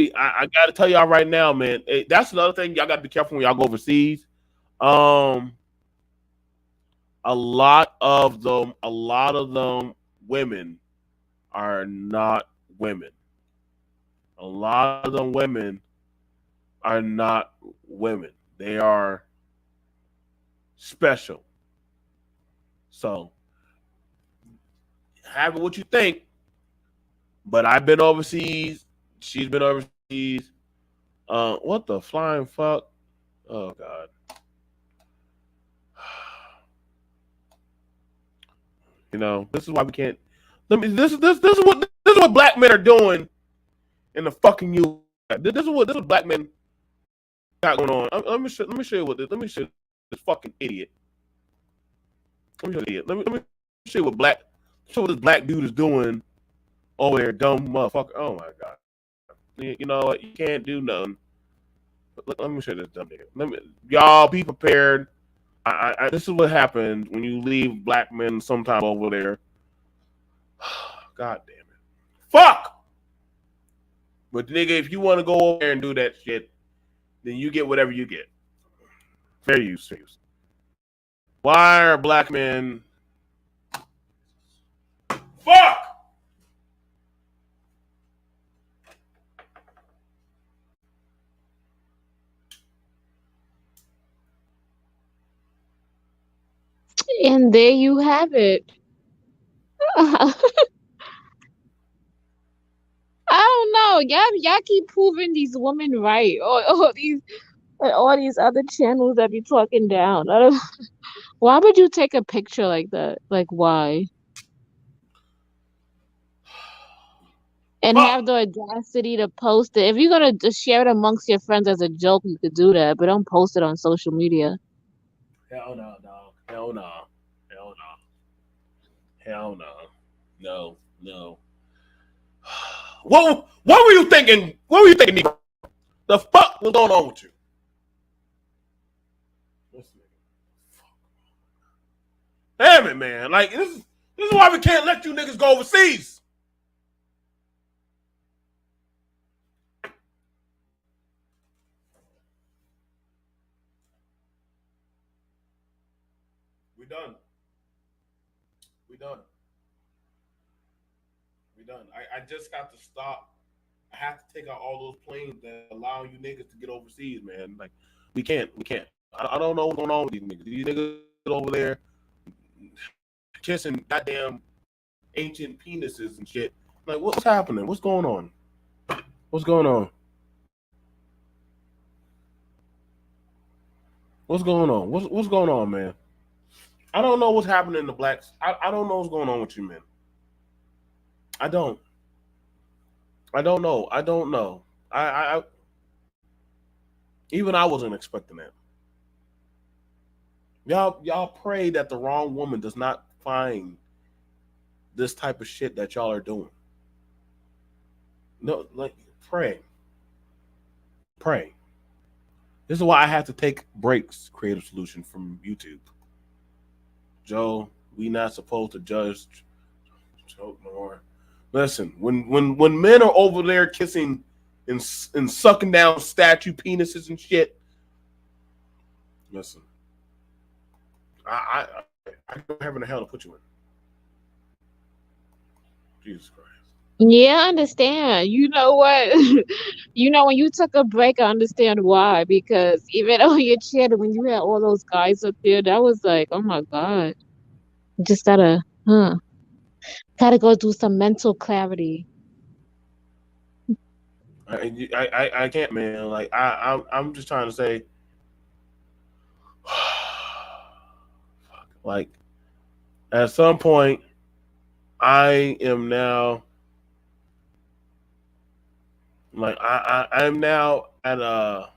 tell y'all right now, man. That's another thing. Y'all gotta be careful when y'all go overseas. Um, a lot of them women are not women. A lot of them women are not women. They are special. So have it what you think. But I've been overseas. She's been overseas. What the flying fuck? Oh god. This is why we can't. Let me. This is what black men are doing in the fucking U. This is what black men got going on. Let me show you what this. Let me show you this fucking idiot. Let me show you idiot. Let me show you what this black dude is doing over there, dumb motherfucker. Oh my god. You know what? You can't do nothing. Let me show you this dumb nigga. Y'all be prepared. This is what happens when you leave black men sometime over there. God damn it. Fuck! But nigga, if you want to go over there and do that shit, then you get whatever you get. Fair use, fair use. Why are black men? Fuck! And there you have it. I don't know. Y'all keep proving these women right. All these other channels that be talking down. I don't. Why would you take a picture like that? Like why? And Fuck! have the audacity to post it. If you're gonna just share it amongst your friends as a joke, you could do that, but don't post it on social media. Hell no, dog. Hell no. Hell no. Hell no. No. No. What were you thinking? What were you thinking, Negro? The fuck was going on with you? Damn it, man. Like this is why we can't let you niggas go overseas. We done. We done. We done. I just got to stop. I have to take out all those planes that allow you niggas to get overseas, man. Like we can't. I don't know what's going on with these niggas. These niggas over there kissing goddamn ancient penises and shit. Like what's happening? What's going on? What's going on? What's going on? What's going on, man? I don't know what's happening in the blacks. I don't know what's going on with you, man. I don't know. I even I wasn't expecting that. Y'all pray that the wrong woman does not find this type of shit that y'all are doing. No, like pray. This is why I have to take breaks, Creative Solution, from YouTube. Joe, we not supposed to judge. Joe, more. Listen, when men are over there kissing and sucking down statue penises and shit, listen, I don't have in the hell to put you in. Jesus Christ. Yeah, I understand. You know what? When you took a break, I understand why. Because even on your channel, when you had all those guys up there, that was like, oh my God. Just gotta go do some mental clarity. I can't, man. Like I'm just trying to say, like at some point, I am now. Like I'm now at a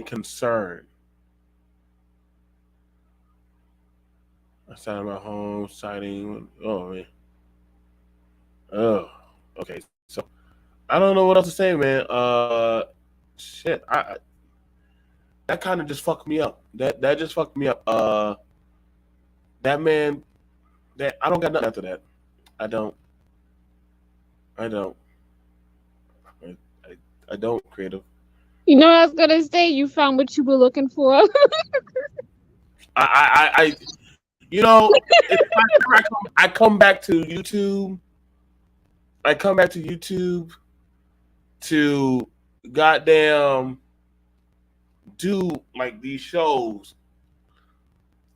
concern. I sat at my home citing. Oh man. Oh, okay. So I don't know what else to say, man. Shit. That kind of just fucked me up. That just fucked me up. That man. That I don't got nothing after that. I don't. I don't, Creative. You know what I was gonna say? You found what you were looking for. I you know, I come back to YouTube. I come back to YouTube to goddamn do like these shows,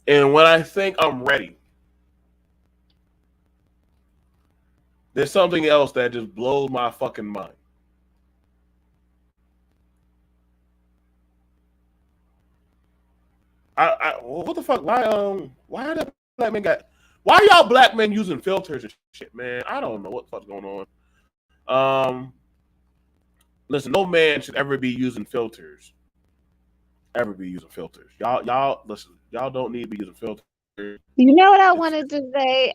and when I think I'm ready, there's something else that just blows my fucking mind. What the fuck? Why that black man why y'all black men using filters and shit, man? I don't know what the fuck's going on. Listen, no man should ever be using filters. Y'all listen, y'all don't need to be using filters. You know what I wanted to say?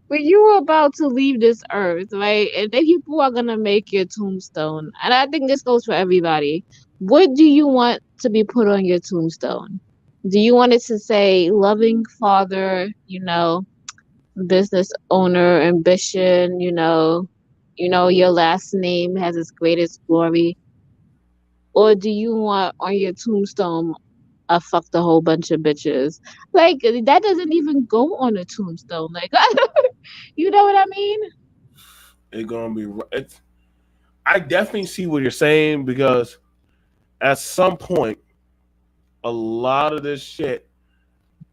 When you were about to leave this earth, right? And then people are gonna make your tombstone. And I think this goes for everybody. What do you want to be put on your tombstone? Do you want it to say loving father, business owner ambition, your last name has its greatest glory? Or do you want on your tombstone I fucked a whole bunch of bitches? Like that doesn't even go on a tombstone. Like you know what I mean? It's gonna be. It's. I definitely see what you're saying because at some point, a lot of this shit,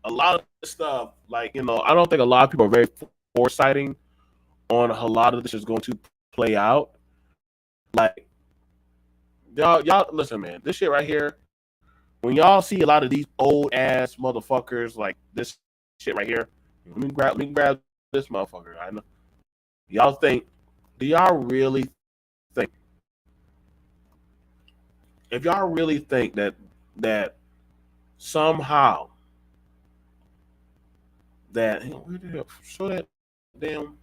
a lot of this stuff, like I don't think a lot of people are very foresighting on a lot of this is going to play out. Like y'all listen, man. This shit right here. When y'all see a lot of these old ass motherfuckers like this shit right here, let me grab this motherfucker. I know y'all think. Do y'all really think? If y'all really think that somehow that where did it show that damn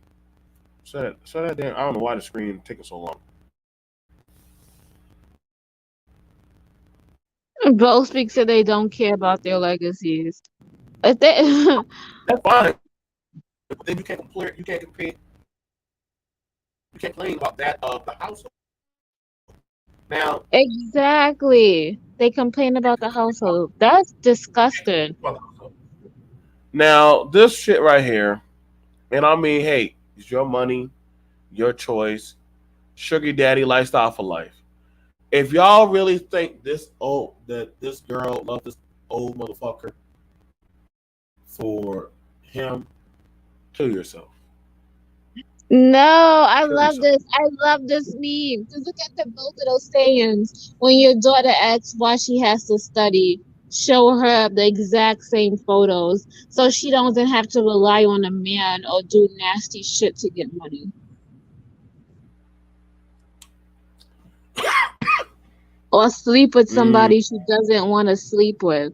show that damn I don't know why the screen taking so long. Both speak so they don't care about their legacies. If they, That's fine. But then you can't complain about that of the household. Now exactly. They complain about the household. That's disgusting. now this shit right here, and I mean, hey, it's your money, your choice, sugar daddy lifestyle for life. If y'all really think that this girl loved this old motherfucker for him, kill yourself. No, I Kill love yourself. this. I love this meme. Because look at the both of those sayings. When your daughter asks why she has to study, show her the exact same photos so she doesn't have to rely on a man or do nasty shit to get money. Or sleep with Mm. somebody she doesn't want to sleep with.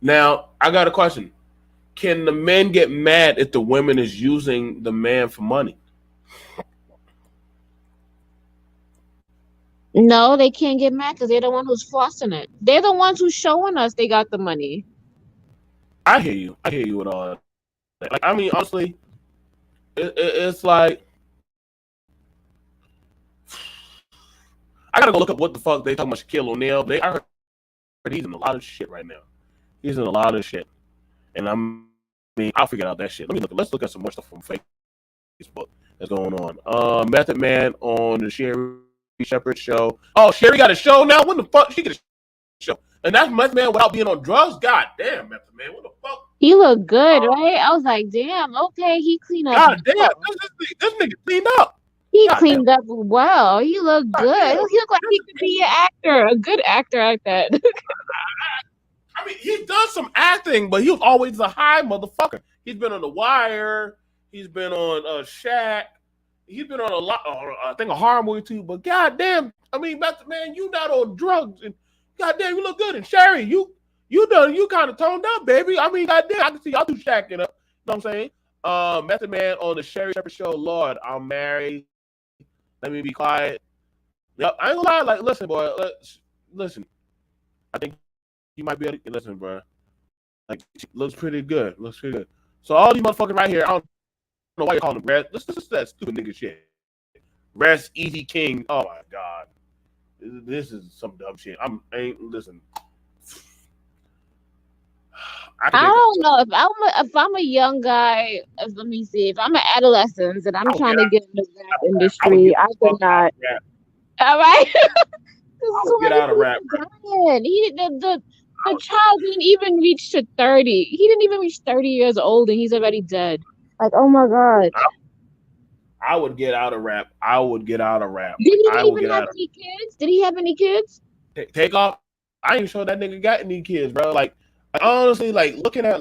Now I got a question. Can the men get mad if the women is using the man for money? No, they can't get mad because they're the one who's forcing it. They're the ones who's showing us they got the money. I hear you. I hear you with all that. Like, I mean, honestly, it's like I gotta go look up what the fuck they talking about Shaquille O'Neal. I heard he's in a lot of shit right now. He's in a lot of shit, and mean, I'll figure out that shit. Let's look at some more stuff from Facebook that's going on. Method Man on the Sherry Shepherd show. Oh, Sherry got a show now. When the fuck she get a show? And that's Method Man without being on drugs. God damn, Method Man. What the fuck? He looked good, right? I was like, damn, okay, he cleaned up. God damn, this nigga cleaned up. He God cleaned damn. up well. He looked God good. damn. He looked like he could be an actor, a good actor like that. I mean, he's done some acting, but he was always a high motherfucker. He's been on The Wire. He's been on Shaq. He's been on a lot. I think a horror movie too. But goddamn, I mean, Method Man, you not on drugs, and goddamn, you look good. And Sherry, you kind of toned up, baby. I mean, goddamn, I can see y'all two shacking up. You know what I'm saying? Method Man on the Sherry Shepherd show. Lord, I'm married. Let me be quiet. Yep, I ain't gonna lie. Like, listen, boy. Listen. I think you might be able to listen, bro. Like, looks pretty good. Looks pretty good. So all these motherfuckers right here, I don't know why you're calling them Rest. This is that stupid nigga shit. Rest Easy King. Oh my god, this is some dumb shit. Listen. I don't know if I'm a young guy. Let me see. If I'm an adolescent and I'm trying to get in the rap industry, I could not. All right. Get out of rap. The child didn't even reach to 30. He didn't even reach 30 years old and he's already dead. Like, oh my god. I would get out of rap. Did he even have any kids? Did he have any kids? Take off. I ain't sure that nigga got any kids, bro. Like honestly, like looking at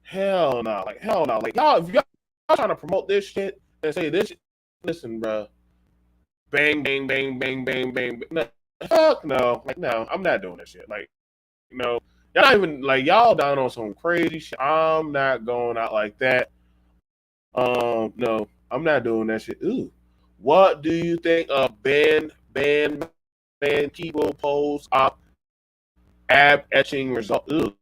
hell no. Like y'all, if y'all trying to promote this shit and say this, listen, bro. Bang, bang, bang, bang, bang, bang. No, fuck no. Like, no, I'm not doing that shit. Like, y'all not even, like, y'all down on some crazy shit. I'm not going out like that. No, I'm not doing that shit. Ooh. What do you think of Ben keyboard pose op ab etching result? Ooh.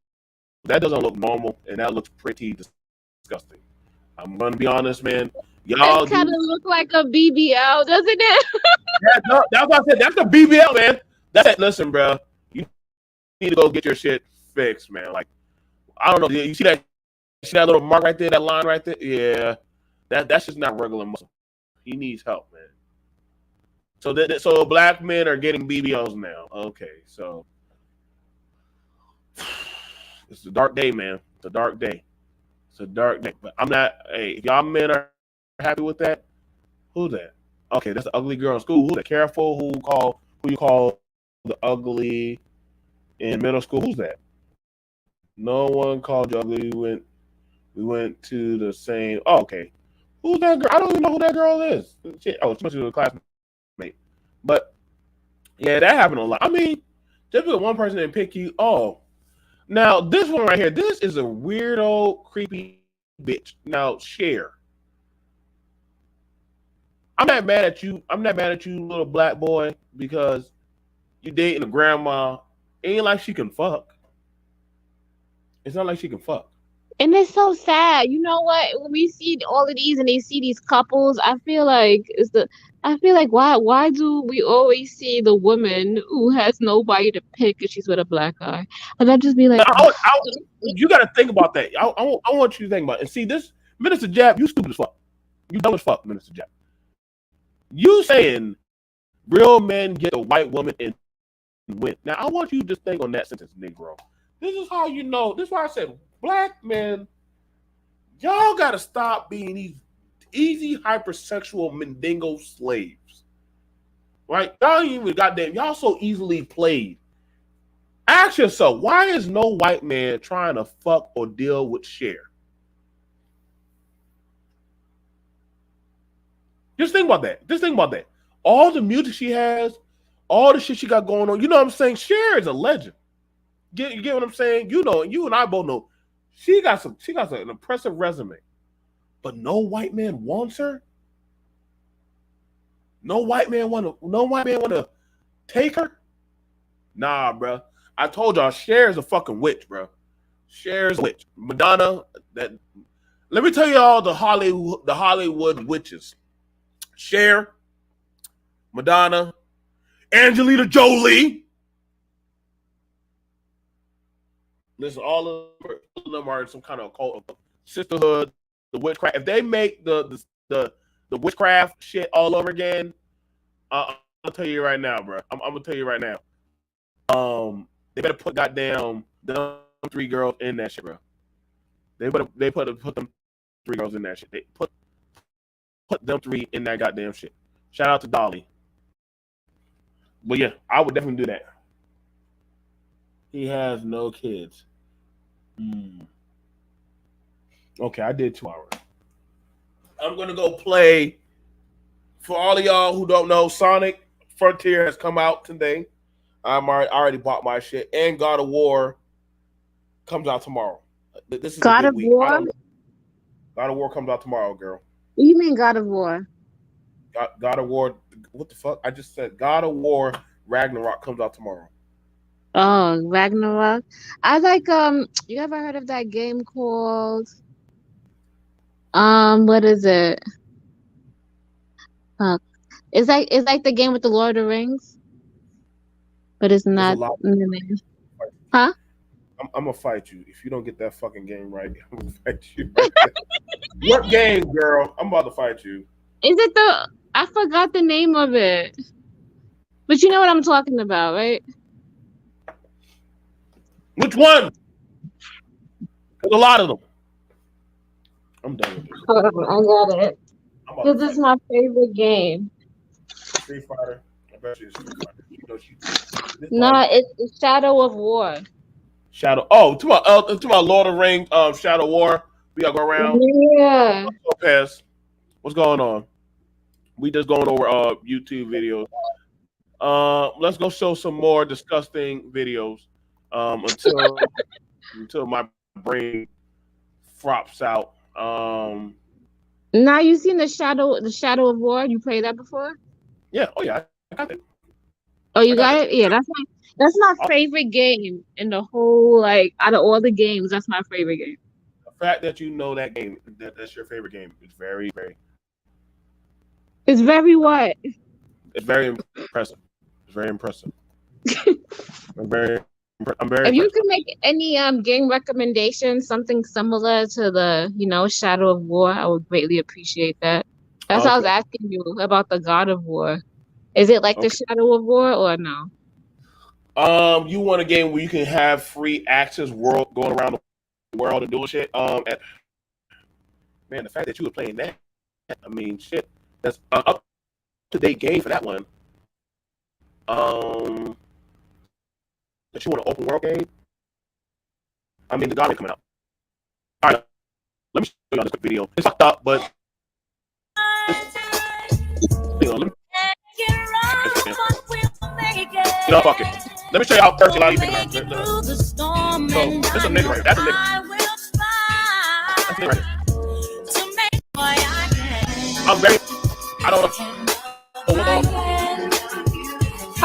That doesn't look normal, and that looks pretty disgusting. I'm gonna be honest, man. Y'all It kind of look like a BBL, doesn't it? that's what I said. That's the BBL, man. That's it. Listen, bro. You need to go get your shit fixed, man. Like, I don't know. You see that little mark right there, that line right there? Yeah. That's just not regular muscle. He needs help, man. So black men are getting BBLs now. Okay, so it's a dark day, man. It's a dark day. It's a dark day. But I'm not. Hey, if y'all men are happy with that, who's that? Okay, that's the ugly girl in school. Who's that? Careful. Who you call the ugly in middle school? Who's that? No one called you ugly. We went to the same. Oh, okay. Who's that girl? I don't even know who that girl is. Shit. Oh, it's a classmate. But yeah, that happened a lot. I mean, just because one person didn't pick you. Oh, now this one right here. This is a weirdo, creepy bitch. Now, Cher. I'm not mad at you. I'm not mad at you, little black boy, because you dating a grandma. It ain't like she can fuck. It's not like she can fuck. And it's so sad. You know what? When we see all of these and they see these couples, I feel like why do we always see the woman who has nobody to pick if she's with a black guy? And I'd just be like, you got to think about that. I want you to think about it. And see, this Minister Jab, you stupid as fuck. You dumb as fuck, Minister Jab. You saying real men get a white woman and win. Now, I want you to just think on that sentence, Negro. This is how you know. This is why I said, black men, y'all got to stop being these easy hypersexual Mandingo slaves. Right? Y'all ain't even goddamn, y'all so easily played. Ask yourself, why is no white man trying to fuck or deal with Cher? Just think about that. Just think about that. All the music she has, all the shit she got going on. You know what I'm saying? Cher is a legend. You get what I'm saying? You know, you and I both know she got an impressive resume. But no white man wants her. No white man want to take her. Nah, bro. I told y'all, Cher's a fucking witch, bro. Cher's a witch. Madonna. Let me tell y'all the Hollywood witches. Cher, Madonna, Angelina Jolie. Listen, all of them are in some kind of cult of sisterhood, the witchcraft. If they make the witchcraft shit all over again, I'll tell you right now, bro. I'm gonna tell you right now. They better put goddamn them 3 girls in that shit, bro. They put them 3 girls in that shit. They put them 3 in that goddamn shit. Shout out to Dolly. But yeah, I would definitely do that. He has no kids. Okay, I did 2 hours. I'm gonna go play. For all of y'all who don't know, Sonic Frontier has come out today. I already bought my shit, and God of War comes out tomorrow. This is God a of good week. War? God of War comes out tomorrow, girl. What do you mean God of War? God of War. What the fuck? I just said God of War Ragnarok comes out tomorrow. Oh, Ragnarok. I like you ever heard of that game called what is it? It's like the game with the Lord of the Rings, but it's not in the name. Huh? I'm gonna fight you if you don't get that fucking game right. I'm gonna fight you. What game, girl? I'm about to fight you. Is it I forgot the name of it, but you know what I'm talking about, right? Which one? There's a lot of them. I'm done with this. Hold on, I got it. This is my favorite game. Street Fighter. I bet you it's Street Fighter. You know No, it's Shadow of War. Shadow. Oh, to my Lord of the Rings, Shadow War. We gotta go around. Yeah. Lopez, what's going on? We just going over YouTube videos. Let's go show some more disgusting videos. Until my brain frops out. Now you seen the Shadow of War? You played that before? Yeah. Oh yeah, I got it. Oh, you got it? Yeah, That's my favorite game in the whole, like, out of all the games, that's my favorite game. The fact that you know that game, that's your favorite game, is very, very, It's very what? it's very impressive. It's very impressive. I'm very If you impressed. could make any game recommendations, something similar to the, Shadow of War, I would greatly appreciate that. That's why I was Okay, asking you about the God of War. Is it like the okay. Shadow of War or no? You want a game where you can have free access world going around the world and doing shit. Man, the fact that you were playing that, I mean, shit, that's an up to date game for that one. Um, that you want an open world game. I mean, the God ain't coming out. All right, let me show y'all this quick video. It's fucked up, but hang on, let me. You know, fuck it. Let me show you how thirsty a lot of you think about it. So, this is a nigga right here. That's a nigga. That's a nigga right here. I'm very. I don't know.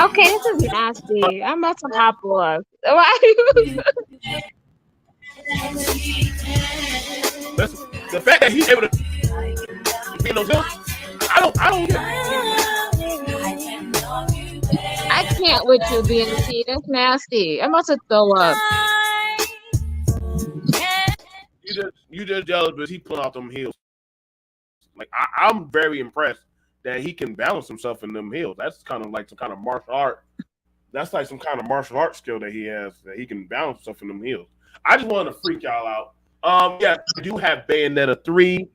Okay, this is nasty. I'm about to hop off. Why? Listen, the fact that he's able to be in those films, I don't get it. I can't with you, BNC. That's nasty. I'm about to throw up. You just jealous because he pulling out them heels. Like I'm very impressed that he can balance himself in them heels. That's kind of like some kind of martial art. That's like some kind of martial art skill that he has, that he can balance himself in them heels. I just wanted to freak y'all out. Yeah, I do have Bayonetta 3.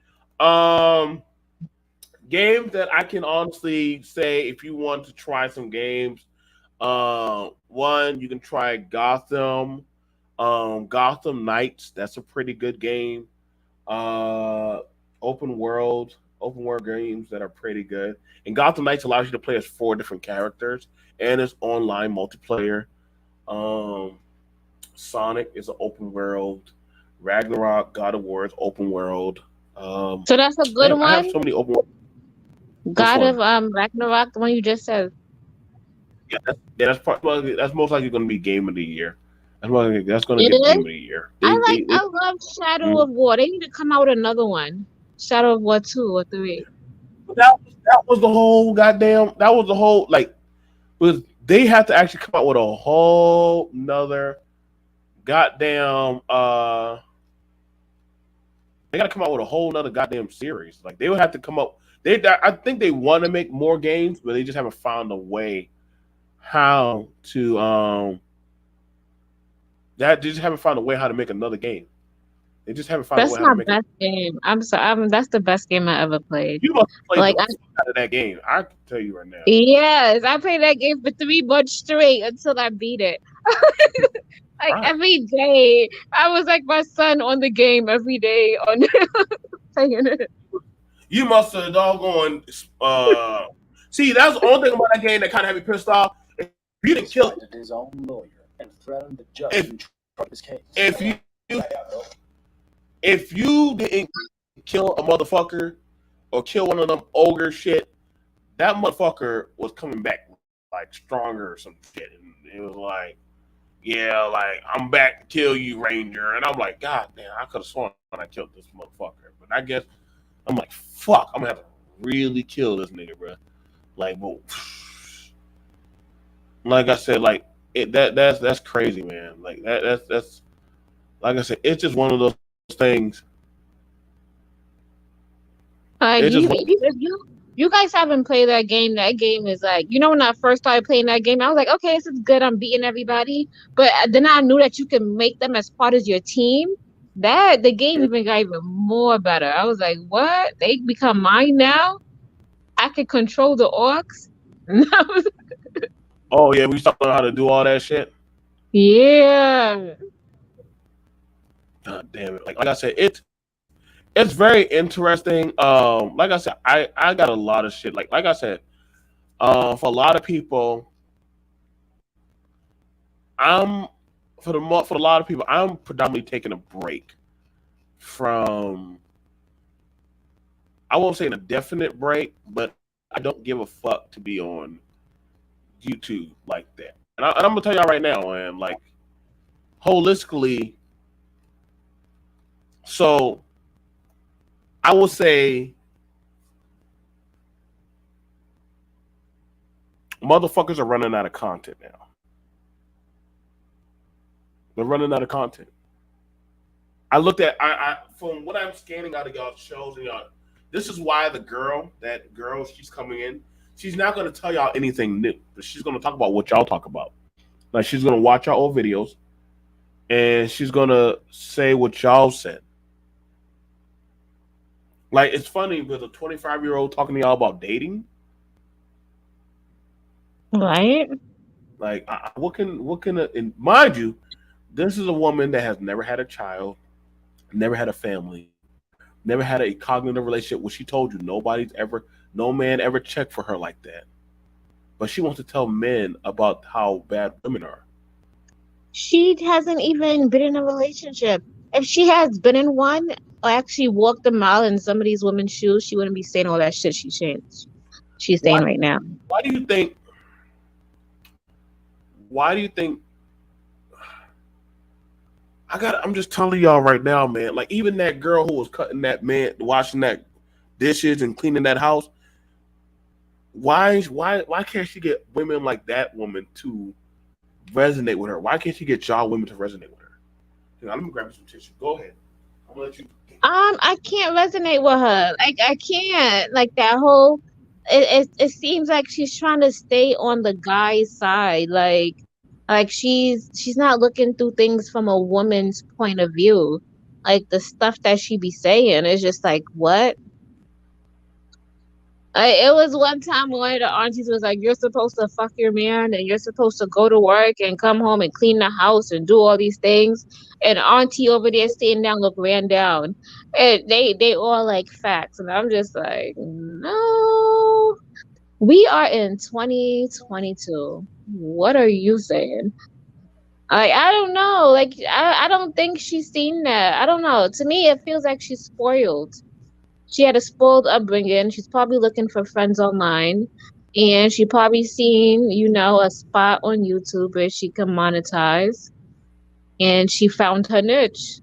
Games that I can honestly say, if you want to try some games, one, you can try Gotham. Gotham Knights, that's a pretty good game. Open world games that are pretty good. And Gotham Knights allows you to play as 4 different characters, and it's online multiplayer. Sonic is an open world. Ragnarok, God of War is open world. So that's a good I have one. so many open world. God of Ragnarok, the one you just said. Yeah, that's most likely going to be game of the year. That's going to It get is? game of the year. I love Shadow of War. They need to come out with another one. Shadow of War 2 or 3. That was the whole goddamn. That was the whole like. Was they have to actually come out with a whole nother goddamn. They got to come out with a whole nother goddamn series. Like they would have to come up. I think they want to make more games, but they just haven't found a way how to. That they just haven't found a way how to make another game. They just haven't found a That's way how my to make best game. I'm sorry. That's the best game I ever played. You must have played Like, the fuck out of that game. I can tell you right now. yes, I played that game for 3 months straight until I beat it. Like Right. every day, I was like my son on the game every day on playing it. You must have doggone. See, that's the only thing about that game that kind of had me pissed off. If you didn't kill his own lawyer and threatened the judge If- who tried his case. if you didn't kill a motherfucker or kill one of them ogre shit, that motherfucker was coming back like stronger or some shit. And it was like, yeah, like I'm back to kill you, Ranger. And I'm like, God damn, I could have sworn I killed this motherfucker. But I guess I'm like, fuck, I'm gonna have to really kill this nigga, bro. Like, well, like I said, like that's crazy, man. Like that's like I said, it's just one of those things. Like It just if you guys haven't played that game is like, when I first started playing that game, I was like, okay, this is good. I'm beating everybody. But then I knew that you can make them as part of your team. That the game even got even more better. I was like, what? They become mine now? I can control the orcs? oh yeah, we start learning how to do all that shit. Yeah. God damn it! Like I said, it's very interesting. Like I said, I got a lot of shit. Like I said, for a lot of people, for a lot of people, I'm predominantly taking a break from. I won't say an indefinite break, but I don't give a fuck to be on YouTube like that. And I'm gonna tell y'all right now, man. Like holistically, so I will say, motherfuckers are running out of content now. They're running out of content. I looked at I from what I'm scanning out of y'all's shows and y'all. This is why that girl, she's coming in. She's not going to tell y'all anything new, but she's going to talk about what y'all talk about. Like she's going to watch our old videos, and she's going to say what y'all said. Like it's funny with a 25-year-old talking to y'all about dating. Right? Like and mind you, this is a woman that has never had a child, never had a family, never had a cognitive relationship. What she told you, no man ever checked for her like that. But she wants to tell men about how bad women are. She hasn't even been in a relationship. If she has been in one, or actually walked a mile in some of these women's shoes, she wouldn't be saying all that shit she's saying right now. Why do you think? Why do you think? I'm just telling y'all right now, man. Like even that girl who was cutting that man, washing that dishes and cleaning that house. Why can't she get women like that woman to resonate with her? Why can't she get y'all women to resonate with her? I'm gonna grab you some tissue. Go ahead. I'm gonna let you. I can't resonate with her. Like I can't. Like that whole. It seems like she's trying to stay on the guy's side. Like she's not looking through things from a woman's point of view. Like the stuff that she be saying is just like what. It was one time one of the aunties was like, "You're supposed to fuck your man, and you're supposed to go to work and come home and clean the house and do all these things." And auntie over there sitting down, look ran down, and they all like facts, and I'm just like, no, we are in 2022. What are you saying? I don't know. Like I don't think she's seen that. I don't know. To me, it feels like she's spoiled. She had a spoiled upbringing. She's probably looking for friends online. And she probably seen, a spot on YouTube where she can monetize. And she found her niche.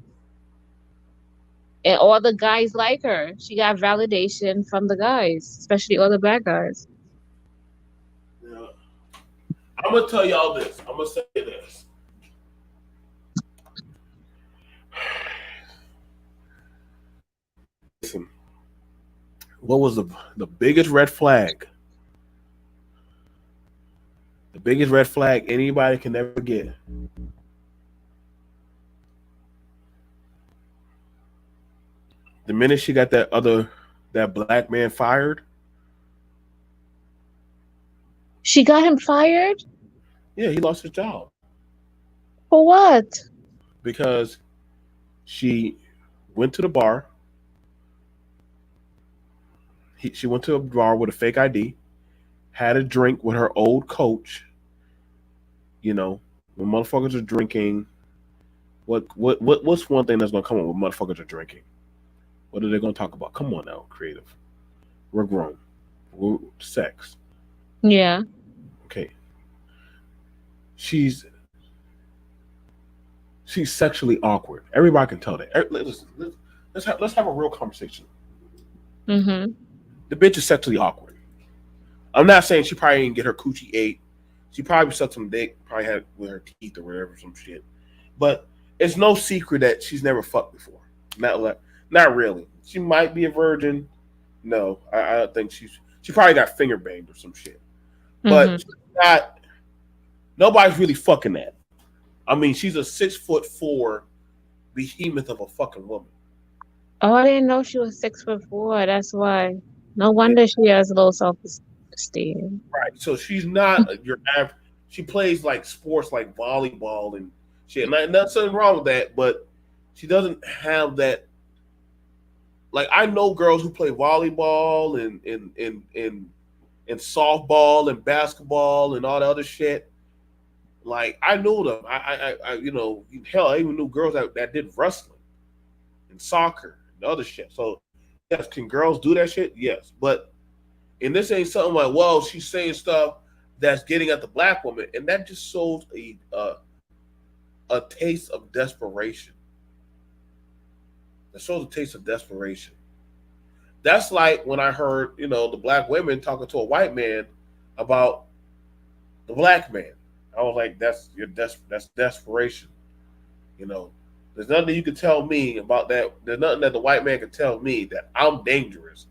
And all the guys like her. She got validation from the guys, especially all the bad guys. Yeah. I'm gonna tell y'all this. I'm gonna say this. Listen. What was the biggest red flag? The biggest red flag anybody can ever get. The minute she got that black man fired. She got him fired? Yeah, he lost his job. For what? Because she went to the bar. She went to a bar with a fake ID, had a drink with her old coach. When motherfuckers are drinking, what's one thing that's gonna come up when motherfuckers are drinking? What are they gonna talk about? Come on now, creative. We're grown. Sex. Yeah. Okay. She's sexually awkward. Everybody can tell that. Listen, let's have a real conversation. Mm-hmm. The bitch is sexually awkward. I'm not saying she probably didn't get her coochie ate. She probably sucked some dick, probably had it with her teeth or whatever, some shit. But it's no secret that she's never fucked before. Not really. She might be a virgin. No, I don't think she probably got finger banged or some shit. But she's not. Nobody's really fucking that. I mean, she's a 6'4" behemoth of a fucking woman. Oh, I didn't know she was 6'4". That's why. No wonder she has low self-esteem. Right. So she's not your average. She plays like sports like volleyball and shit. Nothing wrong with that, but she doesn't have that. Like I know girls who play volleyball and softball and basketball and all the other shit. Like I know them. I hell, I even knew girls that did wrestling and soccer and other shit. So yes, can girls do that shit? Yes, but and this ain't something like, well, she's saying stuff that's getting at the black woman, and that just shows a taste of desperation. That shows a taste of desperation. That's like when I heard, the black women talking to a white man about the black man. I was like, that's desperation. You know, there's nothing you can tell me about that. There's nothing that the white man can tell me that I'm dangerous.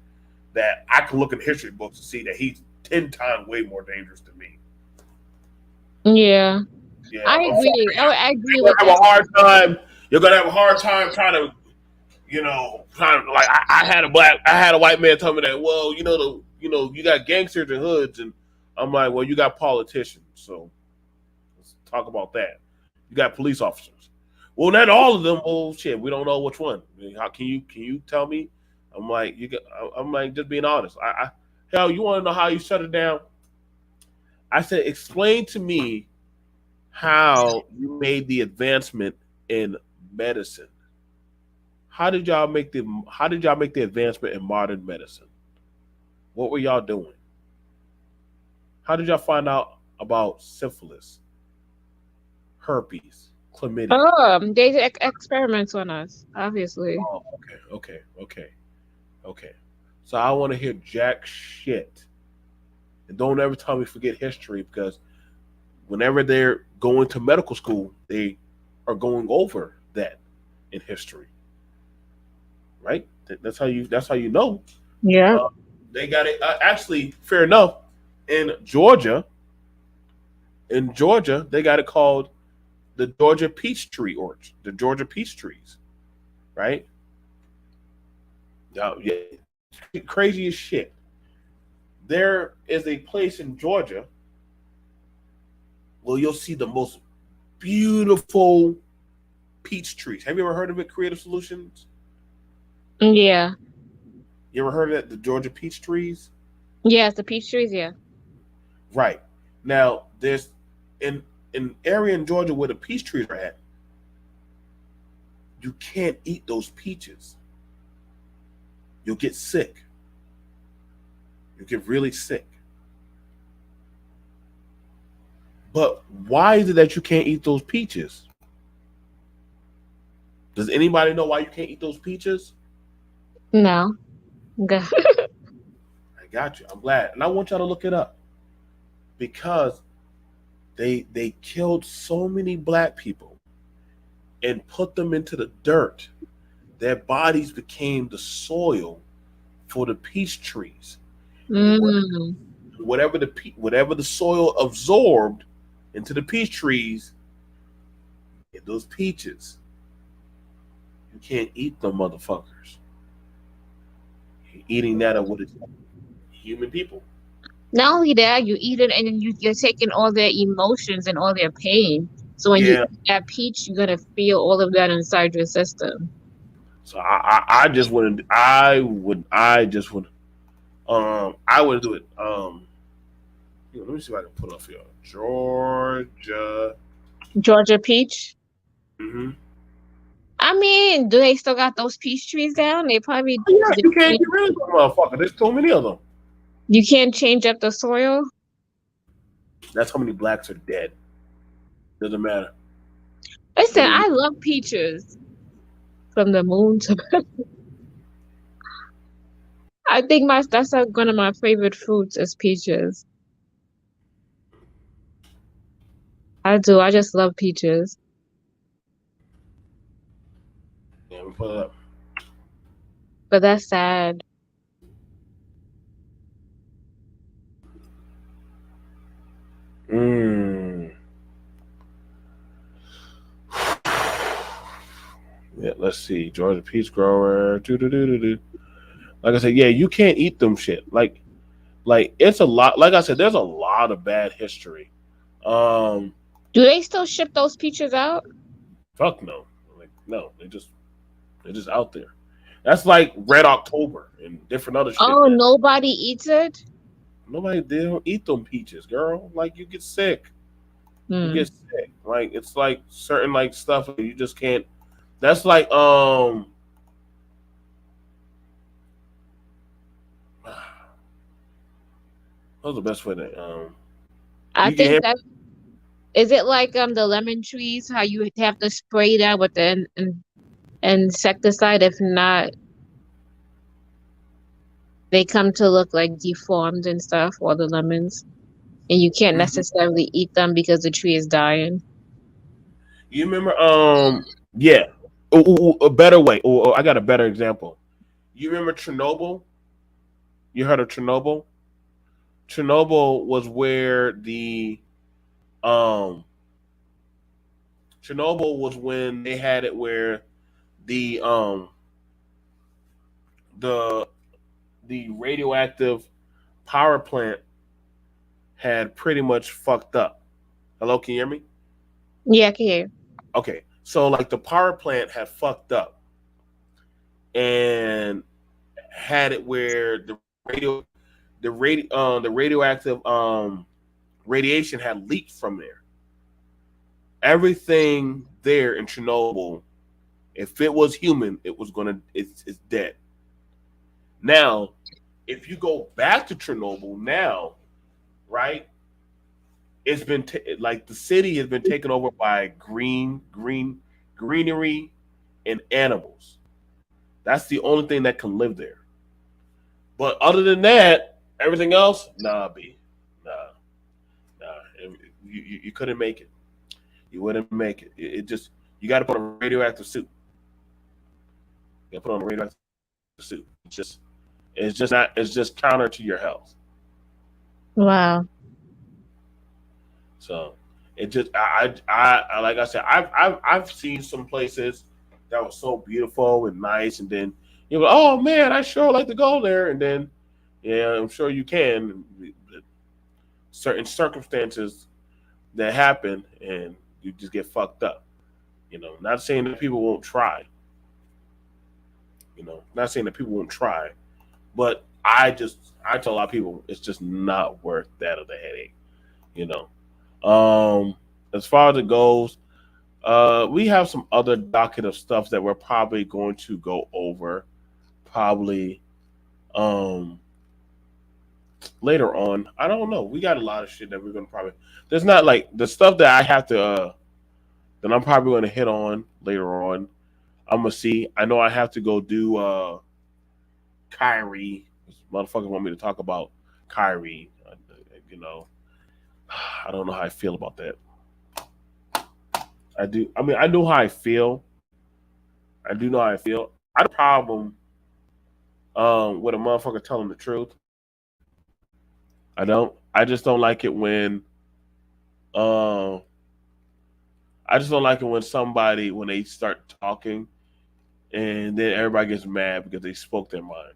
That I can look in history books and see that he's 10 times way more dangerous than me. Yeah, Yeah, I agree. I agree you're with gonna have a that. hard time. You're gonna have a hard time trying to, like I had a white man tell me that. Well, you got gangsters and hoods, and I'm like, well, you got politicians, so let's talk about that. You got police officers. Well, not all of them. Oh shit, we don't know which one. I mean, how can you tell me? I'm like, I'm like, just being honest. Hell, you want to know how you shut it down? I said, explain to me how you made the advancement in medicine. How did y'all make the advancement in modern medicine? What were y'all doing? How did y'all find out about syphilis, herpes, chlamydia? They did experiments on us, obviously. Oh, okay. So I want to hear jack shit. And don't ever tell me forget history, because whenever they're going to medical school, they are going over that in history. Right? That's how you know. Yeah. They got it. Actually, fair enough. In Georgia, they got it called the Georgia peach tree orchard, the Georgia peach trees, right? Now, yeah, crazy as shit. There is a place in Georgia where you'll see the most beautiful peach trees. Have you ever heard of it? Creative Solutions. Yeah. You ever heard of that? The Georgia peach trees. Yeah, it's the peach trees. Yeah. Right. Now, there's in an area in Georgia where the peach trees are at. You can't eat those peaches. You'll get sick. You get really sick. But why is it that you can't eat those peaches? Does anybody know why you can't eat those peaches? No. Go. I got you. I'm glad. And I want y'all to look it up. Because they killed so many black people and put them into the dirt. Their bodies became the soil for the peach trees. Mm. Whatever the soil absorbed into the peach trees, in those peaches, you can't eat them motherfuckers. You're eating that of what is human people. Not only that, you eat it and then you're taking all their emotions and all their pain. So when you Yeah. eat that peach, you're gonna feel all of that inside your system. So I just wouldn't. I would do it. Let me see if I can put up here. Georgia. Georgia peach. Mm-hmm. I mean, do they still got those peach trees down? They probably. Yeah, you can't get rid of them, motherfucker. There's so many of them. You can't change up the soil. That's how many blacks are dead. Doesn't matter. Listen, I love peaches. From the moon to. I think that's one of my favorite fruits is peaches. I do. I just love peaches. Yeah, we put it up. But that's sad. Yeah, let's see. Georgia peach grower. Like I said, yeah, you can't eat them shit. Like it's a lot. Like I said, there's a lot of bad history. Do they still ship those peaches out? Fuck no. Like no, they're just out there. That's like Red October and different other shit. Oh, nobody eats it? They don't eat them peaches, girl. Like you get sick. You get sick. Like it's like certain like stuff you just can't. That's like what's the best way to I You can think hear that is it like the lemon trees, how you have to spray that with the insecticide. If not, they come to look like deformed and stuff, or the lemons, and you can't me? necessarily eat them because the tree is dying. You remember? Yeah. A better way. I got a better example. You remember Chernobyl? You heard of Chernobyl? Chernobyl was where um Chernobyl was when they had it where the the the radioactive power plant had pretty much fucked up. Hello, can you hear me? Yeah, I can hear. Okay, so like the power plant had fucked up and had it where the radioactive radiation had leaked from there. Everything there in Chernobyl, if it was human, it's dead. Now, if you go back to Chernobyl now, right? It's been like the city has been taken over by greenery and animals. That's the only thing that can live there. But other than that, everything else, nah, b, nah, nah. You couldn't make it. You wouldn't make it. It just you got to put on a radioactive suit. You got to put on a radioactive suit. It's just not. It's just counter to your health. Wow. So it just like I said, I've seen some places that was so beautiful and nice, and then you go, oh man, I sure like to go there, and then yeah, I'm sure you can. Certain circumstances that happen, and you just get fucked up. Not saying that people won't try. Not saying that people won't try, but I tell a lot of people it's just not worth that of the headache. You know. As far as it goes, we have some other docket of stuff that we're probably going to go over, probably um, later on. I don't know. We got a lot of shit that we're gonna probably. There's not like the stuff that I have to that I'm probably going to hit on later on. I'm gonna see. I know I have to go do Kyrie. This motherfucker want me to talk about Kyrie. You know, I don't know how I feel about that. I do. I mean, I know how I feel. I do know how I feel. I have a problem with a motherfucker telling the truth. I don't. I just don't like it when. Uh, I just don't like it when somebody when they start talking, and then everybody gets mad because they spoke their mind.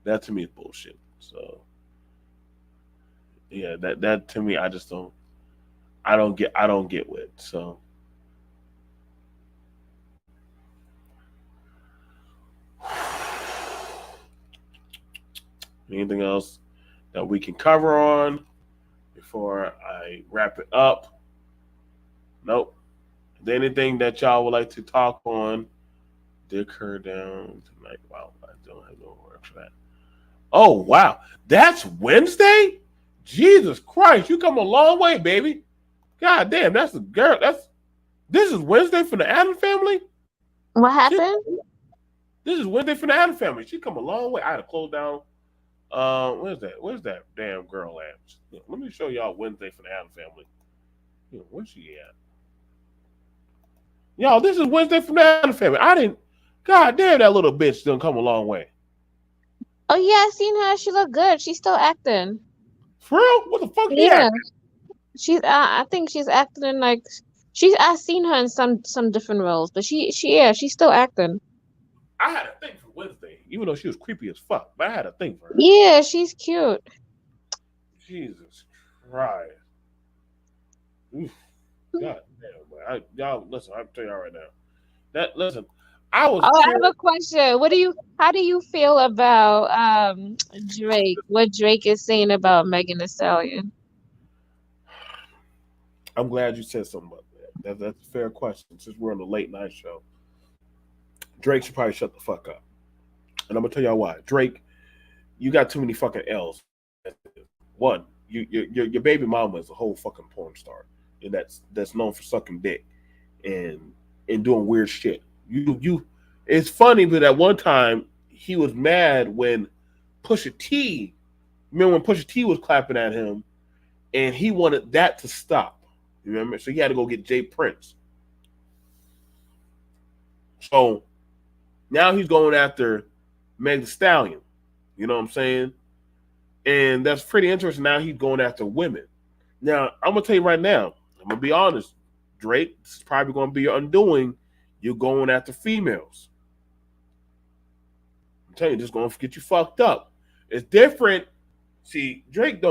That to me is bullshit. So yeah, that to me, I just don't. I don't get with. So anything else that we can cover on before I wrap it up? Nope. Is there anything that y'all would like to talk on? Dick her down tonight. Wow, I don't have no work for that. Oh wow, that's Wednesday. Jesus Christ, you come a long way, baby. God damn, that's a girl. This is Wednesday for the Adam family. What Shit, happened? this is Wednesday for the Adam family. She come a long way. I had to close down. Where's that? Where's that damn girl at? Let me show y'all Wednesday for the Adam family. Where's she at? Y'all, this is Wednesday from the Adam family. I didn't. God damn, that little bitch done come a long way. Oh yeah, I seen her. She looked good. She's still acting. For real? What the fuck she Yeah, at? she's. I think she's acting in like. She's. I seen her in some different roles, but yeah, she's still acting. I had a thing for Wednesday, even though she was creepy as fuck. But I had a thing for her. Yeah, she's cute. Jesus Christ. Oof. God damn, man. Y'all listen. I'm telling y'all right now. Listen. I was. Oh, I have a question. How do you feel about Drake? What Drake is saying about Megan Thee Stallion? I'm glad you said something about that. That's a fair question. Since we're on the late night show, Drake should probably shut the fuck up. And I'm gonna tell y'all why. Drake, you got too many fucking L's. One, your baby mama is a whole fucking porn star, and that's known for sucking dick and doing weird shit. You it's funny, but at one time he was mad when Pusha T, remember when Pusha T was clapping at him, and he wanted that to stop. You remember? So he had to go get Jay Prince. So now he's going after Meg Thee Stallion. You know what I'm saying? And that's pretty interesting. Now he's going after women. Now, I'm going to tell you right now, I'm going to be honest, Drake, this is probably going to be your undoing. You're going after females. I'm telling you, this is going to get you fucked up. It's different. See, Drake,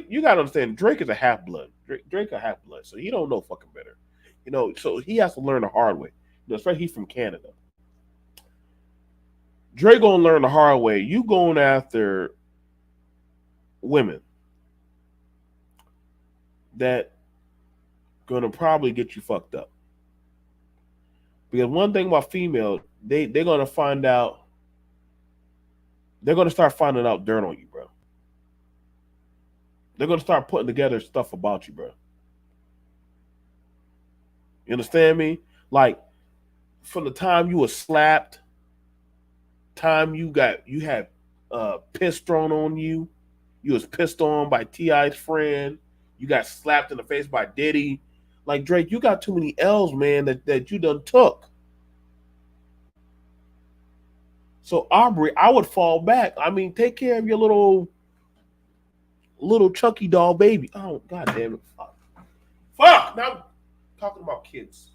you got to understand, Drake is a half-blood. Drake a half-blood, so he don't know fucking better. You know, so he has to learn the hard way. You know, especially he's from Canada. Drake gonna learn the hard way. You going after women that gonna probably get you fucked up. Because one thing about female, they're gonna find out. They're gonna start finding out dirt on you, bro. They're gonna start putting together stuff about you, bro. You understand me? Like from the time you were slapped, time you had piss thrown on you, you was pissed on by T.I.'s friend, you got slapped in the face by Diddy. Like Drake, you got too many L's, man, that you done took. So Aubrey, I would fall back. I mean, take care of your little Chucky doll baby. Oh, god damn it. Fuck! Now I'm talking about kids.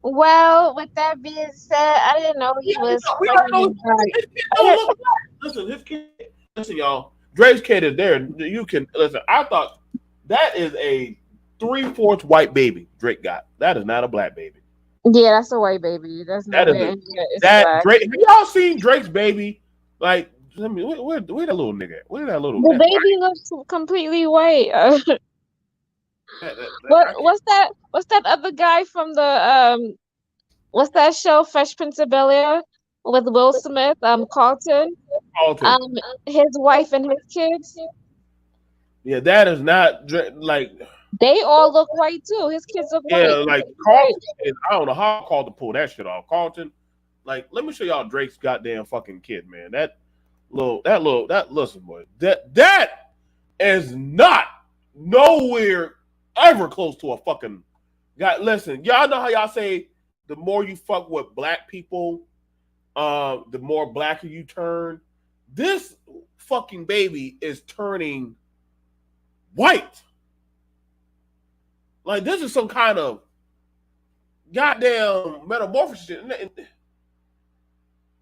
Well, with that being said, I didn't know he was. Listen, his kid. Listen, y'all. Drake's kid is there. You can listen. I thought that is a 3/4 white baby Drake got. That is not a black baby. Yeah, that's a white baby. That's not that Drake. Have y'all seen Drake's baby? Like, let me. Where that little nigga? Where that little? The baby looks completely white. What's that other guy from the what's that show, Fresh Prince of Bel-Air with Will Smith? Carlton. His wife and his kids. Yeah, that is not like. They all look white too. His kids look white. Yeah, like Carlton. I don't know how Carlton pulled that shit off. Carlton, like, let me show y'all Drake's goddamn fucking kid, man. Listen, boy, that is not nowhere ever close to a fucking guy. Listen, y'all know how y'all say the more you fuck with black people, the more blacker you turn. This fucking baby is turning white. Like, this is some kind of goddamn metamorphosis shit.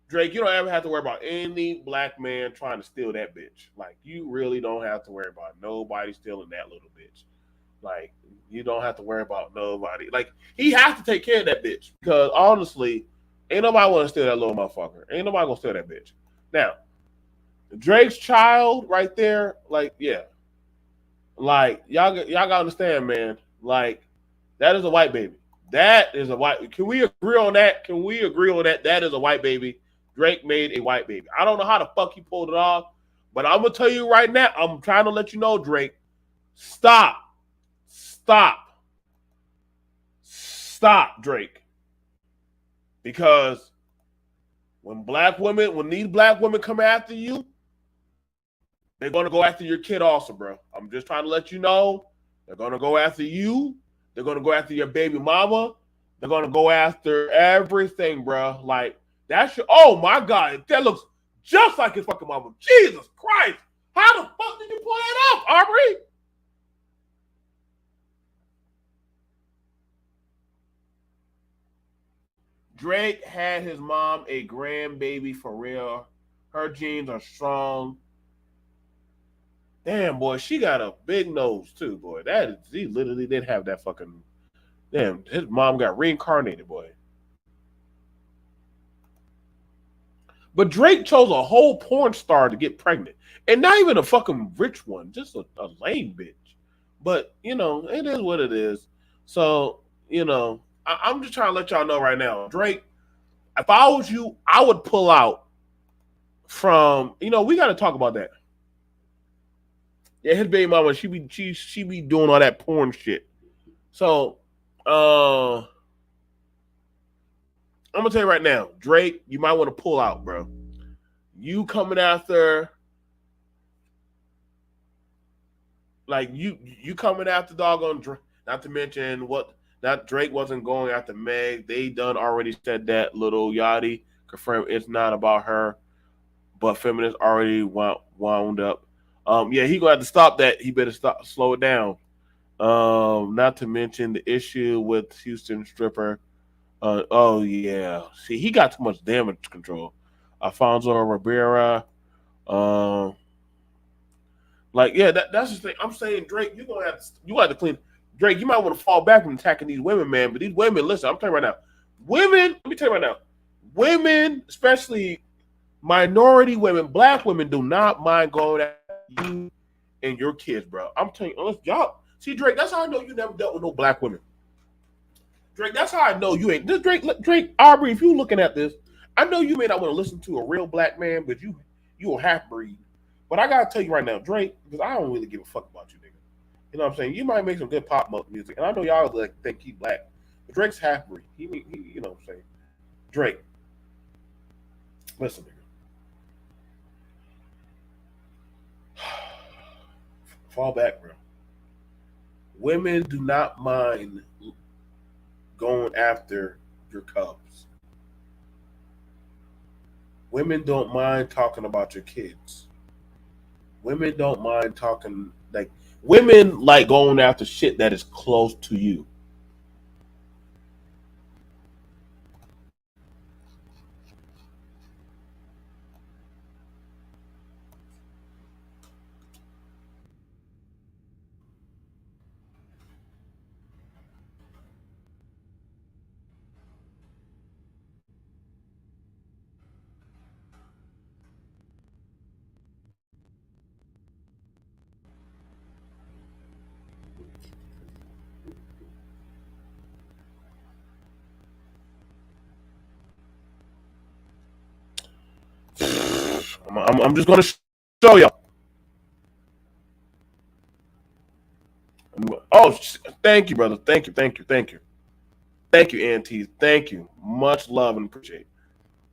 Drake, you don't ever have to worry about any black man trying to steal that bitch. Like, you really don't have to worry about nobody stealing that little bitch. Like, you don't have to worry about nobody. Like, he has to take care of that bitch. Because, honestly, ain't nobody want to steal that little motherfucker. Ain't nobody going to steal that bitch. Now, Drake's child right there, like, yeah. Like, y'all got to understand, man. Like, that is a white baby. That is a white. Can we agree on that? Can we agree on that? That is a white baby. Drake made a white baby. I don't know how the fuck he pulled it off, but I'm going to tell you right now, I'm trying to let you know, Drake, stop, Drake. Because when these black women come after you, they're going to go after your kid also, bro. I'm just trying to let you know. They're going to go after you. They're going to go after your baby mama. They're going to go after everything, bro. Like, that shit. Oh, my God. That looks just like his fucking mama. Jesus Christ. How the fuck did you pull that off, Aubrey? Drake had his mom a grandbaby for real. Her genes are strong. Damn, boy, she got a big nose too, boy. He literally didn't have that fucking. Damn, his mom got reincarnated, boy. But Drake chose a whole porn star to get pregnant, and not even a fucking rich one, just a lame bitch. But you know, it is what it is. So you know, I'm just trying to let y'all know right now, Drake. If I was you, I would pull out from. You know, we got to talk about that. Yeah, his baby mama, she be doing all that porn shit. So, I'm gonna tell you right now, Drake, you might want to pull out, bro. You coming after, like you coming after doggone Drake. Not to mention what that Drake wasn't going after Meg. They done already said that. Little Yachty confirmed it's not about her, but feminists already wound up. Yeah, he gonna have to stop that. He better slow it down. Not to mention the issue with Houston stripper. Oh yeah, see, he got too much damage control. Alfonso Ribeira. Um, like yeah, that's the thing. I'm saying Drake, you have to clean. Drake, you might want to fall back from attacking these women, man. But these women, listen, I'm telling you right now, women. Let me tell you right now, women, especially minority women, black women, do not mind going at you and your kids, bro. I'm telling you, unless y'all see Drake, that's how I know you never dealt with no black women. Drake, that's how I know you ain't. This Drake, Aubrey, if you looking at this, I know you may not want to listen to a real black man, but you a half breed. But I gotta tell you right now, Drake, because I don't really give a fuck about you, nigga. You know what I'm saying? You might make some good pop music, and I know y'all like think he black, but Drake's half breed. He, you know what I'm saying? Drake, listen, nigga. Fall back, bro. Women do not mind going after your cubs. Women don't mind talking about your kids. Women don't mind talking like women like going after shit that is close to you. I'm just gonna show y'all. Oh, thank you, brother. Thank you, thank you, thank you, thank you, Auntie. Thank you. Much love and appreciate.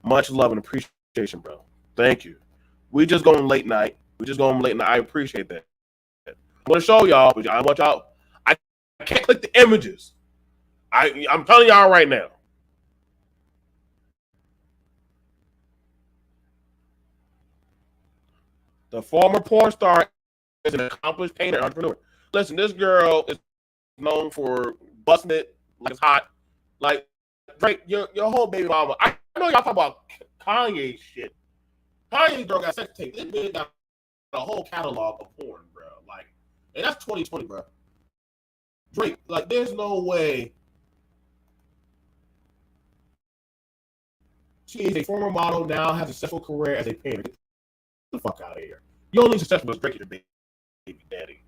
Much love and appreciation, bro. Thank you. We just going late night. We just going late night. I appreciate that. I want to show y'all, but I want y'all. I can't click the images. I'm telling y'all right now. The former porn star is an accomplished painter entrepreneur. Listen, this girl is known for busting it like it's hot. Like Drake, your whole baby mama. I know y'all talk about Kanye shit. Kanye girl got sex tape. This bitch got a whole catalog of porn, bro. Like, and that's 2020, bro. Drake, like, there's no way. She is a former model, now has a successful career as a painter. Get the fuck out of here. You only successful as Drake your baby daddy.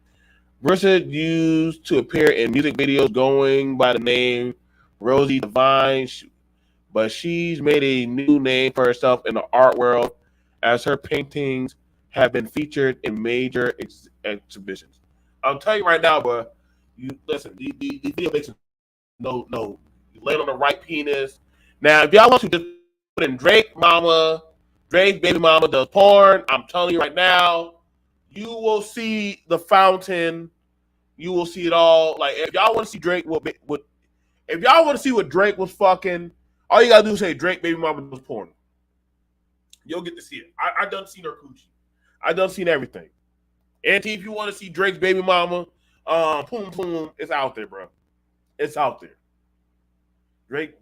Marissa used to appear in music videos going by the name Rosie Divine, but she's made a new name for herself in the art world as her paintings have been featured in major exhibitions. I'll tell you right now, bro. You listen. The video makes no. You land on the right penis. Now, if y'all want to just put in Drake baby mama does porn. I'm telling you right now, you will see the fountain. You will see it all. Like if y'all want to see Drake, if y'all want to see what Drake was fucking, all you gotta do is say Drake baby mama does porn. You'll get to see it. I done seen her coochie. I done seen everything. Auntie, if you want to see Drake's baby mama, boom, it's out there, bro. It's out there. Drake.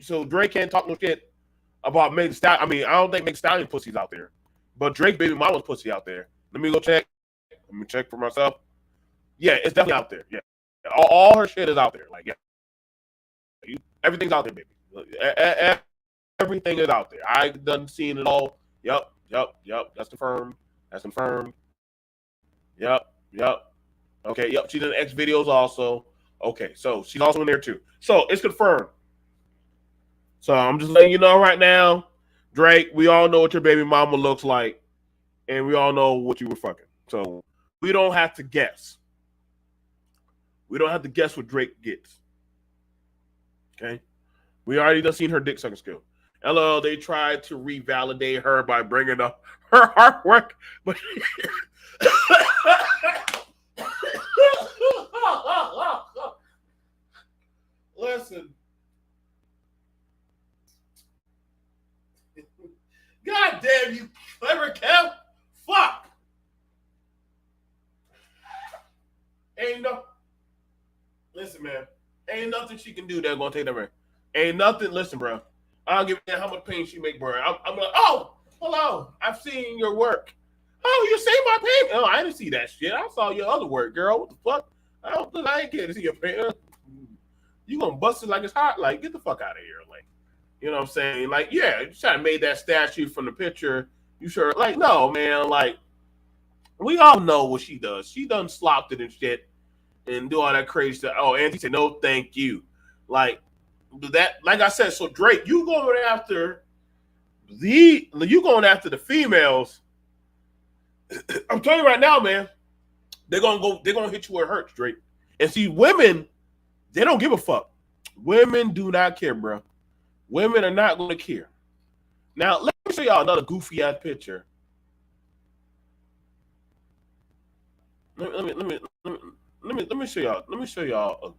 So Drake can't talk no shit about Meg Stallion. I mean, I don't think Meg Stallion pussy's out there, but Drake baby mama's pussy out there. Let me go check. Let me check for myself. Yeah, it's definitely out there. Yeah, all her shit is out there. Like, yeah, everything's out there, baby. Everything is out there. I done seen it all. Yep. That's confirmed. Yep. Okay, yep. She's in X videos also. Okay, so she's also in there too. So it's confirmed. So I'm just letting you know right now, Drake, we all know what your baby mama looks like, and we all know what you were fucking. So we don't have to guess. We don't have to guess what Drake gets. Okay? We already done seen her dick sucking skill. LOL, they tried to revalidate her by bringing up her artwork, but listen. God damn you, clever Kev. Fuck. Ain't no. Listen, man. Ain't nothing she can do that's gonna take that away. Ain't nothing. Listen, bro. I don't give a damn how much pain she make, bro. I'm like, oh, hello. I've seen your work. Oh, you see my pain? Oh, I didn't see that shit. I saw your other work, girl. What the fuck? I ain't care to see your pain. You gonna bust it like it's hot? Like, get the fuck out of here. Like, you know what I'm saying? Like, yeah, you try to make that statue from the picture. You sure? Like, no, man. Like, we all know what she does. She done slopped it and shit and do all that crazy stuff. Oh, Auntie said, no, thank you. Like, that, like I said, so Drake, you going after the females. I'm telling you right now, man, they're gonna hit you where it hurts, Drake. And see, women, they don't give a fuck. Women do not care, bro. Women are not gonna care. Now, let me show y'all another goofy ass picture. Let me show y'all. Let me show y'all.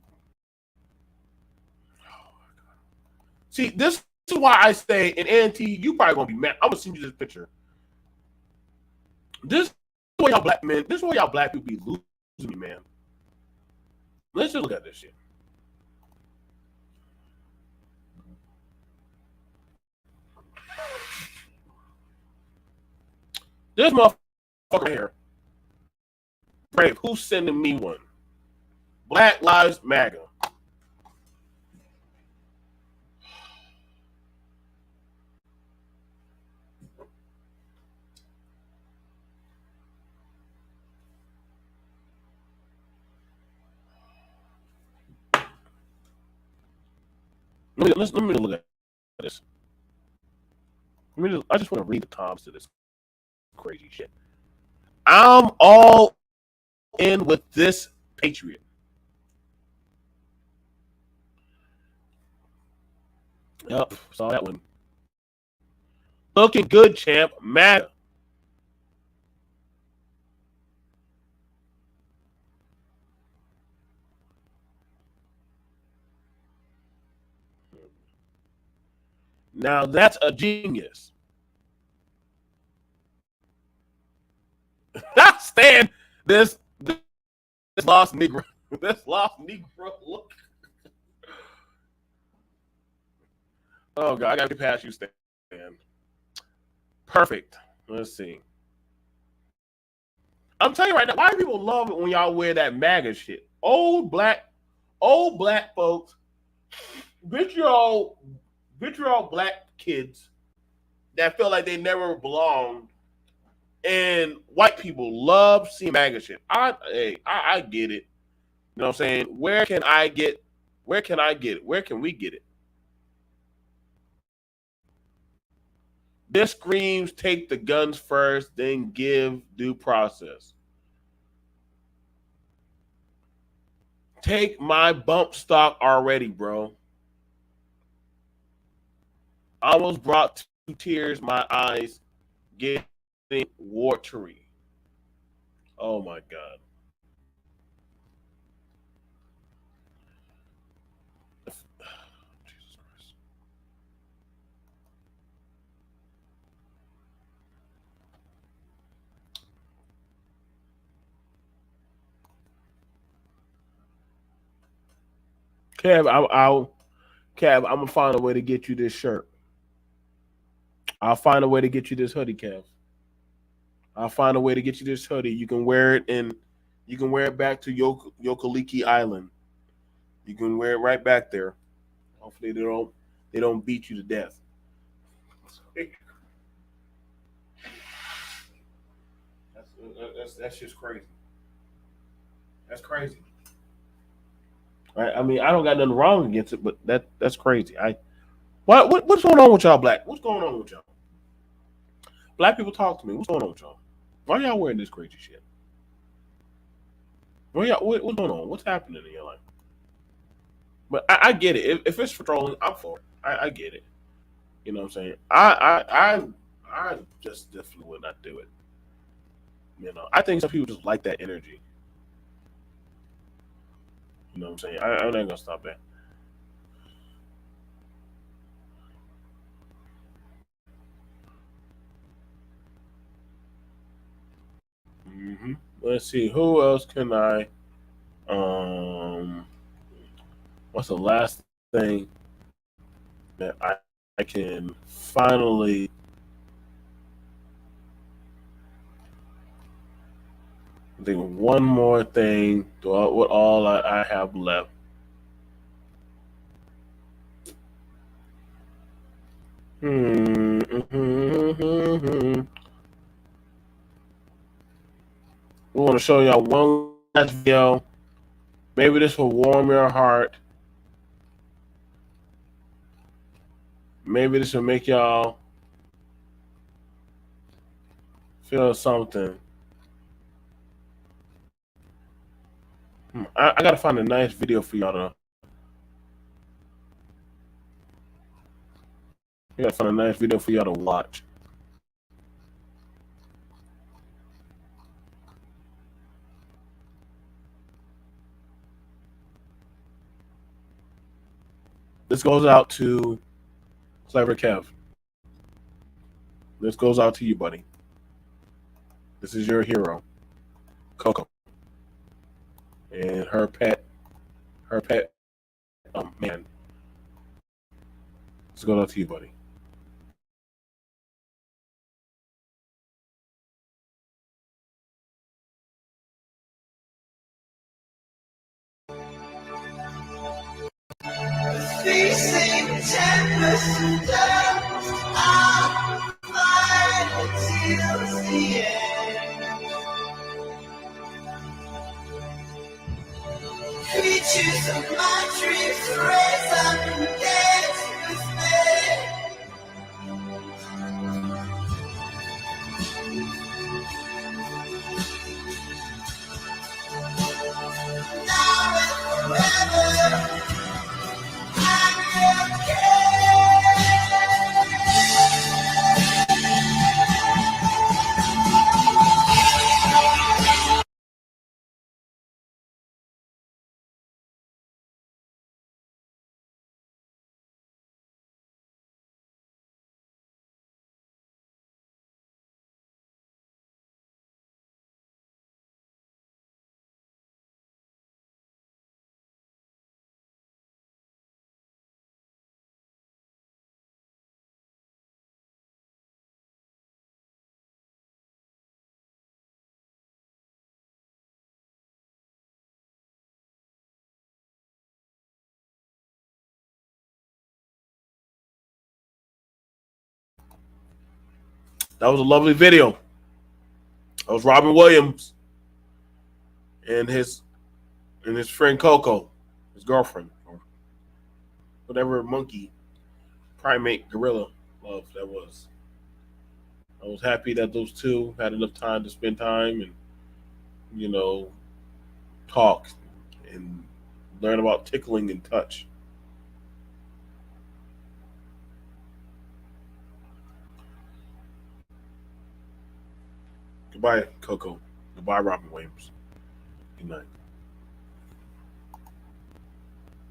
See, this is why I say, and Auntie, you probably gonna be mad. I'm gonna send you this picture. This is where y'all black men. This is where y'all black people be losing me, man. Let's just look at this shit. This motherfucker here. Brave, who's sending me one? Black Lives MAGA. Let me look at this. I just want to read the comments to this crazy shit. I'm all in with this patriot. Yep, saw that one. Looking good, champ. MAGA. Now that's a genius. Stand this lost Negro. This lost Negro look. Oh God, I gotta get past you, Stan. Perfect. Let's see. I'm telling you right now, why do people love it when y'all wear that MAGA shit? Old black folks, vitriol black kids that feel like they never belonged, and white people love seeing MAGA shit. I get it. You know what I'm saying? Where can I get it? Where can we get it? This screams take the guns first, then give due process. Take my bump stock already, bro. Almost brought to tears my eyes, getting watery. Oh my God. Jesus Christ. Kev, I'm gonna find a way to get you this shirt. I'll find a way to get you this hoodie, Kev. I'll find a way to get you this hoodie. You can wear it back to Yokaliki Island. You can wear it right back there. Hopefully they don't beat you to death. That's just crazy. That's crazy. Right? I mean, I don't got nothing wrong against it, but that's crazy. What's going on with y'all black? What's going on with y'all? Black people, talk to me. What's going on with y'all? Why y'all wearing this crazy shit? What's going on? What's happening in your life? But I get it. If it's for trolling, I'm for it. I get it. You know what I'm saying? I just definitely would not do it. You know, I think some people just like that energy. You know what I'm saying? I'm not gonna stop that. Let's see. Who else can I? Um, what's the last thing that I can finally? I think one more thing. What all I have left. Hmm. We want to show y'all one last video. Maybe this will warm your heart. Maybe this will make y'all feel something. I gotta find a nice video for y'all to. I gotta find a nice video for y'all to watch. This goes out to Clever Kev. This goes out to you, buddy. This is your hero, Coco, and her pet, man. This goes out to you, buddy. Facing tempest down, I'll fight until the end. Creatures of my dreams rise up and dance with me. Now and forever, I'm That was a lovely video. That was Robin Williams and his friend Coco, his girlfriend, or whatever monkey, primate, gorilla love that was. I was happy that those two had enough time to spend time and you know talk and learn about tickling and touch. Goodbye, Coco. Goodbye, Robin Williams. Good night.